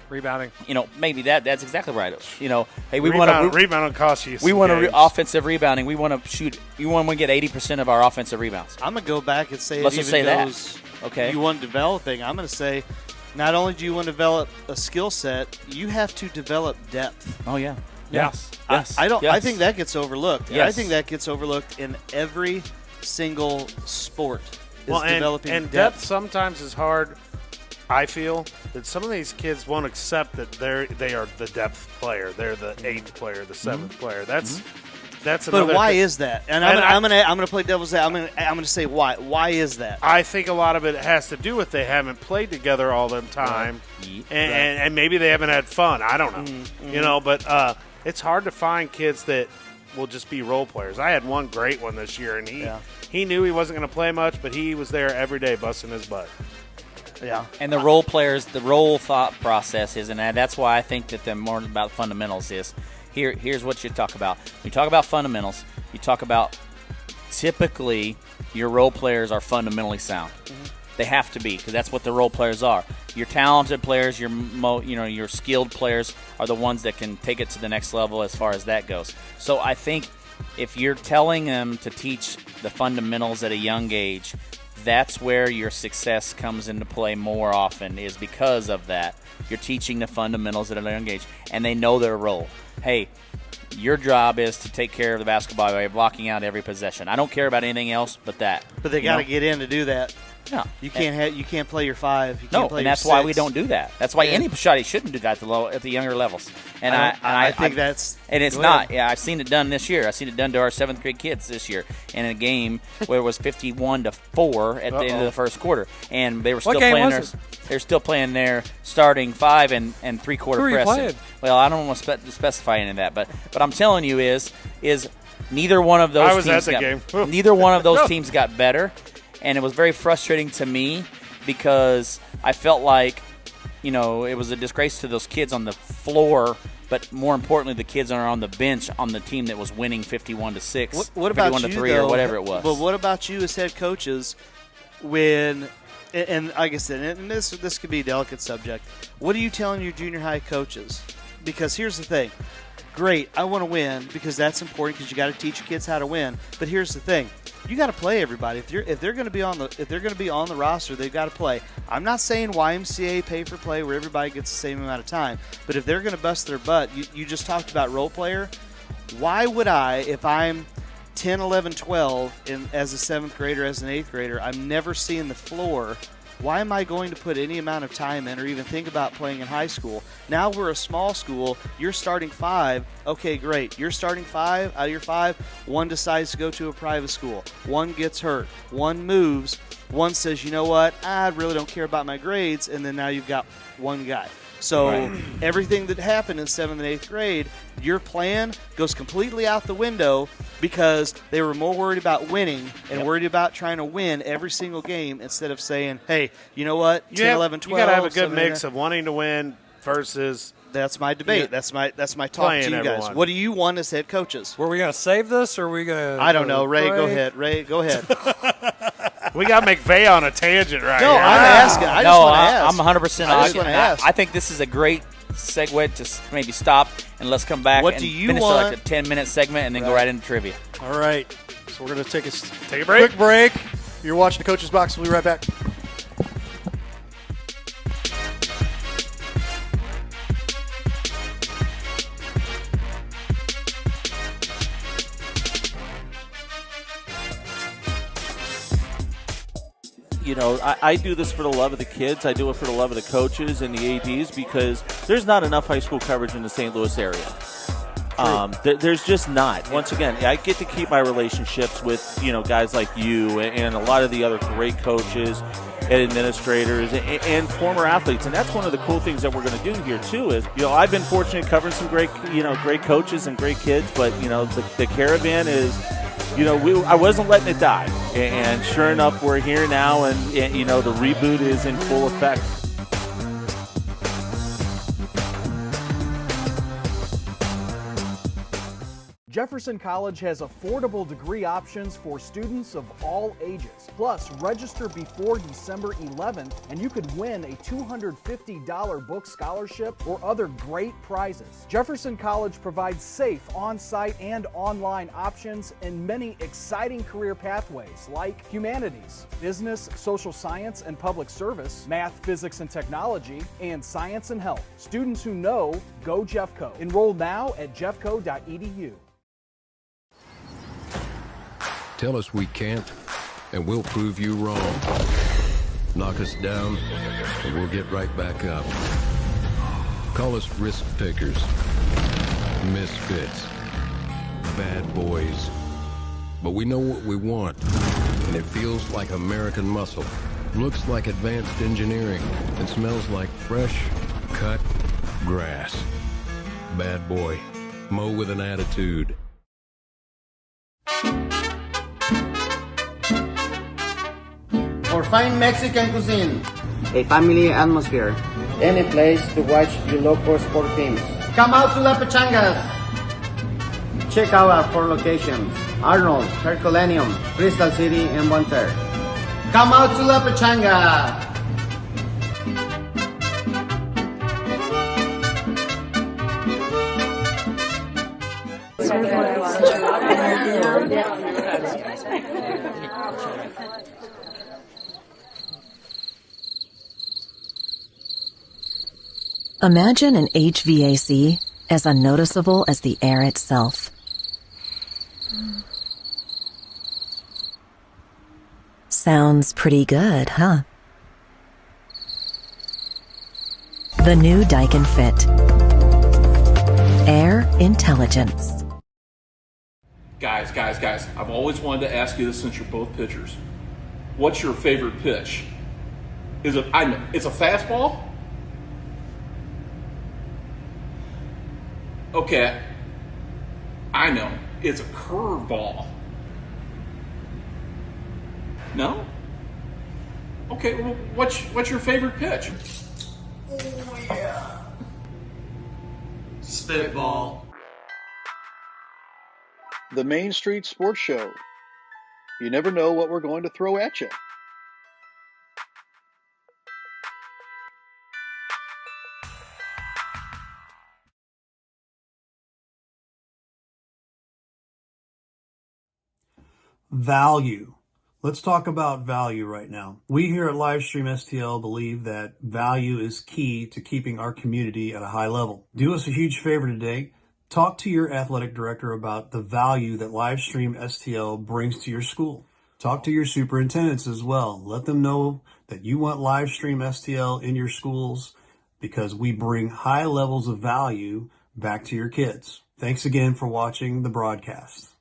Speaker 2: rebounding.
Speaker 5: Maybe that's exactly right. Hey, we
Speaker 3: rebound,
Speaker 5: want to
Speaker 3: rebound cost you.
Speaker 5: We want offensive rebounding. We want to shoot. You want to get 80% of our offensive rebounds.
Speaker 4: I'm gonna go back and say
Speaker 5: Let's
Speaker 4: it
Speaker 5: just
Speaker 4: even
Speaker 5: say
Speaker 4: goes.
Speaker 5: that. Okay.
Speaker 4: You want developing. I'm gonna say, not only do you want to develop a skill set, you have to develop depth.
Speaker 5: Oh yeah.
Speaker 2: Yes.
Speaker 5: Yes.
Speaker 4: I don't.
Speaker 5: Yes.
Speaker 4: I think that gets overlooked.
Speaker 5: Yes.
Speaker 4: I think that gets overlooked in every single sport. Is
Speaker 3: and
Speaker 4: developing
Speaker 3: depth sometimes is hard. I feel that some of these kids won't accept that they are the depth player. They're the 8th player, the 7th player. That's another.
Speaker 4: But why
Speaker 3: thing.
Speaker 4: is that? And I'm gonna play devil's advocate. I'm gonna say why. Why is that?
Speaker 3: I think a lot of it has to do with they haven't played together all the time, and maybe they haven't had fun. I don't know, but it's hard to find kids that will just be role players. I had one great one this year, and he knew he wasn't going to play much, but he was there every day busting his butt.
Speaker 4: Yeah.
Speaker 5: And the role players, the role thought process is, and that's why I think that the more about fundamentals is. Here's what you talk about. You talk about fundamentals. You talk about typically your role players are fundamentally sound. They have to be, because that's what the role players are. Your talented players, your skilled players are the ones that can take it to the next level as far as that goes. So I think if you're telling them to teach the fundamentals at a young age, that's where your success comes into play more often, is because of that. You're teaching the fundamentals at a young age, and they know their role. Hey, your job is to take care of the basketball by blocking out every possession. I don't care about anything else but that.
Speaker 4: But they got to get in to do that.
Speaker 5: Yeah.
Speaker 4: You can't play your 5. You can't
Speaker 5: No,
Speaker 4: play
Speaker 5: and
Speaker 4: your
Speaker 5: that's why
Speaker 4: 6.
Speaker 5: we don't do that. That's why any shot shouldn't do that at the younger levels. And
Speaker 4: I think that's.
Speaker 5: And it's not. Yeah, I've seen it done this year. I've seen it done to our 7th grade kids this year in a game where it was 51-4 at the end of the first quarter, and they were still playing their. They're still playing their starting 5 and 3-quarter
Speaker 2: Who are you
Speaker 5: pressing.
Speaker 2: playing?
Speaker 5: Well, I don't want to specify any of that, but I'm telling you is neither one of those.
Speaker 3: I was
Speaker 5: teams
Speaker 3: at the game.
Speaker 5: Neither one of those teams got better, and it was very frustrating to me because I felt like it was a disgrace to those kids on the floor. But more importantly, the kids are on the bench on the team that was winning 51-6,
Speaker 4: what about
Speaker 5: 51-3,
Speaker 4: you,
Speaker 5: or whatever it was.
Speaker 4: But what about you as head coaches when, and like I said, and this could be a delicate subject, what are you telling your junior high coaches? Because here's the thing. Great, I want to win because that's important because you got to teach your kids how to win. But here's the thing. You got to play everybody. If they're going to be on the roster, they've got to play. I'm not saying YMCA pay for play where everybody gets the same amount of time, but if they're going to bust their butt, you just talked about role player. Why would I, if I'm 10, 11, 12, as a 7th grader, as an 8th grader, I'm never seeing the floor? Why am I going to put any amount of time in or even think about playing in high school? Now we're a small school. You're starting 5. Okay, great. You're starting 5. Out of your 5, one decides to go to a private school. One gets hurt. One moves. One says, you know what? I really don't care about my grades. And then now you've got one guy. So everything that happened in 7th and 8th grade, your plan goes completely out the window because they were more worried about winning and worried about trying to win every single game instead of saying, hey, you know what, 10, 11, 12.
Speaker 3: You got to have a good mix of wanting to win versus –
Speaker 4: that's my debate. That's my talk to you guys. What do you want as head coaches?
Speaker 2: Were we going to save this, or are we going to?
Speaker 4: I don't know. Ray, go ahead. Ray, go ahead.
Speaker 3: We got McVey on a tangent right
Speaker 4: no,
Speaker 3: here.
Speaker 4: I'm asking. I just want to ask.
Speaker 5: I'm 100%
Speaker 4: I just want to ask.
Speaker 5: I think this is a great segue to maybe stop and let's come back and finish like a 10-minute segment and then go right into trivia.
Speaker 1: All right. So we're going to take
Speaker 3: a break.
Speaker 1: Quick break. You're watching the Coach's Box. We'll be right back.
Speaker 7: You know, I do this for the love of the kids. I do it for the love of the coaches and the ADs because there's not enough high school coverage in the St. Louis area. There's just not. Once again, I get to keep my relationships with, you know, guys like you and a lot of the other great coaches and administrators and former athletes. And that's one of the cool things that we're going to do here, too, is, you know, I've been fortunate covering some great coaches and great kids, but, you know, the Caravan is, you know, I wasn't letting it die. And sure enough, we're here now, and, you know, the reboot is in full effect.
Speaker 8: Jefferson College has affordable degree options for students of all ages. Plus, register before December 11th and you could win a $250 book scholarship or other great prizes. Jefferson College provides safe on-site and online options and many exciting career pathways like humanities, business, social science and public service, math, physics and technology, and science and health. Students who know, go Jeffco. Enroll now at jeffco.edu.
Speaker 9: Tell us we can't, and we'll prove you wrong. Knock us down, and we'll get right back up. Call us risk takers, misfits, bad boys. But we know what we want, and it feels like American muscle. Looks like advanced engineering, and smells like fresh, cut grass. Bad boy. Mow with an attitude.
Speaker 10: For fine Mexican cuisine,
Speaker 11: a family atmosphere,
Speaker 10: any place to watch your local sport teams. Come out to La Pachanga.
Speaker 11: Check out our 4 locations: Arnold, Herculaneum, Crystal City, and Bonter.
Speaker 10: Come out to La Pachanga.
Speaker 12: Imagine an HVAC as unnoticeable as the air itself. Sounds pretty good, huh? The new Daikin Fit. Air intelligence.
Speaker 13: Guys, I've always wanted to ask you this since you're both pitchers. What's your favorite pitch? It's a fastball? Okay, I know. It's a curveball. No? Okay, well, what's your favorite pitch?
Speaker 10: Oh, yeah. Spitball.
Speaker 14: The Main Street Sports Show. You never know what we're going to throw at you.
Speaker 1: Value. Let's talk about value right now. We here at Livestream STL believe that value is key to keeping our community at a high level. Do us a huge favor today. Talk to your athletic director about the value that Livestream STL brings to your school. Talk to your superintendents as well. Let them know that you want Livestream STL in your schools because we bring high levels of value back to your kids. Thanks again for watching the broadcast.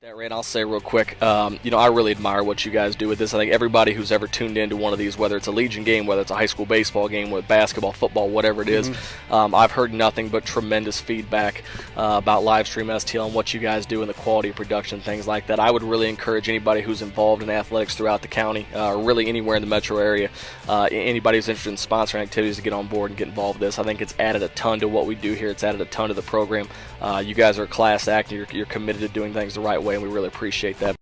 Speaker 15: That, Ray, and I'll say real quick, I really admire what you guys do with this. I think everybody who's ever tuned into one of these, whether it's a Legion game, whether it's a high school baseball game, with basketball, football, whatever it is, I've heard nothing but tremendous feedback about Livestream STL and what you guys do and the quality of production, things like that. I would really encourage anybody who's involved in athletics throughout the county, or really anywhere in the metro area, anybody who's interested in sponsoring activities to get on board and get involved with this. I think it's added a ton to what we do here. It's added a ton to the program. You guys are a class act, and you're committed to doing things the right way, and we really appreciate that.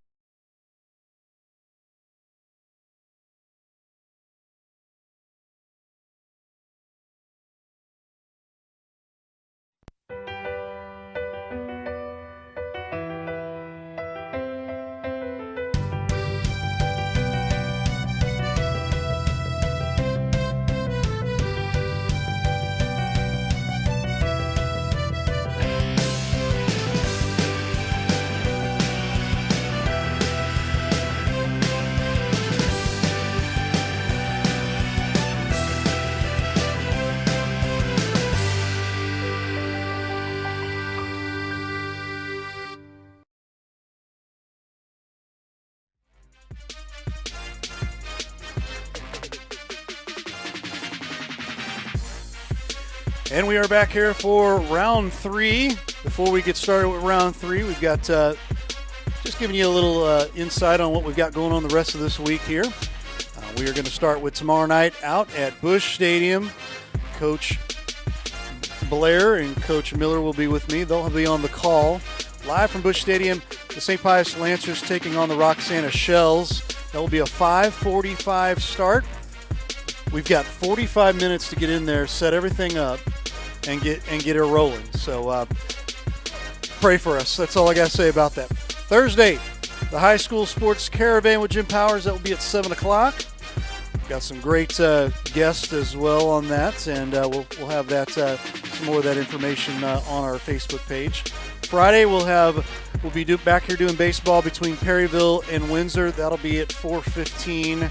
Speaker 1: And we are back here for round 3. Before we get started with round 3, we've got just giving you a little insight on what we've got going on the rest of this week here. We are going to start with tomorrow night out at Busch Stadium. Coach Blair and Coach Miller will be with me. They'll be on the call. Live from Busch Stadium, the St. Pius Lancers taking on the Roxana Shells. That will be a 5:45 start. We've got 45 minutes to get in there, set everything up, and get it rolling. So pray for us. That's all I got to say about that. Thursday, the high school sports caravan with Jim Powers. That will be at 7 o'clock. Got some great guests as well on that, and we'll have that some more of that information on our Facebook page. Friday, we'll be back here doing baseball between Perryville and Windsor. That'll be at 4:15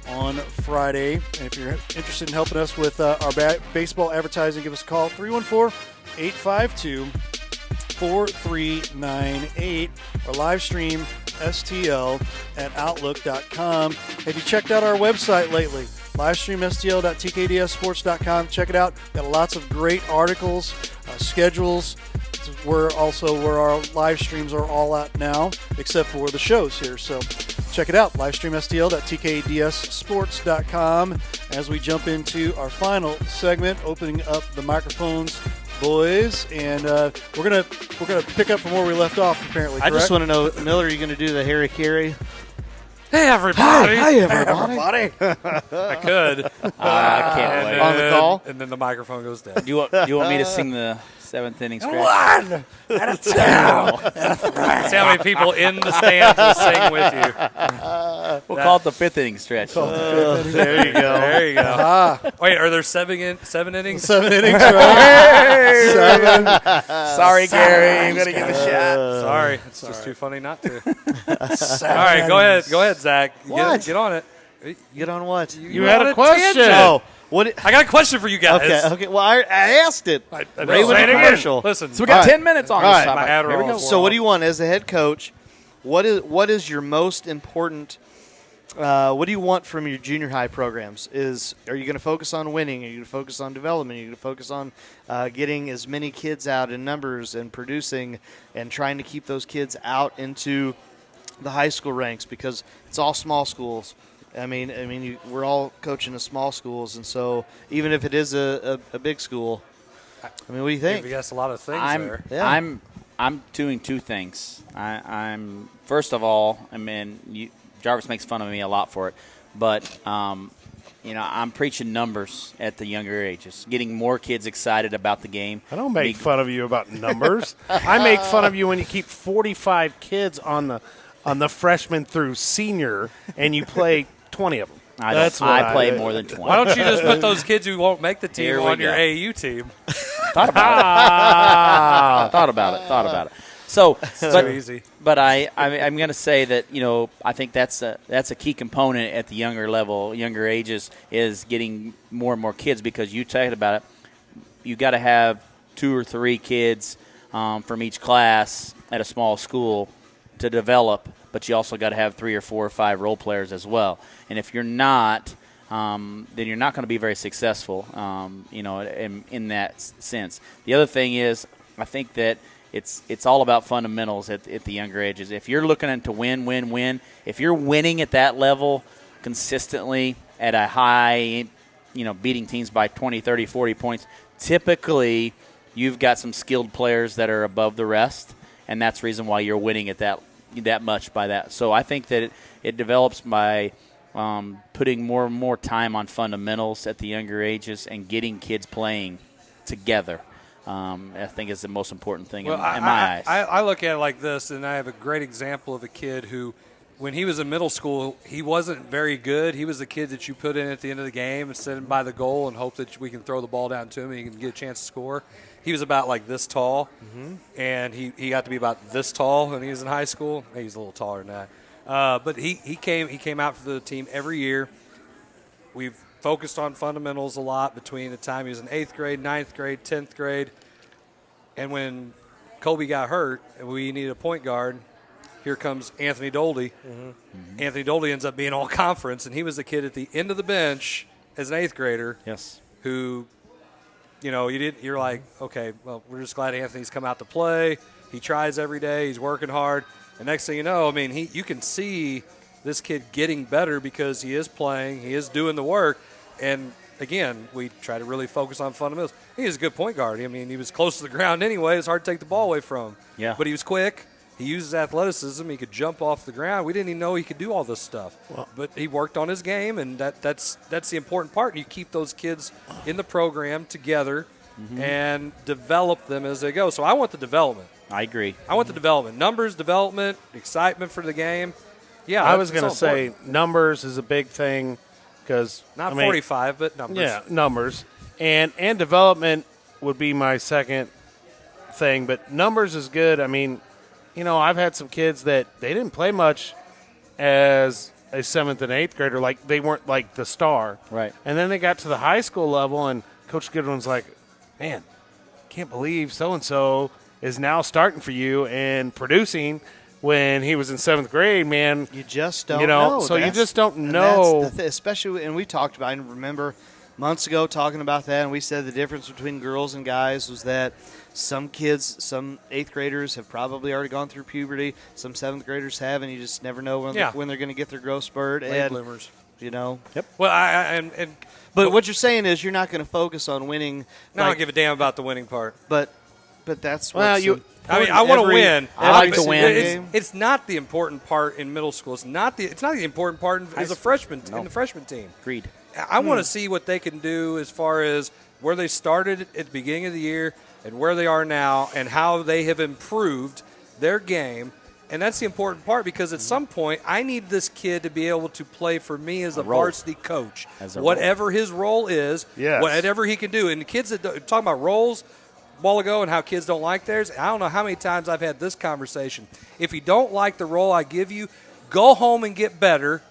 Speaker 1: on Friday. And if you're interested in helping us with our baseball advertising, give us a call, 314-852-4398, or live stream STL at outlook.com. Have you checked out our website lately? livestreamstl.tkdsports.com. Check it out. Got lots of great articles, schedules. Where our live streams are all at now, except for the shows here. So check it out, livestreamstl.tkdsports.com, as we jump into our final segment, opening up the microphones, boys, and we're gonna pick up from where we left off. Apparently, correct?
Speaker 4: I just want to know, Miller, are you going to do the Harry Carey?
Speaker 2: Hey, everybody.
Speaker 4: Hi, everybody.
Speaker 2: I could.
Speaker 5: I can't wait.
Speaker 4: On the call?
Speaker 2: And then the microphone goes dead.
Speaker 5: Do you want me to sing the 7th inning stretch?
Speaker 6: 1 and a 2 and a 3.
Speaker 2: See how many people in the stands will sing with you.
Speaker 5: We'll call it the 5th inning stretch.
Speaker 4: There you go.
Speaker 2: There you go. Wait, are there 7 innings?
Speaker 1: 7 innings, right? 7.
Speaker 5: Sorry, Gary. You got to give a shot.
Speaker 2: Sorry. It's just too funny not to. All right, go ahead. Go ahead, Zach. Get on it.
Speaker 4: Get on what?
Speaker 3: You had a question.
Speaker 4: Oh. What?
Speaker 2: I got a question for you guys.
Speaker 4: Okay. Well, I asked it. Ray with a commercial.
Speaker 2: Listen.
Speaker 5: So we got 10 minutes on this topic.
Speaker 2: Here we go.
Speaker 4: So what do you want as a head coach? What is your most important? What do you want from your junior high programs? Are you going to focus on winning? Are you going to focus on development? Are you going to focus on getting as many kids out in numbers and producing and trying to keep those kids out into the high school ranks, because it's all small schools. I mean, we're all coaching in small schools, and so even if it is a big school, I mean, what do you think?
Speaker 2: You guess a lot of things there.
Speaker 5: Yeah. I'm doing two things. I'm first of all, Jarvis makes fun of me a lot for it, but I'm preaching numbers at the younger ages, getting more kids excited about the game.
Speaker 3: I don't make fun of you about numbers. I make fun of you when you keep 45 kids on the freshman through senior, and you play 20 of them.
Speaker 5: I play more than 20.
Speaker 2: Why don't you just put those kids who won't make the team on your AAU team?
Speaker 5: Thought about it. So,
Speaker 2: too easy.
Speaker 5: But I'm going to say that I think that's a key component at the younger level, younger ages, is getting more and more kids, because you talked about it. You got to have 2 or 3 kids from each class at a small school to develop, but you also got to have 3 or 4 or 5 role players as well. And if you're not, then you're not going to be very successful, in that sense. The other thing is, I think that it's all about fundamentals at the younger ages. If you're looking to win, if you're winning at that level consistently at a high, beating teams by 20, 30, 40 points, typically you've got some skilled players that are above the rest, and that's the reason why you're winning at that much by that. So I think that it develops by putting more and more time on fundamentals at the younger ages and getting kids playing together. I think is the most important thing in my eyes.
Speaker 2: I look at it like this, and I have a great example of a kid who, when he was in middle school, he wasn't very good. He was the kid that you put in at the end of the game and set him by the goal and hope that we can throw the ball down to him and he can get a chance to score. He was about like this tall, and he got to be about this tall when he was in high school. He's a little taller than that. But he came out for the team every year. We've focused on fundamentals a lot between the time he was in 8th grade, 9th grade, 10th grade. And when Kobe got hurt and we needed a point guard, here comes Anthony Doldy. Anthony Doldy ends up being all conference, and he was the kid at the end of the bench as an 8th grader.
Speaker 5: Yes.
Speaker 2: Who, you're like, okay, well, we're just glad Anthony's come out to play. He tries every day. He's working hard. And next thing you know, you can see this kid getting better because he is playing. He is doing the work. And, again, we try to really focus on fundamentals. He was a good point guard. He was close to the ground anyway. It's hard to take the ball away from him.
Speaker 5: Yeah.
Speaker 2: But he was quick. He used his athleticism. He could jump off the ground. We didn't even know he could do all this stuff. But he worked on his game, and that's the important part. And you keep those kids in the program together and develop them as they go. So I want the development.
Speaker 5: I agree.
Speaker 2: I want the development. Numbers, development, excitement for the game. Yeah,
Speaker 3: I was going to say numbers is a big thing because
Speaker 2: not 45, but numbers.
Speaker 3: Yeah, numbers and development would be my second thing. But numbers is good. I've had some kids that they didn't play much as a 7th and 8th grader. Like, they weren't like the star.
Speaker 5: Right.
Speaker 3: And then they got to the high school level, and Coach Goodwin's like, man, can't believe so-and-so is now starting for you and producing when he was in 7th grade, man.
Speaker 4: You just don't know.
Speaker 3: So you just don't know.
Speaker 4: Especially, and we talked about, I remember months ago talking about that, and we said the difference between girls and guys was that some kids, some 8th graders have probably already gone through puberty. Some 7th graders have, and you just never know when they're going to get their growth spurt.
Speaker 2: Late bloomers.
Speaker 4: Yep.
Speaker 2: Well,
Speaker 4: but what you're saying is you're not going to focus on winning.
Speaker 2: I don't give a damn about the winning part.
Speaker 4: But that's
Speaker 2: I want to win.
Speaker 5: I like to win.
Speaker 2: It's not the important part in middle school. It's not the important part as a freshman in the freshman team.
Speaker 5: Agreed.
Speaker 2: I want to see what they can do as far as where they started at the beginning of the year and where they are now and how they have improved their game. And that's the important part because at some point I need this kid to be able to play for me as a varsity coach, whatever his role is, whatever he can do. And the kids that talking about roles a while ago and how kids don't like theirs, I don't know how many times I've had this conversation. If you don't like the role I give you, go home and get better.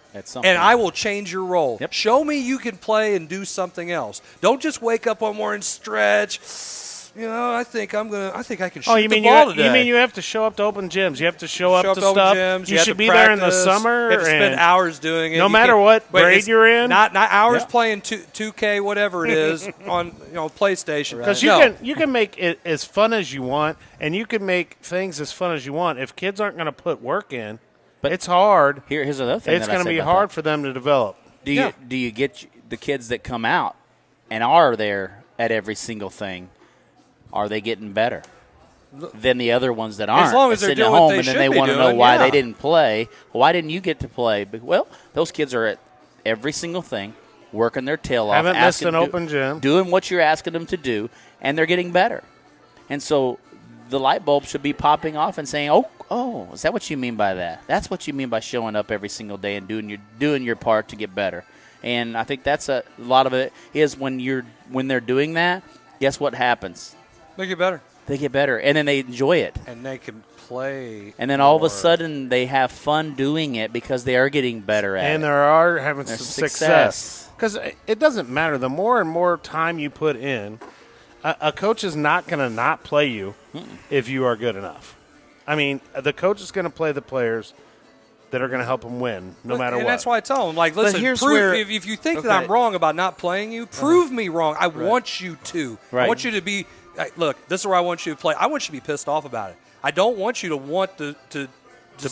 Speaker 2: And I will change your role.
Speaker 5: Yep.
Speaker 2: Show me you can play and do something else. Don't just wake up one morning and stretch. I think I can shoot the ball today.
Speaker 3: You mean you have to show up to open gyms? You have to show up to stuff.
Speaker 2: Gyms,
Speaker 3: you should be there in the summer.
Speaker 2: You have to spend hours doing it.
Speaker 3: No matter what grade you're in.
Speaker 2: Not hours playing 2K, whatever it is, on PlayStation.
Speaker 3: Because you can make it as fun as you want, and you can make things as fun as you want. If kids aren't going to put work in, but it's hard.
Speaker 5: Here's another thing.
Speaker 3: It's going to be hard for them to develop.
Speaker 5: Do you get the kids that come out and are there at every single thing? Are they getting better than the other ones that aren't?
Speaker 2: As long as they're
Speaker 5: sitting
Speaker 2: doing
Speaker 5: at home
Speaker 2: what they
Speaker 5: and then
Speaker 2: should
Speaker 5: they
Speaker 2: be
Speaker 5: want to know
Speaker 2: doing,
Speaker 5: why they didn't play. Why didn't you get to play? Well, those kids are at every single thing, working their tail off.
Speaker 3: Haven't missed an open gym.
Speaker 5: Doing what you're asking them to do, and they're getting better. And so the light bulb should be popping off and saying, oh, is that what you mean by that? That's what you mean by showing up every single day and doing your part to get better. And I think that's a lot of it is when they're doing that, guess what happens?
Speaker 2: They get better.
Speaker 5: They get better, and then they enjoy it.
Speaker 2: And they can play.
Speaker 5: And then all of a sudden they have fun doing it because they are getting better at it.
Speaker 3: And they are having some success. Because it doesn't matter. The more and more time you put in, a coach is not going to not play you if you are good enough. I mean, the coach is going to play the players that are going to help them win, no matter
Speaker 2: and
Speaker 3: what.
Speaker 2: that's why I tell them, like, listen, if you think that I'm wrong about not playing you, prove me wrong. I want you to.
Speaker 5: Right.
Speaker 2: I want you to be look, this is where I want you to play. I want you to be pissed off about it. I don't want you to want to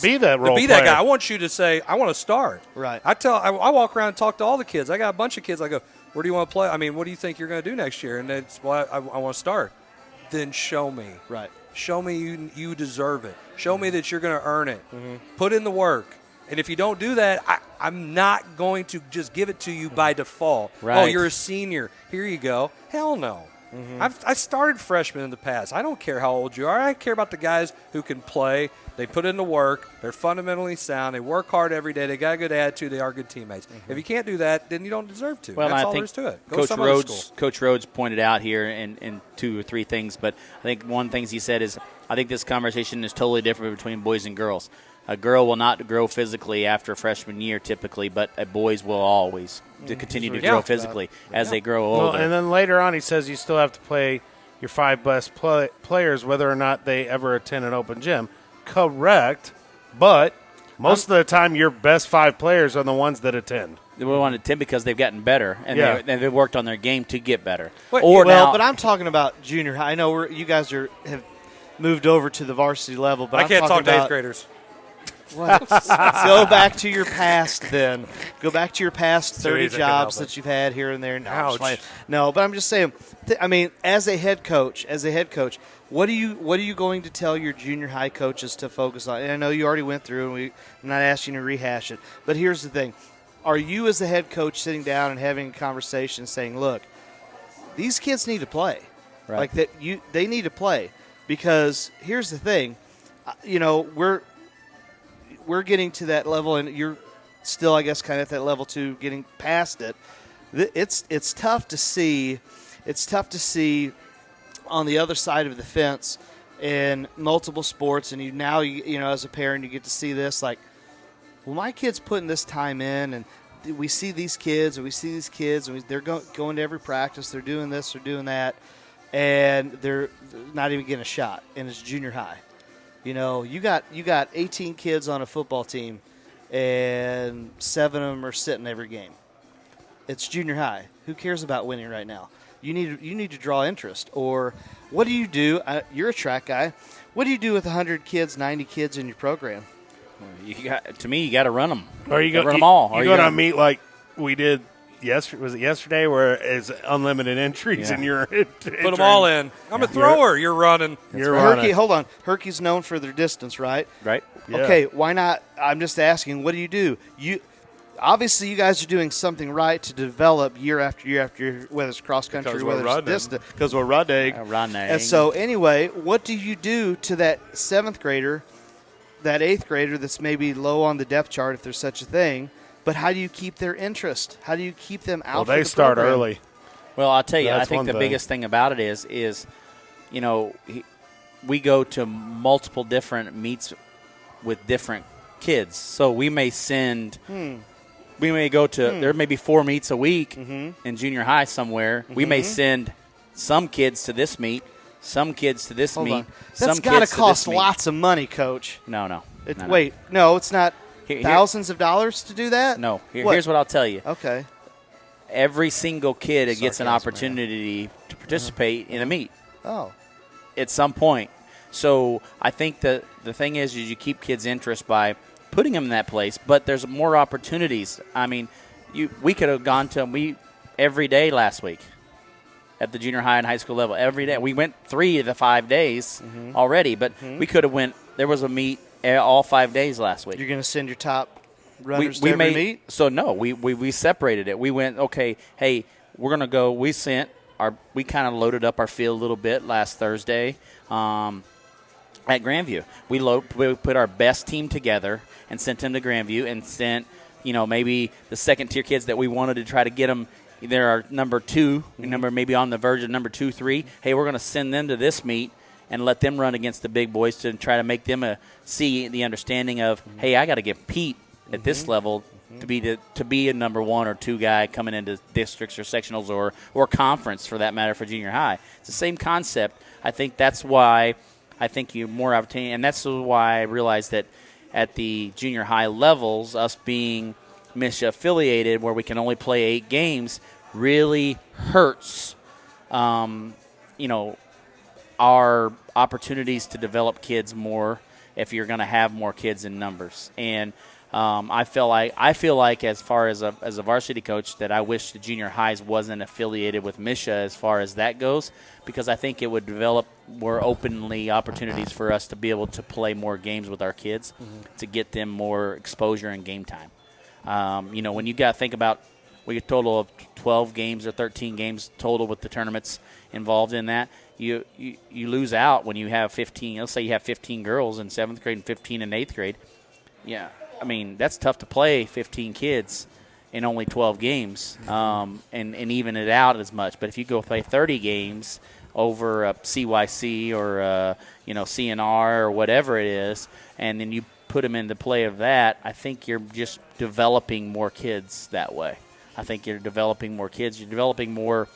Speaker 3: be that role
Speaker 2: to be that guy. I want you to say, I want to start.
Speaker 4: Right.
Speaker 2: I walk around and talk to all the kids. I got a bunch of kids. I go, where do you want to play? I mean, what do you think you're going to do next year? And it's, I want to start. Then show me.
Speaker 4: Right.
Speaker 2: Show me you deserve it. Show me that you're going to earn it. Put in the work. And if you don't do that, I'm not going to just give it to you by default.
Speaker 5: Right.
Speaker 2: Oh, you're a senior. Here you go. Hell no. I started freshmen in the past. I don't care how old you are. I care about the guys who can play. They put in the work. They're fundamentally sound. They work hard every day. They got a good attitude. They are good teammates. If you can't do that, then you don't deserve to.
Speaker 5: Well,
Speaker 2: That's
Speaker 5: I
Speaker 2: all
Speaker 5: think
Speaker 2: there is to it. Go to some other school.
Speaker 5: Coach Rhodes pointed out here in 2 or 3 things, but I think one of the things he said is, I think this conversation is totally different between boys and girls. A girl will not grow physically after freshman year typically, but boys will always continue to grow physically as they grow older.
Speaker 3: Well, and then later on he says you still have to play your 5 best players whether or not they ever attend an open gym. Correct, but most of the time your best 5 players are the ones that attend.
Speaker 5: They want to attend because they've gotten better, and they've worked on their game to get better.
Speaker 4: But I'm talking about junior high. I know you guys have moved over to the varsity level, but
Speaker 2: I can't talk to 8th graders.
Speaker 4: What? Go back to your past then. Go back to your past 30 jobs that you've had here and there. No, but I'm just saying, I mean, as a head coach, what are you going to tell your junior high coaches to focus on? And I know you already went through, and I'm not asking you to rehash it, but here's the thing. Are you as a head coach sitting down and having a conversation saying, look, these kids need to play.
Speaker 5: Right.
Speaker 4: Like that they need to play, because here's the thing, we're getting to that level, and you're still, I guess, kind of at that level too, getting past it. It's tough to see. It's tough to see on the other side of the fence in multiple sports, and you as a parent, you get to see this. Like, well, my kid's putting this time in, and we see these kids, and they're going to every practice. They're doing this, they're doing that, and they're not even getting a shot. And it's junior high. You got 18 kids on a football team, and 7 of them are sitting every game. It's junior high. Who cares about winning right now? You need to draw interest. Or what do you do? You're a track guy. What do you do with 100 kids, 90 kids in your program?
Speaker 5: You got to run them.
Speaker 3: Or you
Speaker 5: run them all.
Speaker 3: You go to a meet like we did. Was it yesterday where it's unlimited entries and you're
Speaker 2: put them all in. I'm a thrower. You're running.
Speaker 4: Herky, hold on. Herky's known for their distance, right?
Speaker 5: Right.
Speaker 3: Yeah.
Speaker 4: Okay, why not? I'm just asking, what do? Obviously, you guys are doing something right to develop year after year after year, whether it's cross country, whether it's distance, because we're running. And so, anyway, what do you do to that 7th grader, that 8th grader that's maybe low on the depth chart, if there's such a thing? But how do you keep their interest? How do you keep them out?
Speaker 3: Well, they start early.
Speaker 5: Well, I'll tell you, I think the biggest thing about it is we go to multiple different meets with different kids. So we may send, we may go to, there may be 4 meets a week in junior high somewhere. We may send some kids to this meet, some kids to this meet.
Speaker 4: That's got to cost lots of money, Coach.
Speaker 5: No.
Speaker 4: Wait, no, it's not. Thousands of dollars to do that?
Speaker 5: No. Here's what I'll tell you.
Speaker 4: Okay.
Speaker 5: Every single kid gets an opportunity to participate in a meet.
Speaker 4: Oh.
Speaker 5: At some point. So I think that the thing is you keep kids' interest by putting them in that place, but there's more opportunities. I mean, we could have gone to them every day last week at the junior high and high school level. Every day. We went 3 of the 5 days already, but we could have went. There was a meet all 5 days last week.
Speaker 4: You're going to send your top runners to every meet?
Speaker 5: So, no, we separated it. We went, okay, hey, we're going to go. We kind of loaded up our field a little bit last Thursday at Grandview. We put our best team together and sent them to Grandview and sent, maybe the second-tier kids that we wanted to try to get them. They're our number 2, maybe on the verge of number 2, 3. Hey, we're going to send them to this meet and let them run against the big boys to try to make them see the understanding of, hey, I got to compete at this level to be a number 1 or 2 guy coming into districts or sectionals or conference for that matter for junior high. It's the same concept. I think that's why I think you're more opportunity. And that's why I realized that at the junior high levels, us being MSHA affiliated, where we can only play 8 games, really hurts, our opportunities to develop kids more if you're going to have more kids in numbers. And I feel like as far as a varsity coach that I wish the junior highs wasn't affiliated with MSHA as far as that goes, because I think it would develop more openly opportunities for us to be able to play more games with our kids, to get them more exposure and game time. When you got to think about we get a total of 12 games or 13 games total with the tournaments involved in that, you lose out when you have 15. Let's say you have 15 girls in 7th grade and 15 in 8th grade. Yeah, I mean, that's tough to play 15 kids in only 12 games and even it out as much. But if you go play 30 games over a CYC or CNR or whatever it is, and then you put them into play of that, I think you're just developing more kids that way. I think you're developing more kids. You're developing more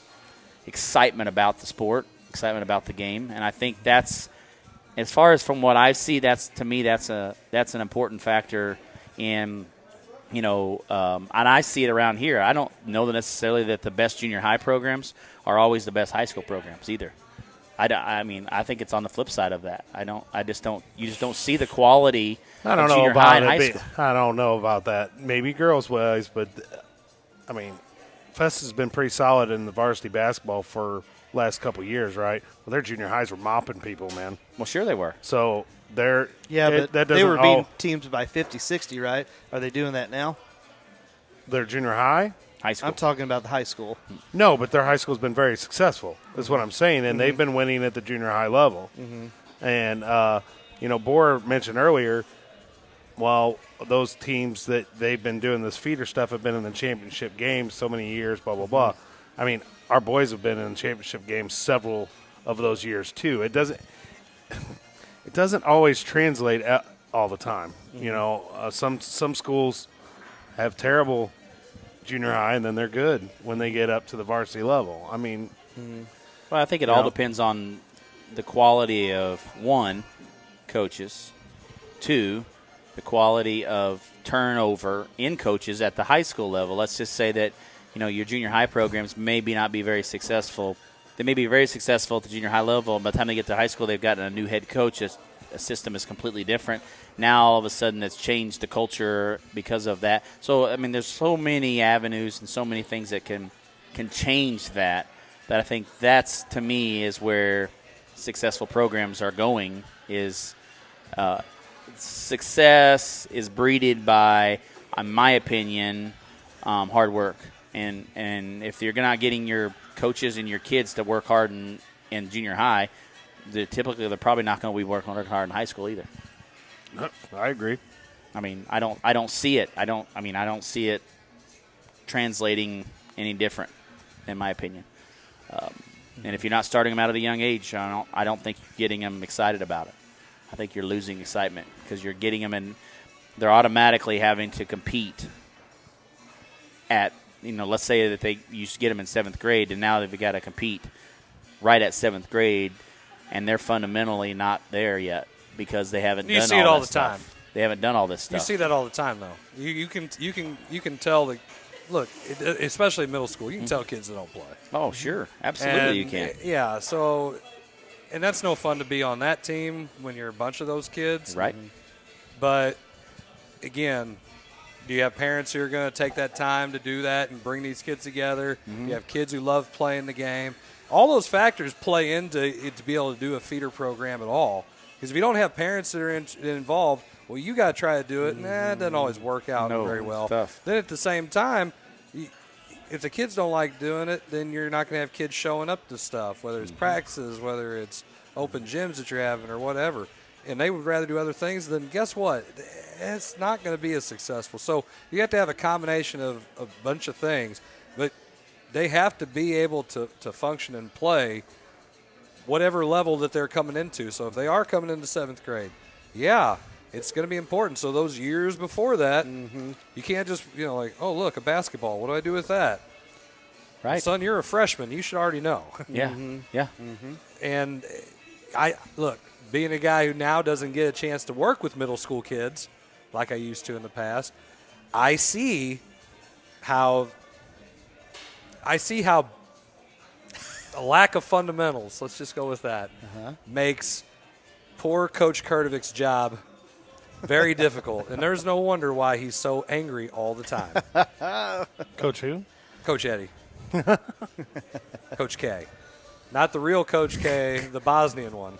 Speaker 5: excitement about the sport, excitement about the game, and I think that's, as far as from what I see, that's an important factor in, and I see it around here. I don't know that necessarily that the best junior high programs are always the best high school programs either. I think it's on the flip side of that. You just don't see the quality of junior high and high school.
Speaker 3: I don't know about that. Maybe girls wise, but I mean, Fest has been pretty solid in the varsity basketball for last couple of years, right? Well, their junior highs were mopping people, man.
Speaker 5: Well, sure they were.
Speaker 3: So
Speaker 4: but they were beating teams by 50, 60, right? Are they doing that now?
Speaker 3: Their junior high?
Speaker 5: High school.
Speaker 4: I'm talking about the high school.
Speaker 3: No, but their high school's been very successful, is what I'm saying, and they've been winning at the junior high level. And, Boer mentioned earlier, well, those teams that they've been doing this feeder stuff have been in the championship games so many years, blah, blah, blah. I mean, our boys have been in the championship games several of those years too. It doesn't always translate all the time. Some schools have terrible junior high, and then they're good when they get up to the varsity level. I mean,
Speaker 5: well, I think it all depends on the quality of, 1, coaches, 2, the quality of turnover in coaches at the high school level. Let's just say that, your junior high programs maybe not be very successful. They may be very successful at the junior high level. By the time they get to high school, they've gotten a new head coach. A system is completely different. Now, all of a sudden, it's changed the culture because of that. So, I mean, there's so many avenues and so many things that can change that I think that's, to me, is where successful programs are going, is success is breeded by, in my opinion, hard work. And if you're not getting your coaches and your kids to work hard in junior high, they're probably not going to be working hard in high school either.
Speaker 3: I agree.
Speaker 5: I mean, I don't see it. I don't see it translating any different, in my opinion. And if you're not starting them out at a young age, I don't think you're getting them excited about it. I think you're losing excitement because you're getting them and they're automatically having to compete at, let's say that they used to get them in 7th grade, and now they've got to compete right at 7th grade, and they're fundamentally not there yet because they haven't done all this stuff. You see it all the time. They haven't done all this stuff.
Speaker 2: You see that all the time, though. You can tell the look, especially in middle school, you can tell kids that don't play.
Speaker 5: Oh, sure, absolutely, you can.
Speaker 2: Yeah, so, and that's no fun to be on that team when you're a bunch of those kids,
Speaker 5: right?
Speaker 2: But again, do you have parents who are going to take that time to do that and bring these kids together? You have kids who love playing the game. All those factors play into it to be able to do a feeder program at all. Because if you don't have parents that are involved, well, you got to try to do it. It doesn't always work out very well. Then at the same time, if the kids don't like doing it, then you're not going to have kids showing up to stuff, whether it's practices, whether it's open gyms that you're having or whatever. And they would rather do other things, then guess what? It's not going to be as successful. So you have to have a combination of a bunch of things. But they have to be able to function and play whatever level that they're coming into. So if they are coming into 7th grade, it's going to be important. So those years before that, you can't just, oh, look, a basketball. What do I do with that?
Speaker 5: Right.
Speaker 2: Son, you're a freshman. You should already know.
Speaker 5: Yeah. Yeah.
Speaker 2: And look, being a guy who now doesn't get a chance to work with middle school kids like I used to in the past, I see how a lack of fundamentals, let's just go with that, makes poor Coach Kurtovic's job very difficult. And there's no wonder why he's so angry all the time.
Speaker 3: Coach who?
Speaker 2: Coach Eddie. Coach K. Not the real Coach K, the Bosnian one.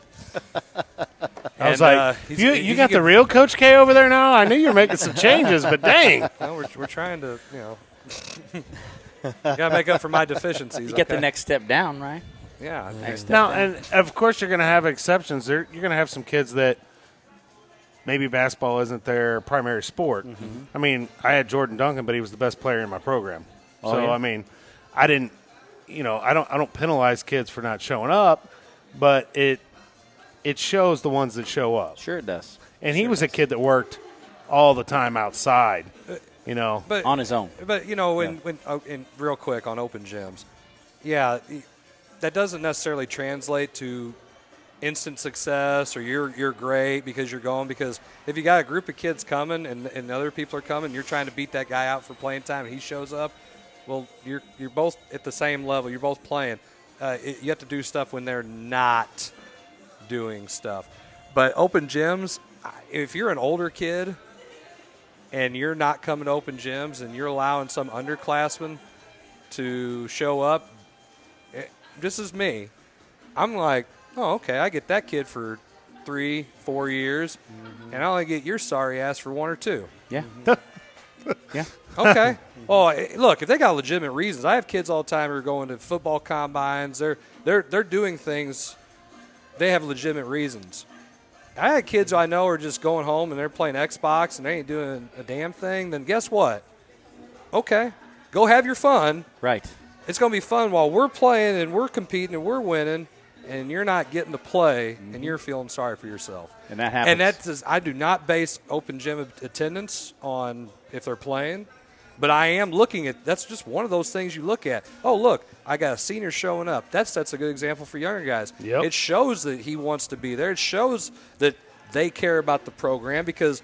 Speaker 3: I was like, you got the real Coach K over there now? I knew you were making some changes, but dang.
Speaker 2: No, we're trying to, you got to make up for my deficiencies.
Speaker 5: You get the next step down, right?
Speaker 2: Yeah.
Speaker 5: Next step
Speaker 3: Now,
Speaker 5: down.
Speaker 3: and of course you're going to have exceptions. You're going to have some kids that maybe basketball isn't their primary sport. I mean, I had Jordan Duncan, but he was the best player in my program. I mean, I didn't, I don't penalize kids for not showing up, but it shows the ones that show up.
Speaker 5: Sure it does.
Speaker 3: And he was a kid that worked all the time outside,
Speaker 2: But,
Speaker 5: on his own.
Speaker 2: But, when real quick on open gyms, that doesn't necessarily translate to instant success or you're great because you're going. Because if you got a group of kids coming and other people are coming, you're trying to beat that guy out for playing time and he shows up, well, you're both at the same level. You're both playing. You have to do stuff when they're not doing stuff. But open gyms, if you're an older kid and you're not coming to open gyms and you're allowing some underclassmen to show up, this is me. I'm like, oh, okay, I get that kid for 3-4 years, and I only get your sorry ass for 1 or 2.
Speaker 5: Yeah. Yeah.
Speaker 2: Okay. Well, look, if they got legitimate reasons, I have kids all the time who are going to football combines. They're doing things. They have legitimate reasons. I had kids I know are just going home and they're playing Xbox and they ain't doing a damn thing. Then guess what? Okay, go have your fun.
Speaker 5: Right.
Speaker 2: It's going to be fun while we're playing and we're competing and we're winning, and you're not getting to play and you're feeling sorry for yourself.
Speaker 5: And that happens.
Speaker 2: And I do not base open gym attendance on if they're playing, but I am looking at, that's just one of those things you look at. Oh, look, I got a senior showing up. That's a good example for younger guys.
Speaker 3: Yep.
Speaker 2: It shows that he wants to be there. It shows that they care about the program because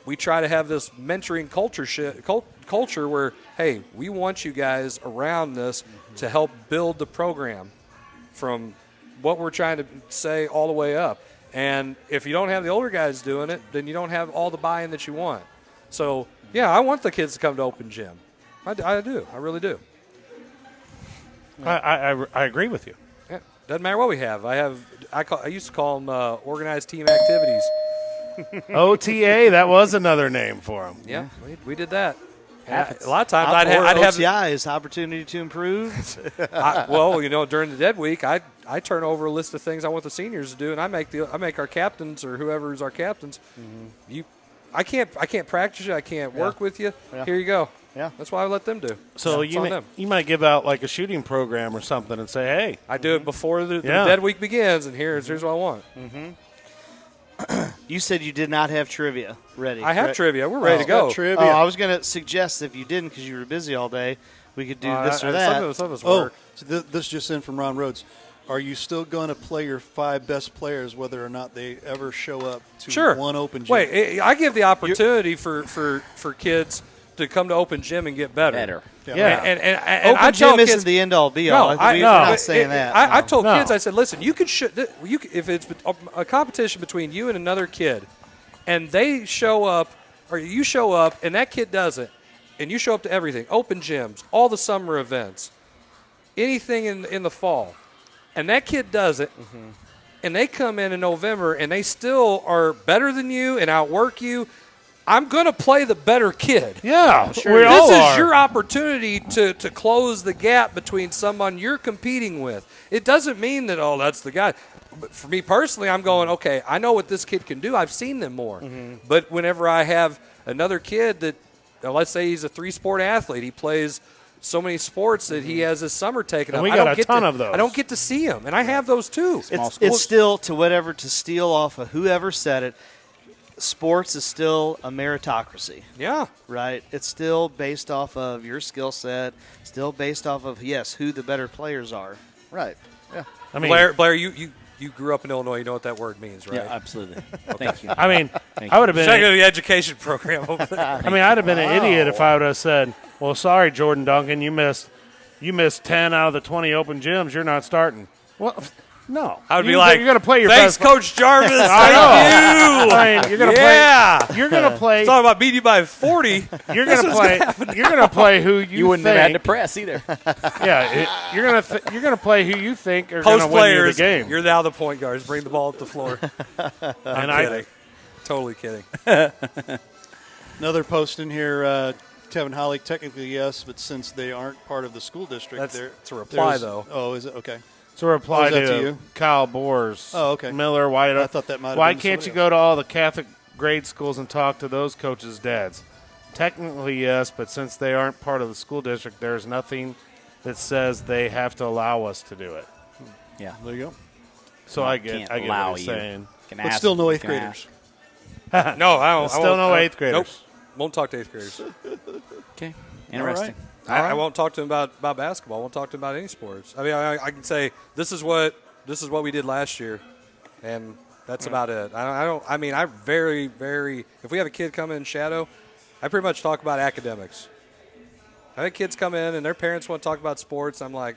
Speaker 2: we try to have this mentoring culture where, hey, we want you guys around this to help build the program from what we're trying to say all the way up. And if you don't have the older guys doing it, then you don't have all the buy-in that you want. So, yeah, I want the kids to come to open gym. I do. I really do.
Speaker 3: I agree with you.
Speaker 2: Yeah, doesn't matter what we have. I used to call them organized team activities.
Speaker 3: OTA, that was another name for them.
Speaker 2: Yeah, we did that. A
Speaker 5: Happens.
Speaker 2: lot of times I'd have
Speaker 4: OTI opportunity to improve.
Speaker 2: During the dead week, I turn over a list of things I want the seniors to do, and I make our captains or whoever is our captains. I can't practice you. I can't work with you.
Speaker 4: Yeah.
Speaker 2: Here you go.
Speaker 4: Yeah,
Speaker 2: that's what I let them do.
Speaker 3: So
Speaker 2: it's
Speaker 3: you might give out like a shooting program or something and say, hey,
Speaker 2: I do it before the dead week begins, and here's what I want.
Speaker 4: You said you did not have trivia ready.
Speaker 2: I have trivia. We're ready to go.
Speaker 1: Trivia.
Speaker 4: Oh, I was going to suggest if you didn't because you were busy all day, we could do this or that.
Speaker 2: Some of us work.
Speaker 1: So this just in from Ron Rhodes. Are you still going to play your 5 best players whether or not they ever show up to one open gym?
Speaker 2: Wait, I give the opportunity for kids to come to open gym and get better.
Speaker 3: Yeah.
Speaker 2: And
Speaker 4: open
Speaker 2: I tell
Speaker 4: gym
Speaker 2: kids,
Speaker 4: isn't the end all be all. We're not saying that.
Speaker 2: I've told kids, I said, listen, you can if it's a competition between you and another kid, and they show up, or you show up, and that kid doesn't, and you show up to everything, open gyms, all the summer events, anything in the fall, and that kid does it, and they come in November, and they still are better than you and outwork you, I'm going to play the better kid.
Speaker 3: Yeah,
Speaker 2: sure. This is your opportunity to close the gap between someone you're competing with. It doesn't mean that, that's the guy. But for me personally, I'm going, okay, I know what this kid can do. I've seen them more. But whenever I have another kid that, let's say he's a 3-sport athlete, he plays so many sports that he has his summer taken up.
Speaker 3: We got a ton of those.
Speaker 2: I don't get to see him, and I have those too.
Speaker 4: It's still to steal off of whoever said it. Sports is still a meritocracy.
Speaker 2: Yeah.
Speaker 4: Right? It's still based off of your skill set, still based off of, who the better players are. Right. Yeah.
Speaker 3: I mean,
Speaker 2: Blair, you you grew up in Illinois. You know what that word means, right?
Speaker 5: Yeah, absolutely. Thank you.
Speaker 3: I mean,
Speaker 5: Thank
Speaker 3: I would have
Speaker 2: Check
Speaker 3: been.
Speaker 2: out the education program over there.
Speaker 3: I mean, I'd have been an idiot if I would have said, "Well, sorry, Jordan Duncan, you missed 10 out of the 20 open gyms. You're not starting." Well, no.
Speaker 2: I would be like,
Speaker 3: "You're going to play your
Speaker 2: thanks,
Speaker 3: best."
Speaker 2: Coach Jarvis.
Speaker 3: I know.
Speaker 2: Thank you.
Speaker 3: I mean, you're going to play. You're going to play.
Speaker 2: Talking about beating you by 40.
Speaker 3: You're going to play. You're going to play who you
Speaker 5: wouldn't
Speaker 3: think.
Speaker 5: have had to press either.
Speaker 3: Yeah, you're going to play who you think are going
Speaker 2: Post
Speaker 3: to win you the
Speaker 2: players,
Speaker 3: game.
Speaker 2: you're now the point guards. Bring the ball up the floor. I'm kidding. Totally kidding.
Speaker 1: Another post in here, Kevin Holly, technically yes, but since they aren't part of the school district,
Speaker 2: It's a reply, though.
Speaker 1: Oh, is it? Okay.
Speaker 3: So reply
Speaker 1: is that
Speaker 3: to
Speaker 1: you?
Speaker 3: Kyle Boers.
Speaker 1: Oh, okay.
Speaker 3: Miller, why?
Speaker 1: I thought that might have
Speaker 3: Why
Speaker 1: been
Speaker 3: can't you
Speaker 1: somebody
Speaker 3: go to all the Catholic grade schools and talk to those coaches' dads? Technically, yes, but since they aren't part of the school district, there's nothing that says they have to allow us to do it.
Speaker 5: Yeah.
Speaker 1: There you go.
Speaker 3: So I get what
Speaker 5: allow
Speaker 3: he's
Speaker 5: you.
Speaker 3: saying.
Speaker 1: But still no eighth graders.
Speaker 2: No, I don't.
Speaker 3: Still no eighth graders.
Speaker 2: Nope. Won't talk to eighth graders.
Speaker 5: Okay. Interesting.
Speaker 2: I won't talk to him about basketball. I won't talk to him about any sports. I mean, I can say this is what we did last year, and that's about it. I mean, I very, very. If we have a kid come in shadow, I pretty much talk about academics. I have kids come in and their parents want to talk about sports. I'm like,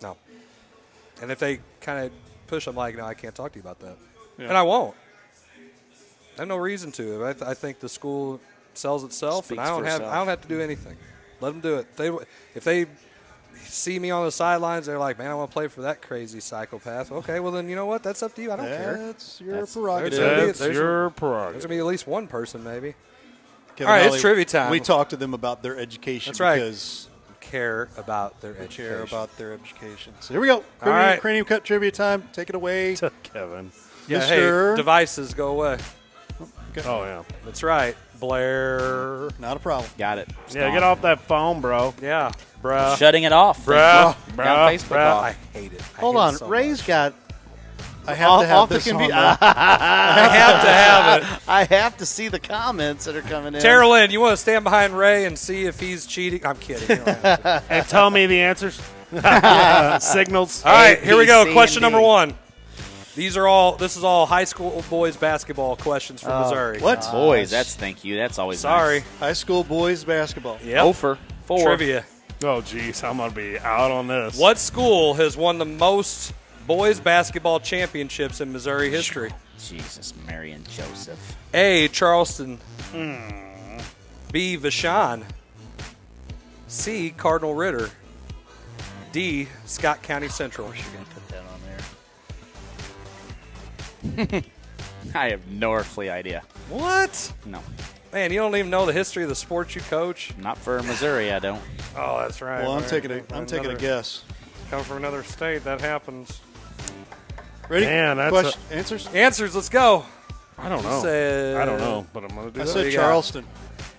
Speaker 2: no. And if they kind of push, I'm like, no, I can't talk to you about that, and I won't. I have no reason to. I think the school sells itself, and I don't have to do anything. Let them do it. If they see me on the sidelines, they're like, man, I want to play for that crazy psychopath. Okay, well then you know what? That's up to you. I don't care.
Speaker 1: That's your prerogative.
Speaker 3: That's your prerogative.
Speaker 2: There's gonna be at least one person, maybe.
Speaker 1: Kevin
Speaker 2: All right,
Speaker 1: Holly,
Speaker 2: it's trivia time.
Speaker 1: We talk to them about their education.
Speaker 2: That's right.
Speaker 1: Because
Speaker 2: care about their education.
Speaker 1: Care about their education. So here we go.
Speaker 2: All right.
Speaker 1: Cranium Cut trivia time. Take it away,
Speaker 3: Kevin.
Speaker 2: Yeah,
Speaker 1: Mr.
Speaker 2: hey, devices go away.
Speaker 3: Oh yeah,
Speaker 2: that's right. Blair,
Speaker 1: not a problem.
Speaker 5: Got it.
Speaker 3: Yeah, get off that phone, bro.
Speaker 2: Yeah,
Speaker 3: bruh.
Speaker 5: Shutting it off.
Speaker 3: Bruh.
Speaker 5: Down Facebook off.
Speaker 2: I hate it.
Speaker 4: Hold on, Ray's got.
Speaker 1: I have to have this
Speaker 4: computer.
Speaker 1: on.
Speaker 2: I have to have it.
Speaker 4: I have to see the comments that are coming in.
Speaker 2: Tara Lynn, you want to stand behind Ray and see if he's cheating? I'm kidding. You don't have to.
Speaker 3: And tell me the answers. Signals.
Speaker 2: All right, here we go.
Speaker 4: C,
Speaker 2: Question
Speaker 4: and D.
Speaker 2: number 1. This is all high school boys basketball questions from Missouri.
Speaker 1: What?
Speaker 5: Boys, thank you. That's always
Speaker 2: Sorry.
Speaker 5: nice.
Speaker 1: High school boys basketball.
Speaker 2: Yep.
Speaker 5: Over 4.
Speaker 2: Trivia.
Speaker 3: Oh, geez, I'm gonna be out on this.
Speaker 2: What school has won the most boys basketball championships in Missouri history?
Speaker 5: Jesus, Mary and Joseph.
Speaker 2: A, Charleston. B, Vashon. C, Cardinal Ritter. D, Scott County Central.
Speaker 4: You're gonna put that on there.
Speaker 5: I have no earthly idea.
Speaker 2: What?
Speaker 5: No.
Speaker 2: Man, you don't even know the history of the sports you coach?
Speaker 5: Not for Missouri, I don't.
Speaker 2: Oh, that's right.
Speaker 1: Well, I'm
Speaker 2: Right.
Speaker 1: taking a guess.
Speaker 2: Come from another state, that happens.
Speaker 1: Ready?
Speaker 3: Man, that's
Speaker 1: Question. Answers?
Speaker 2: Answers, let's go.
Speaker 3: I don't know.
Speaker 2: Said,
Speaker 3: I don't know, but I'm gonna do
Speaker 1: I
Speaker 3: that.
Speaker 1: said
Speaker 2: you got?
Speaker 1: Charleston.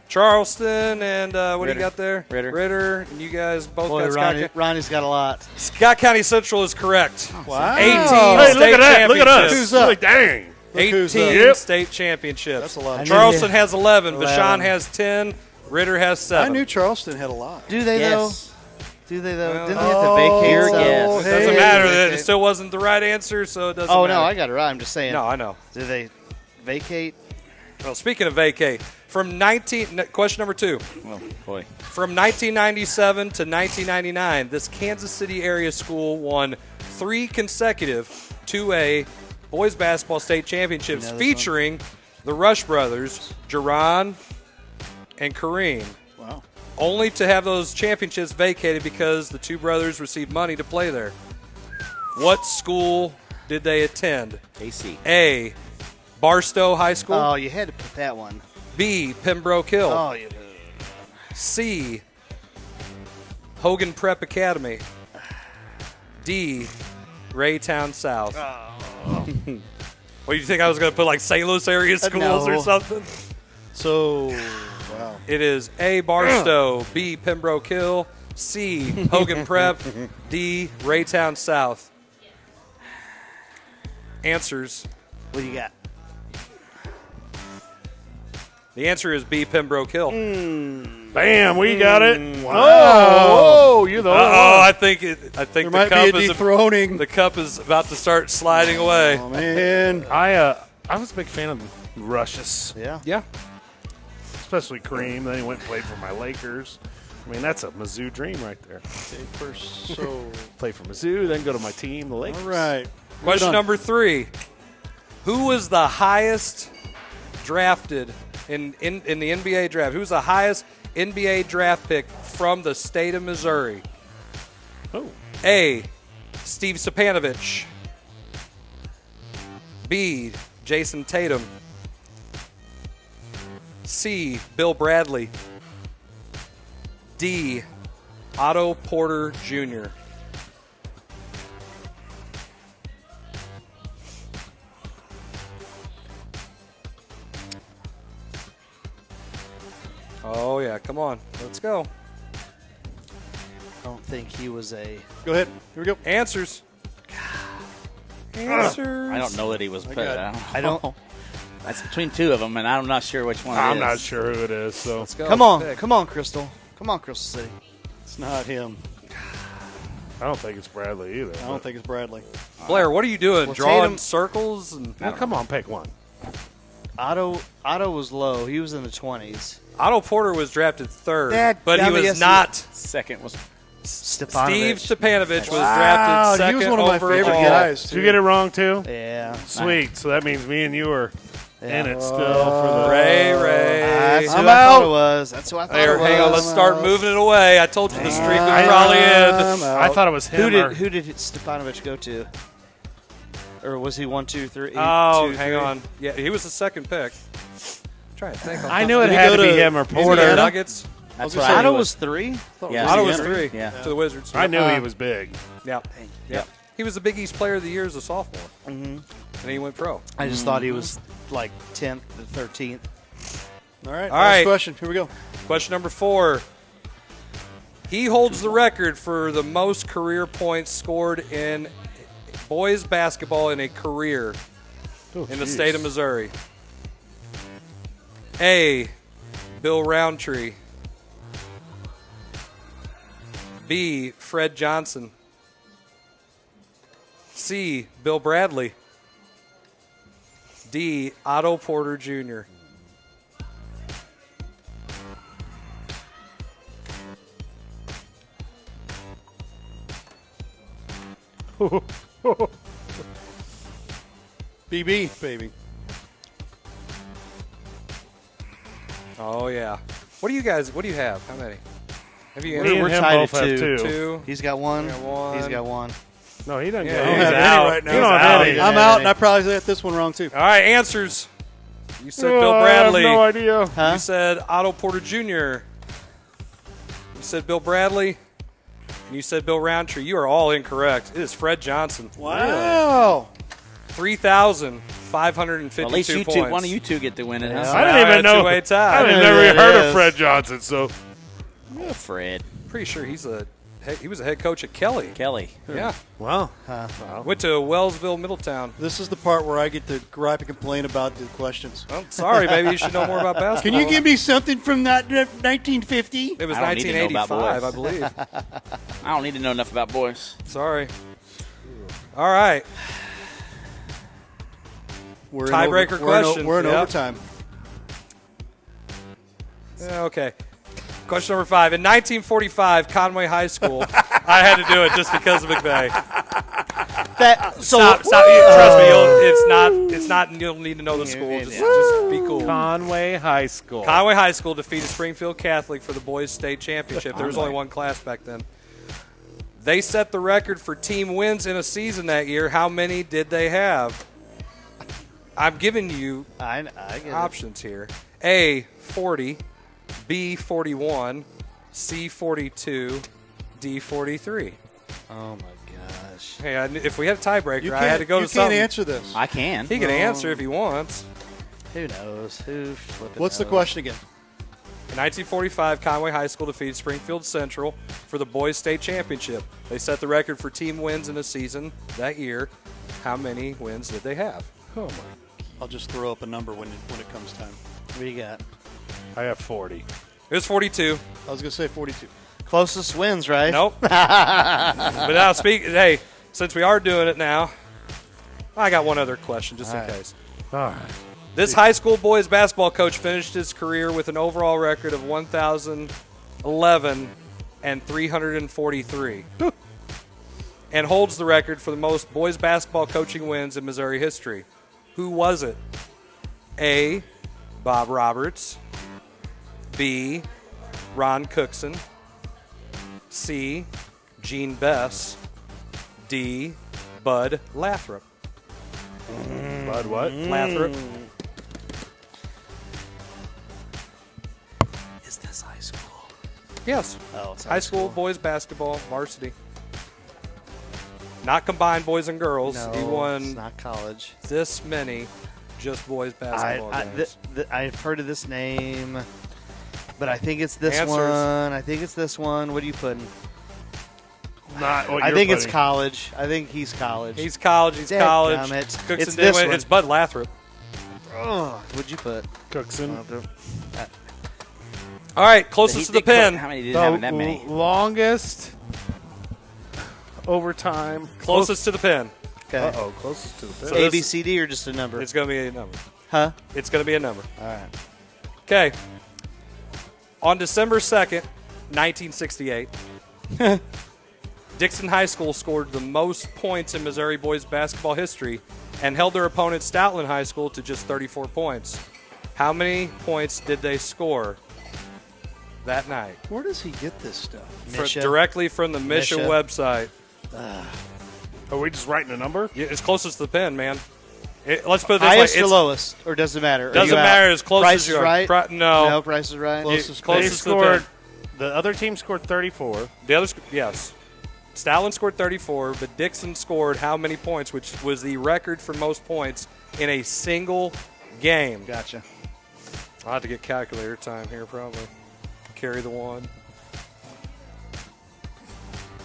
Speaker 2: Charleston and what do
Speaker 5: Ritter.
Speaker 2: you got there?
Speaker 5: Ritter.
Speaker 2: And you guys both
Speaker 4: Boy,
Speaker 2: got Scott,
Speaker 4: Ronnie's got a lot.
Speaker 2: Scott County Central is correct.
Speaker 1: Wow.
Speaker 2: 18
Speaker 3: Hey,
Speaker 2: state
Speaker 3: look at that. Look at us.
Speaker 2: championships.
Speaker 1: Who's up?
Speaker 3: Like, dang.
Speaker 1: Look who's
Speaker 2: 18
Speaker 1: up.
Speaker 2: state championships.
Speaker 1: That's a lot.
Speaker 4: I knew
Speaker 2: Charleston
Speaker 4: you-
Speaker 2: has 11.
Speaker 4: 11.
Speaker 2: Vashon has 10. Ritter has 7.
Speaker 1: I knew Charleston had a lot.
Speaker 4: Do they
Speaker 5: Yes.
Speaker 4: though? Do they though?
Speaker 2: Well,
Speaker 4: Didn't they have to vacate?
Speaker 5: Your
Speaker 4: some?
Speaker 5: guess.
Speaker 2: It doesn't matter. That it still wasn't the right answer, so it doesn't
Speaker 4: Oh
Speaker 2: matter.
Speaker 4: no, I got it right. I'm just saying.
Speaker 2: No, I know.
Speaker 4: Do they vacate?
Speaker 2: Well, speaking of vacate, question number 2.
Speaker 5: Oh, boy.
Speaker 2: From 1997 to 1999, this Kansas City area school won 3 consecutive 2A boys basketball state championships featuring the Rush brothers, Jerron and Kareem.
Speaker 1: Wow.
Speaker 2: Only to have those championships vacated because the 2 brothers received money to play there. What school did they attend?
Speaker 5: KC.
Speaker 2: A, Barstow High School.
Speaker 4: Oh, you had to put that one.
Speaker 2: B, Pembroke Hill.
Speaker 4: Oh, you.
Speaker 2: C, Hogan Prep Academy. D, Raytown South. What, do you think I was going to put like St. Louis area schools or
Speaker 4: No.
Speaker 2: something?
Speaker 1: So, wow.
Speaker 2: It is A, Barstow, B, Pembroke Hill, C, Hogan Prep, D, Raytown South. Answers.
Speaker 4: What do you got?
Speaker 2: The answer is B, Pembroke Hill.
Speaker 3: Bam, we got it.
Speaker 1: Wow.
Speaker 3: You're the only one.
Speaker 2: I think
Speaker 1: There
Speaker 2: the
Speaker 1: might
Speaker 2: cup
Speaker 1: be a
Speaker 2: is
Speaker 1: dethroning.
Speaker 2: the cup is about to start sliding away.
Speaker 1: Oh, man.
Speaker 3: I was a big fan of Rushes.
Speaker 2: Yeah.
Speaker 3: Especially Kareem. Then he went and played for my Lakers. I mean, that's a Mizzou dream right there. Play for Mizzou, then go to my team, the Lakers.
Speaker 1: All right.
Speaker 2: Question number 3. Who was the highest drafted in the NBA draft? Who was the highest NBA draft pick from the state of Missouri?
Speaker 3: Oh.
Speaker 2: A, Steve Stepanovich. B, Jason Tatum. C, Bill Bradley. D, Otto Porter Jr. Oh, yeah. Come on. Let's go.
Speaker 4: I don't think he was a.
Speaker 1: Go ahead. Here we go.
Speaker 2: Answers. Answers.
Speaker 5: I don't know that he was put.
Speaker 4: I don't.
Speaker 5: That's between two of them, and I'm not sure which one.
Speaker 3: I'm not sure who it is. So
Speaker 2: Let's go.
Speaker 4: Come on, Crystal. Come on, Crystal City.
Speaker 1: It's not him.
Speaker 3: I don't think it's Bradley either.
Speaker 1: I don't think it's Bradley.
Speaker 2: Blair, what are you doing?
Speaker 4: Well,
Speaker 2: Drawing
Speaker 4: Tatum-
Speaker 2: circles? And
Speaker 3: Well, come on, pick one.
Speaker 4: Otto was low. He was in the 20s.
Speaker 2: Otto Porter was drafted 3rd,
Speaker 4: That
Speaker 2: but he
Speaker 4: dummy
Speaker 2: was
Speaker 4: yes,
Speaker 2: not.
Speaker 5: Second was
Speaker 2: Steve
Speaker 4: Stepanovich.
Speaker 2: Stepanovich was
Speaker 1: Wow,
Speaker 2: drafted second
Speaker 1: he was one of my
Speaker 2: overall.
Speaker 1: favorite guys.
Speaker 3: Did you get it wrong, too?
Speaker 4: Yeah.
Speaker 3: Sweet. So that means me and you are in it still
Speaker 1: Oh.
Speaker 3: for the
Speaker 2: Ray.
Speaker 4: That's who
Speaker 1: I'm
Speaker 4: I thought
Speaker 1: out.
Speaker 4: it was. That's who I thought
Speaker 2: There,
Speaker 4: it was.
Speaker 2: hang on. Let's start moving it away. I told you the streak would probably end.
Speaker 3: I thought it was him.
Speaker 4: Who did Stepanovich go to? Or was he 1, 2, 3?
Speaker 2: Oh,
Speaker 4: 2,
Speaker 2: hang
Speaker 4: 3?
Speaker 2: on. Yeah, he was the second pick. Trying to think.
Speaker 3: I knew it
Speaker 1: Did he
Speaker 3: had
Speaker 1: go
Speaker 3: to be
Speaker 1: to
Speaker 3: him or
Speaker 2: Indiana
Speaker 3: Porter.
Speaker 2: Nuggets.
Speaker 5: That's
Speaker 1: gonna
Speaker 5: what
Speaker 1: say,
Speaker 4: Otto
Speaker 5: I
Speaker 4: was 3?
Speaker 5: Yeah.
Speaker 2: Otto was
Speaker 1: Indiana.
Speaker 2: 3
Speaker 5: Yeah.
Speaker 2: to the Wizards.
Speaker 3: I knew he was big.
Speaker 2: Yeah. Yeah. He was the Big East Player of the Year as a sophomore.
Speaker 4: Mm-hmm.
Speaker 2: And he went pro.
Speaker 4: I just thought he was like 10th to 13th.
Speaker 1: All right.
Speaker 2: All
Speaker 1: Last
Speaker 2: right.
Speaker 1: question. Here we go.
Speaker 2: Question number 4. He holds the record for the most career points scored in boys basketball in a career in the state of Missouri. A, Bill Roundtree. B, Fred Johnson. C, Bill Bradley. D, Otto Porter Jr.
Speaker 1: BB, baby.
Speaker 2: Oh, yeah. What do you have? How many? Have you
Speaker 3: Me and
Speaker 4: We're
Speaker 3: him
Speaker 4: tied
Speaker 3: both
Speaker 4: at
Speaker 3: have
Speaker 4: 2.
Speaker 2: two?
Speaker 4: He's got one.
Speaker 2: got one.
Speaker 4: He's got one.
Speaker 3: No, he doesn't
Speaker 2: Yeah,
Speaker 3: get
Speaker 2: I
Speaker 3: it.
Speaker 2: don't
Speaker 3: He's
Speaker 1: have any
Speaker 3: out.
Speaker 1: right now.
Speaker 3: You don't
Speaker 1: He's
Speaker 3: have
Speaker 1: out.
Speaker 3: any.
Speaker 1: I'm out, and I probably got this one wrong, too.
Speaker 2: All right, answers. You said Bill
Speaker 3: Oh,
Speaker 2: Bradley.
Speaker 3: I have no idea.
Speaker 4: Huh?
Speaker 2: You said Otto Porter Jr. You said Bill Bradley. And you said Bill Roundtree. You are all incorrect. It is Fred Johnson.
Speaker 1: Wow.
Speaker 2: 3,552
Speaker 5: Well, at least you
Speaker 2: points.
Speaker 5: two, one of you two get to win it. Huh?
Speaker 3: I didn't even know.
Speaker 2: Two-way tie.
Speaker 3: I didn't
Speaker 4: know
Speaker 3: never
Speaker 4: who that
Speaker 3: heard of
Speaker 4: is.
Speaker 3: Fred Johnson. So
Speaker 5: Fred
Speaker 2: Pretty sure he was a head coach at Kelly.
Speaker 5: Kelly.
Speaker 2: Yeah.
Speaker 3: wow.
Speaker 2: Went to Wellsville, Middletown.
Speaker 1: This is the part where I get to gripe and complain about the questions.
Speaker 2: I'm sorry. Maybe you should know more about basketball.
Speaker 1: Can you give me something from that 1950?
Speaker 2: It was
Speaker 5: I don't need to know about
Speaker 2: 1985, I
Speaker 5: boys.
Speaker 2: believe.
Speaker 5: I don't need to know enough about boys.
Speaker 2: Sorry. All right.
Speaker 1: We're in
Speaker 2: Tiebreaker question.
Speaker 1: We're in
Speaker 2: Yep.
Speaker 1: overtime.
Speaker 2: Yeah, okay. Question number 5. In 1945, Conway High School. I had to do it just because of McVey. Stop. Trust me. It's not. You'll need to know the school. Just be cool.
Speaker 3: Conway High School.
Speaker 2: Conway High School defeated Springfield Catholic for the boys' state championship. There was only one class back then. They set the record for team wins in a season that year. How many did they have? I'm giving you
Speaker 4: I get it.
Speaker 2: options here. A, 40. B, 41. C, 42. D, 43.
Speaker 4: Oh, my gosh.
Speaker 2: Hey, if we had a tiebreaker,
Speaker 1: You
Speaker 2: I had to go to something.
Speaker 1: can't answer this.
Speaker 5: I can.
Speaker 2: He can answer if he wants.
Speaker 4: Who knows? Who flipping
Speaker 1: What's the
Speaker 4: knows?
Speaker 1: question again?
Speaker 2: In 1945, Conway High School defeated Springfield Central for the boys' state championship. They set the record for team wins in a season that year. How many wins did they have?
Speaker 3: Oh my.
Speaker 1: I'll just throw up a number when it comes time.
Speaker 4: What do you got?
Speaker 3: I have 40.
Speaker 2: It was 42.
Speaker 1: I was going to say 42.
Speaker 4: Closest wins, right?
Speaker 2: Nope. But now, hey, since we are doing it now, I got one other question just in case.
Speaker 3: All right.
Speaker 2: This high school boys basketball coach finished his career with an overall record of 1,011 and 343 and holds the record for the most boys basketball coaching wins in Missouri history. Who was it? A, Bob Roberts. B, Ron Cookson. C, Gene Bess. D, Bud Lathrop.
Speaker 3: Bud what?
Speaker 2: Lathrop.
Speaker 4: Is this high school?
Speaker 2: Yes.
Speaker 4: Oh, it's
Speaker 2: high school boys basketball varsity. Not combined boys and girls.
Speaker 4: No,
Speaker 2: he won
Speaker 4: it's not college.
Speaker 2: This many just boys basketball games.
Speaker 4: I've heard of this name, but I think it's this
Speaker 2: Answers.
Speaker 4: one. I think it's this one. What are you putting?
Speaker 3: Not what
Speaker 4: I
Speaker 3: you're
Speaker 4: think it's
Speaker 3: putting.
Speaker 4: college. I think he's college.
Speaker 2: He's college. He's college.
Speaker 4: Dadgummit.
Speaker 2: Cookson
Speaker 4: It's
Speaker 2: did
Speaker 4: this
Speaker 2: win.
Speaker 4: one.
Speaker 2: It's Bud Lathrop.
Speaker 4: Oh, what'd you put?
Speaker 3: Cookson.
Speaker 2: All right, closest to the pin.
Speaker 5: How many didn't have that many?
Speaker 3: Longest overtime.
Speaker 2: Closest to the pin.
Speaker 4: Okay.
Speaker 3: Uh-oh, closest to the pin.
Speaker 2: So
Speaker 4: A,
Speaker 2: this-
Speaker 4: B, C, D, or just a number?
Speaker 2: It's going to be a number.
Speaker 4: Huh?
Speaker 2: It's going to be a number.
Speaker 4: All right.
Speaker 2: Okay. On December 2nd, 1968, Dixon High School scored the most points in Missouri boys basketball history and held their opponent Stoutland High School to just 34 points. How many points did they score that night?
Speaker 1: Where does he get this stuff?
Speaker 2: Directly from the Misha website.
Speaker 3: Are we just writing a number?
Speaker 2: Yeah, it's closest to the pin, man. Let's put it this
Speaker 4: Highest
Speaker 2: way.
Speaker 4: or lowest, or does it matter? Are
Speaker 2: Doesn't
Speaker 4: you out?
Speaker 2: matter. As close
Speaker 4: Price
Speaker 2: as you
Speaker 4: is
Speaker 2: are.
Speaker 4: right.
Speaker 2: No.
Speaker 4: Price is right.
Speaker 2: Closest
Speaker 3: They
Speaker 2: to the
Speaker 3: scored.
Speaker 2: pin.
Speaker 3: The other team scored 34.
Speaker 2: The others, yes. Stoutland scored 34, but Dixon scored how many points, which was the record for most points in a single game.
Speaker 4: Gotcha.
Speaker 2: I'll have to get calculator time here, probably. Carry the one.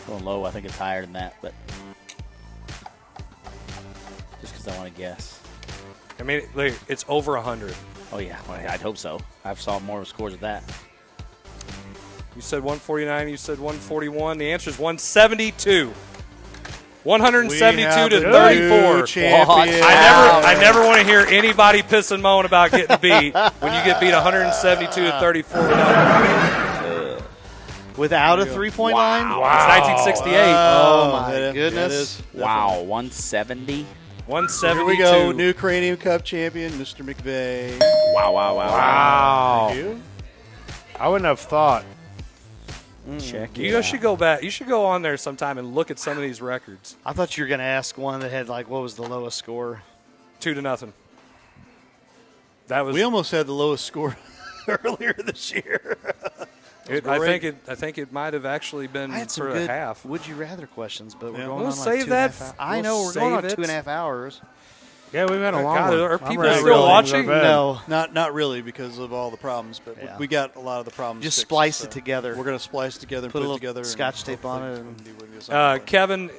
Speaker 5: Going low, I think it's higher than that, but just because I want to guess.
Speaker 2: I mean, look, it's over 100.
Speaker 5: Oh, yeah. Well, I'd hope so. I've saw more scores of that.
Speaker 2: You said 149. You said 141. The answer is 172. 172 to 34.
Speaker 1: Champion.
Speaker 2: I never want to hear anybody piss and moan about getting beat when you get beat 172 to 34
Speaker 4: Without a three-point line?
Speaker 2: It's 1968.
Speaker 4: Oh, my goodness.
Speaker 5: Wow, 170.
Speaker 2: 172.
Speaker 1: Here we go. New Cranium Cup champion, Mr. McVey.
Speaker 3: Wow.
Speaker 1: Thank you.
Speaker 3: I wouldn't have thought.
Speaker 5: Check it
Speaker 2: You
Speaker 5: out.
Speaker 2: should go back. You should go on there sometime and look at some of these records.
Speaker 4: I thought you were going to ask one that had, like, what was the lowest score?
Speaker 2: 2-0. That was.
Speaker 1: We almost had the lowest score earlier this year.
Speaker 2: I think it might have actually been
Speaker 4: I had some
Speaker 2: for
Speaker 4: good
Speaker 2: a half.
Speaker 4: would you rather questions, but we're
Speaker 1: Yeah.
Speaker 4: going
Speaker 2: We'll
Speaker 4: on like
Speaker 2: save
Speaker 4: 2.5
Speaker 2: that.
Speaker 4: hours. I know we're going on 2.5 hours.
Speaker 3: Yeah, we've had a long
Speaker 2: God,
Speaker 3: one.
Speaker 2: are
Speaker 3: I'm
Speaker 2: people
Speaker 3: ready to
Speaker 2: still
Speaker 3: go.
Speaker 2: watching?
Speaker 3: Go to bed.
Speaker 4: No,
Speaker 1: Not really because of all the problems, but
Speaker 4: Yeah.
Speaker 1: we got a lot of the problems.
Speaker 4: just
Speaker 1: fixed,
Speaker 4: splice
Speaker 1: so
Speaker 4: it together.
Speaker 1: We're going to splice together and
Speaker 4: Put a
Speaker 1: put it
Speaker 4: little
Speaker 1: together.
Speaker 4: Scotch tape on it
Speaker 1: and
Speaker 4: and-
Speaker 2: Kevin,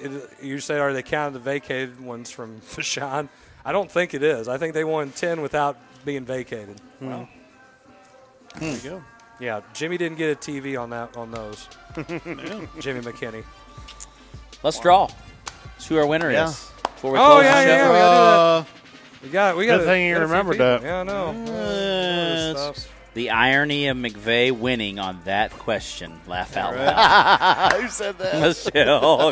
Speaker 2: you say, are they counting the vacated ones from Fashawn? I don't think it is. I think they won 10 without being vacated.
Speaker 1: Well, there you go.
Speaker 2: Yeah, Jimmy didn't get a TV on those. Jimmy McKinney.
Speaker 5: Let's draw. Let's who our winner
Speaker 4: Yeah.
Speaker 5: is. Before we
Speaker 2: Oh,
Speaker 5: close
Speaker 2: yeah,
Speaker 5: the show.
Speaker 2: yeah, we gotta do that. We got.
Speaker 3: Good thing you remembered that.
Speaker 2: Yeah, I know.
Speaker 5: The irony of McVey winning on that question. Laugh out loud.
Speaker 4: Who said that?
Speaker 5: Michelle.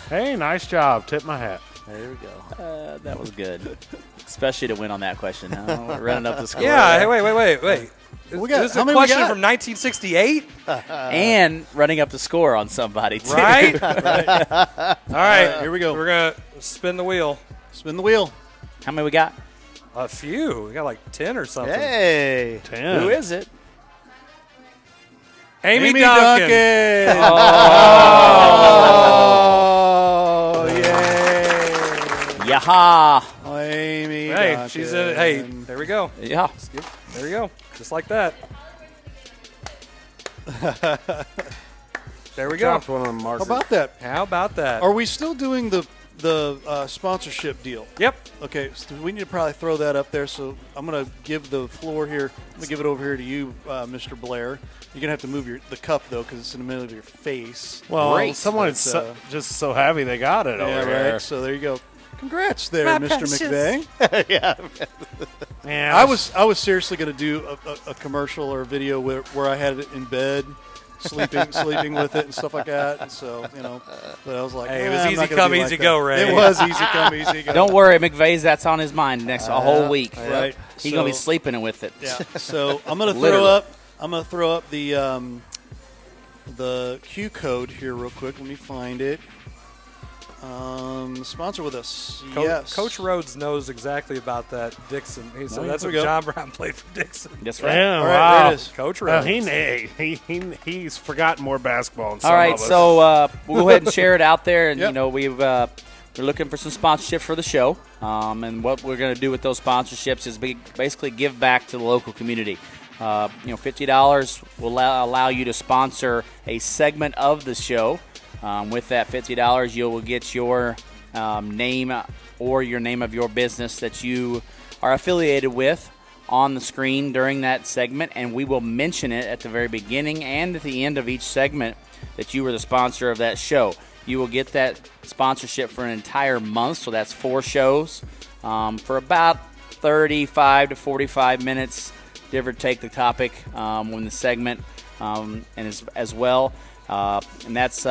Speaker 3: Hey, nice job. Tip my hat.
Speaker 4: There we go.
Speaker 5: That was good. Especially to win on that question. No, we're running up the score.
Speaker 2: Yeah, hey, wait.
Speaker 1: We got-
Speaker 2: This is
Speaker 1: how
Speaker 2: a
Speaker 1: many we
Speaker 2: question
Speaker 1: got?
Speaker 2: from 1968?
Speaker 5: And running up the score on somebody, too.
Speaker 2: Right? All right,
Speaker 1: here we go.
Speaker 2: We're going to spin the wheel.
Speaker 1: Spin the wheel.
Speaker 5: How many we got?
Speaker 2: A few. We got like 10 or something.
Speaker 4: Hey.
Speaker 3: 10.
Speaker 5: Who is it?
Speaker 2: Amy
Speaker 1: Duncan.
Speaker 2: Duncan.
Speaker 1: Oh, yay.
Speaker 5: Yaha.
Speaker 1: Oh, Amy
Speaker 2: Hey,
Speaker 1: Duncan.
Speaker 2: she's in it. Hey, there we go.
Speaker 5: Yeah.
Speaker 2: There we go. Just like that. There we go.
Speaker 3: Dropped one on
Speaker 1: How
Speaker 3: Margaret.
Speaker 1: about that?
Speaker 2: How about that?
Speaker 1: Are we still doing the the sponsorship deal.
Speaker 2: Yep.
Speaker 1: Okay, so we need to probably throw that up there. So I'm going to give the floor here. I'm going to give it over here to you, Mr. Blair. You're going to have to move the cup, though, because it's in the middle of your face.
Speaker 3: Well, someone's just so happy they got it over here.
Speaker 1: Right. So there you go. Congrats there,
Speaker 3: My
Speaker 1: Mr.
Speaker 3: precious.
Speaker 1: McVey.
Speaker 3: Yeah.
Speaker 1: I was seriously going to do a commercial or a video where I had it in bed, sleeping with it and stuff like that. And so, but I was like,
Speaker 2: hey, it was
Speaker 1: I'm
Speaker 2: easy
Speaker 1: not gonna
Speaker 2: come,
Speaker 1: be
Speaker 2: easy
Speaker 1: like
Speaker 2: go,
Speaker 1: that.
Speaker 2: Ray.
Speaker 1: It was easy come, easy go.
Speaker 5: Don't worry, McVeigh's that's on his mind next a whole week.
Speaker 1: Right.
Speaker 5: He's gonna be sleeping with it.
Speaker 1: Yeah. So I'm gonna throw up the Q code here real quick. Let me find it. Sponsor with us. Yes.
Speaker 2: Coach Rhodes knows exactly about that Dixon. He said that's
Speaker 1: there
Speaker 2: what
Speaker 1: we go.
Speaker 2: John Brown played for Dixon.
Speaker 5: That's right.
Speaker 3: Yeah,
Speaker 1: All right,
Speaker 3: wow.
Speaker 1: there it is.
Speaker 2: Coach Rhodes.
Speaker 3: He's forgotten more basketball than
Speaker 5: All
Speaker 3: some
Speaker 5: right,
Speaker 3: of us.
Speaker 5: so we'll go ahead and share it out there. And,
Speaker 1: Yep.
Speaker 5: we're looking for some sponsorship for the show. And what we're going to do with those sponsorships is basically give back to the local community. $50 will allow you to sponsor a segment of the show. With that $50, you will get your name or your name of your business that you are affiliated with on the screen during that segment, and we will mention it at the very beginning and at the end of each segment that you were the sponsor of that show. You will get that sponsorship for an entire month, so that's 4 shows for about 35 to 45 minutes, give or take the topic when the segment, and as well. And that's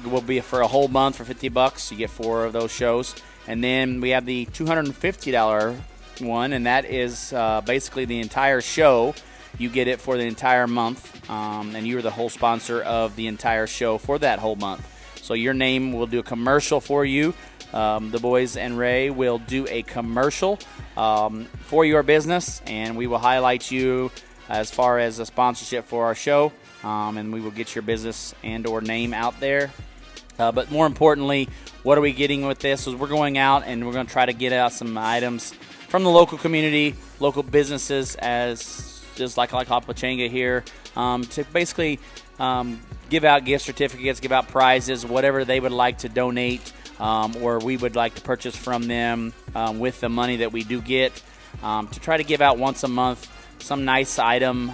Speaker 5: will be for a whole month for $50. You get 4 of those shows. And then we have the $250 one, and that is basically the entire show. You get it for the entire month, and you're the whole sponsor of the entire show for that whole month. So your name will do a commercial for you. The boys and Ray will do a commercial for your business, and we will highlight you as far as a sponsorship for our show. And we will get your business and or name out there. But more importantly, what are we getting with this? Is we're going out and we're going to try to get out some items from the local community, local businesses, as just like Hopachanga here, to basically give out gift certificates, give out prizes, whatever they would like to donate or we would like to purchase from them with the money that we do get, to try to give out once a month some nice item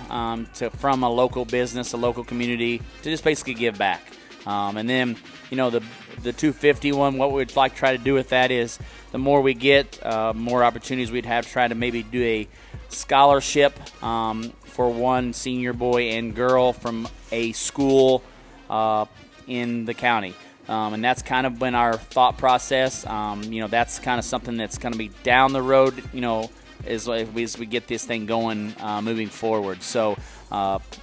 Speaker 5: from a local business, a local community, to just basically give back. And then, the $250 one, what we'd like to try to do with that is the more we get, more opportunities we'd have to try to maybe do a scholarship for one senior boy and girl from a school in the county. And that's kind of been our thought process. That's kind of something that's going to be down the road, as we get this thing going moving forward. So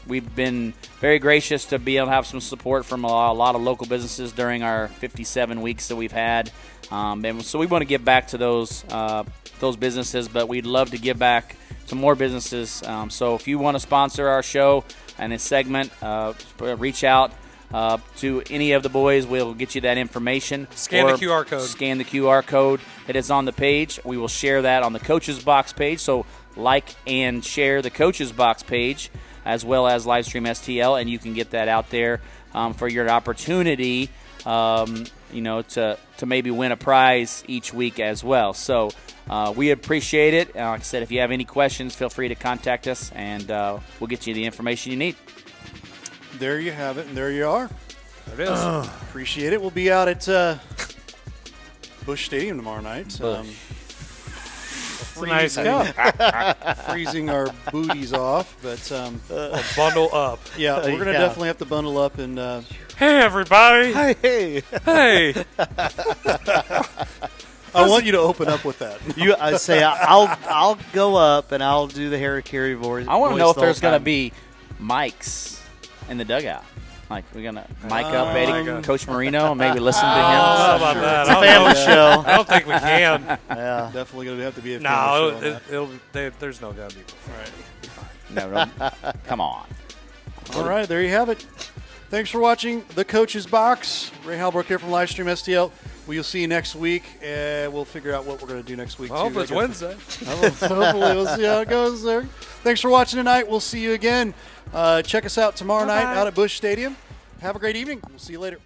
Speaker 5: we've been very gracious to be able to have some support from a lot of local businesses during our 57 weeks that we've had. And so we want to give back to those businesses, but we'd love to give back to more businesses. So if you want to sponsor our show and a segment, reach out to any of the boys. We'll get you that information.
Speaker 2: Scan the QR code.
Speaker 5: Scan the QR code that is on the page. We will share that on the Coach's Box page. So like and share the Coach's Box page as well as Livestream STL, and you can get that out there for your opportunity, to maybe win a prize each week as well. So we appreciate it. Like I said, if you have any questions, feel free to contact us, and we'll get you the information you need.
Speaker 1: There you have it, and there you are.
Speaker 2: There it is.
Speaker 1: Appreciate it. We'll be out at Busch Stadium tomorrow night.
Speaker 3: It's a nice cup.
Speaker 1: Freezing our booties off, but
Speaker 2: bundle up.
Speaker 1: Yeah, we're going to definitely have to bundle up and.
Speaker 2: Hey, everybody!
Speaker 4: Hey!
Speaker 1: I want you to open up with that.
Speaker 4: I say I'll go up and I'll do the Harry Carey voice.
Speaker 5: I want to know if there's going to be mics in the dugout. Like, we're going to mic up Eddie, Coach Marino, and maybe listen to him.
Speaker 2: How about that?
Speaker 4: It's a family show.
Speaker 2: I don't think we can.
Speaker 4: Yeah.
Speaker 1: Definitely going to have to be a family show.
Speaker 2: There's no going to be.
Speaker 1: All right.
Speaker 5: No, come on.
Speaker 1: All right, there you have it. Thanks for watching The Coach's Box. Ray Halbrook here from Livestream STL. We'll see you next week, and we'll figure out what we're going to do next week.
Speaker 2: I hope it's Wednesday.
Speaker 1: Hopefully, we'll see how it goes there. Thanks for watching tonight. We'll see you again. Check us out tomorrow night out at Busch Stadium. Have a great evening. We'll see you later.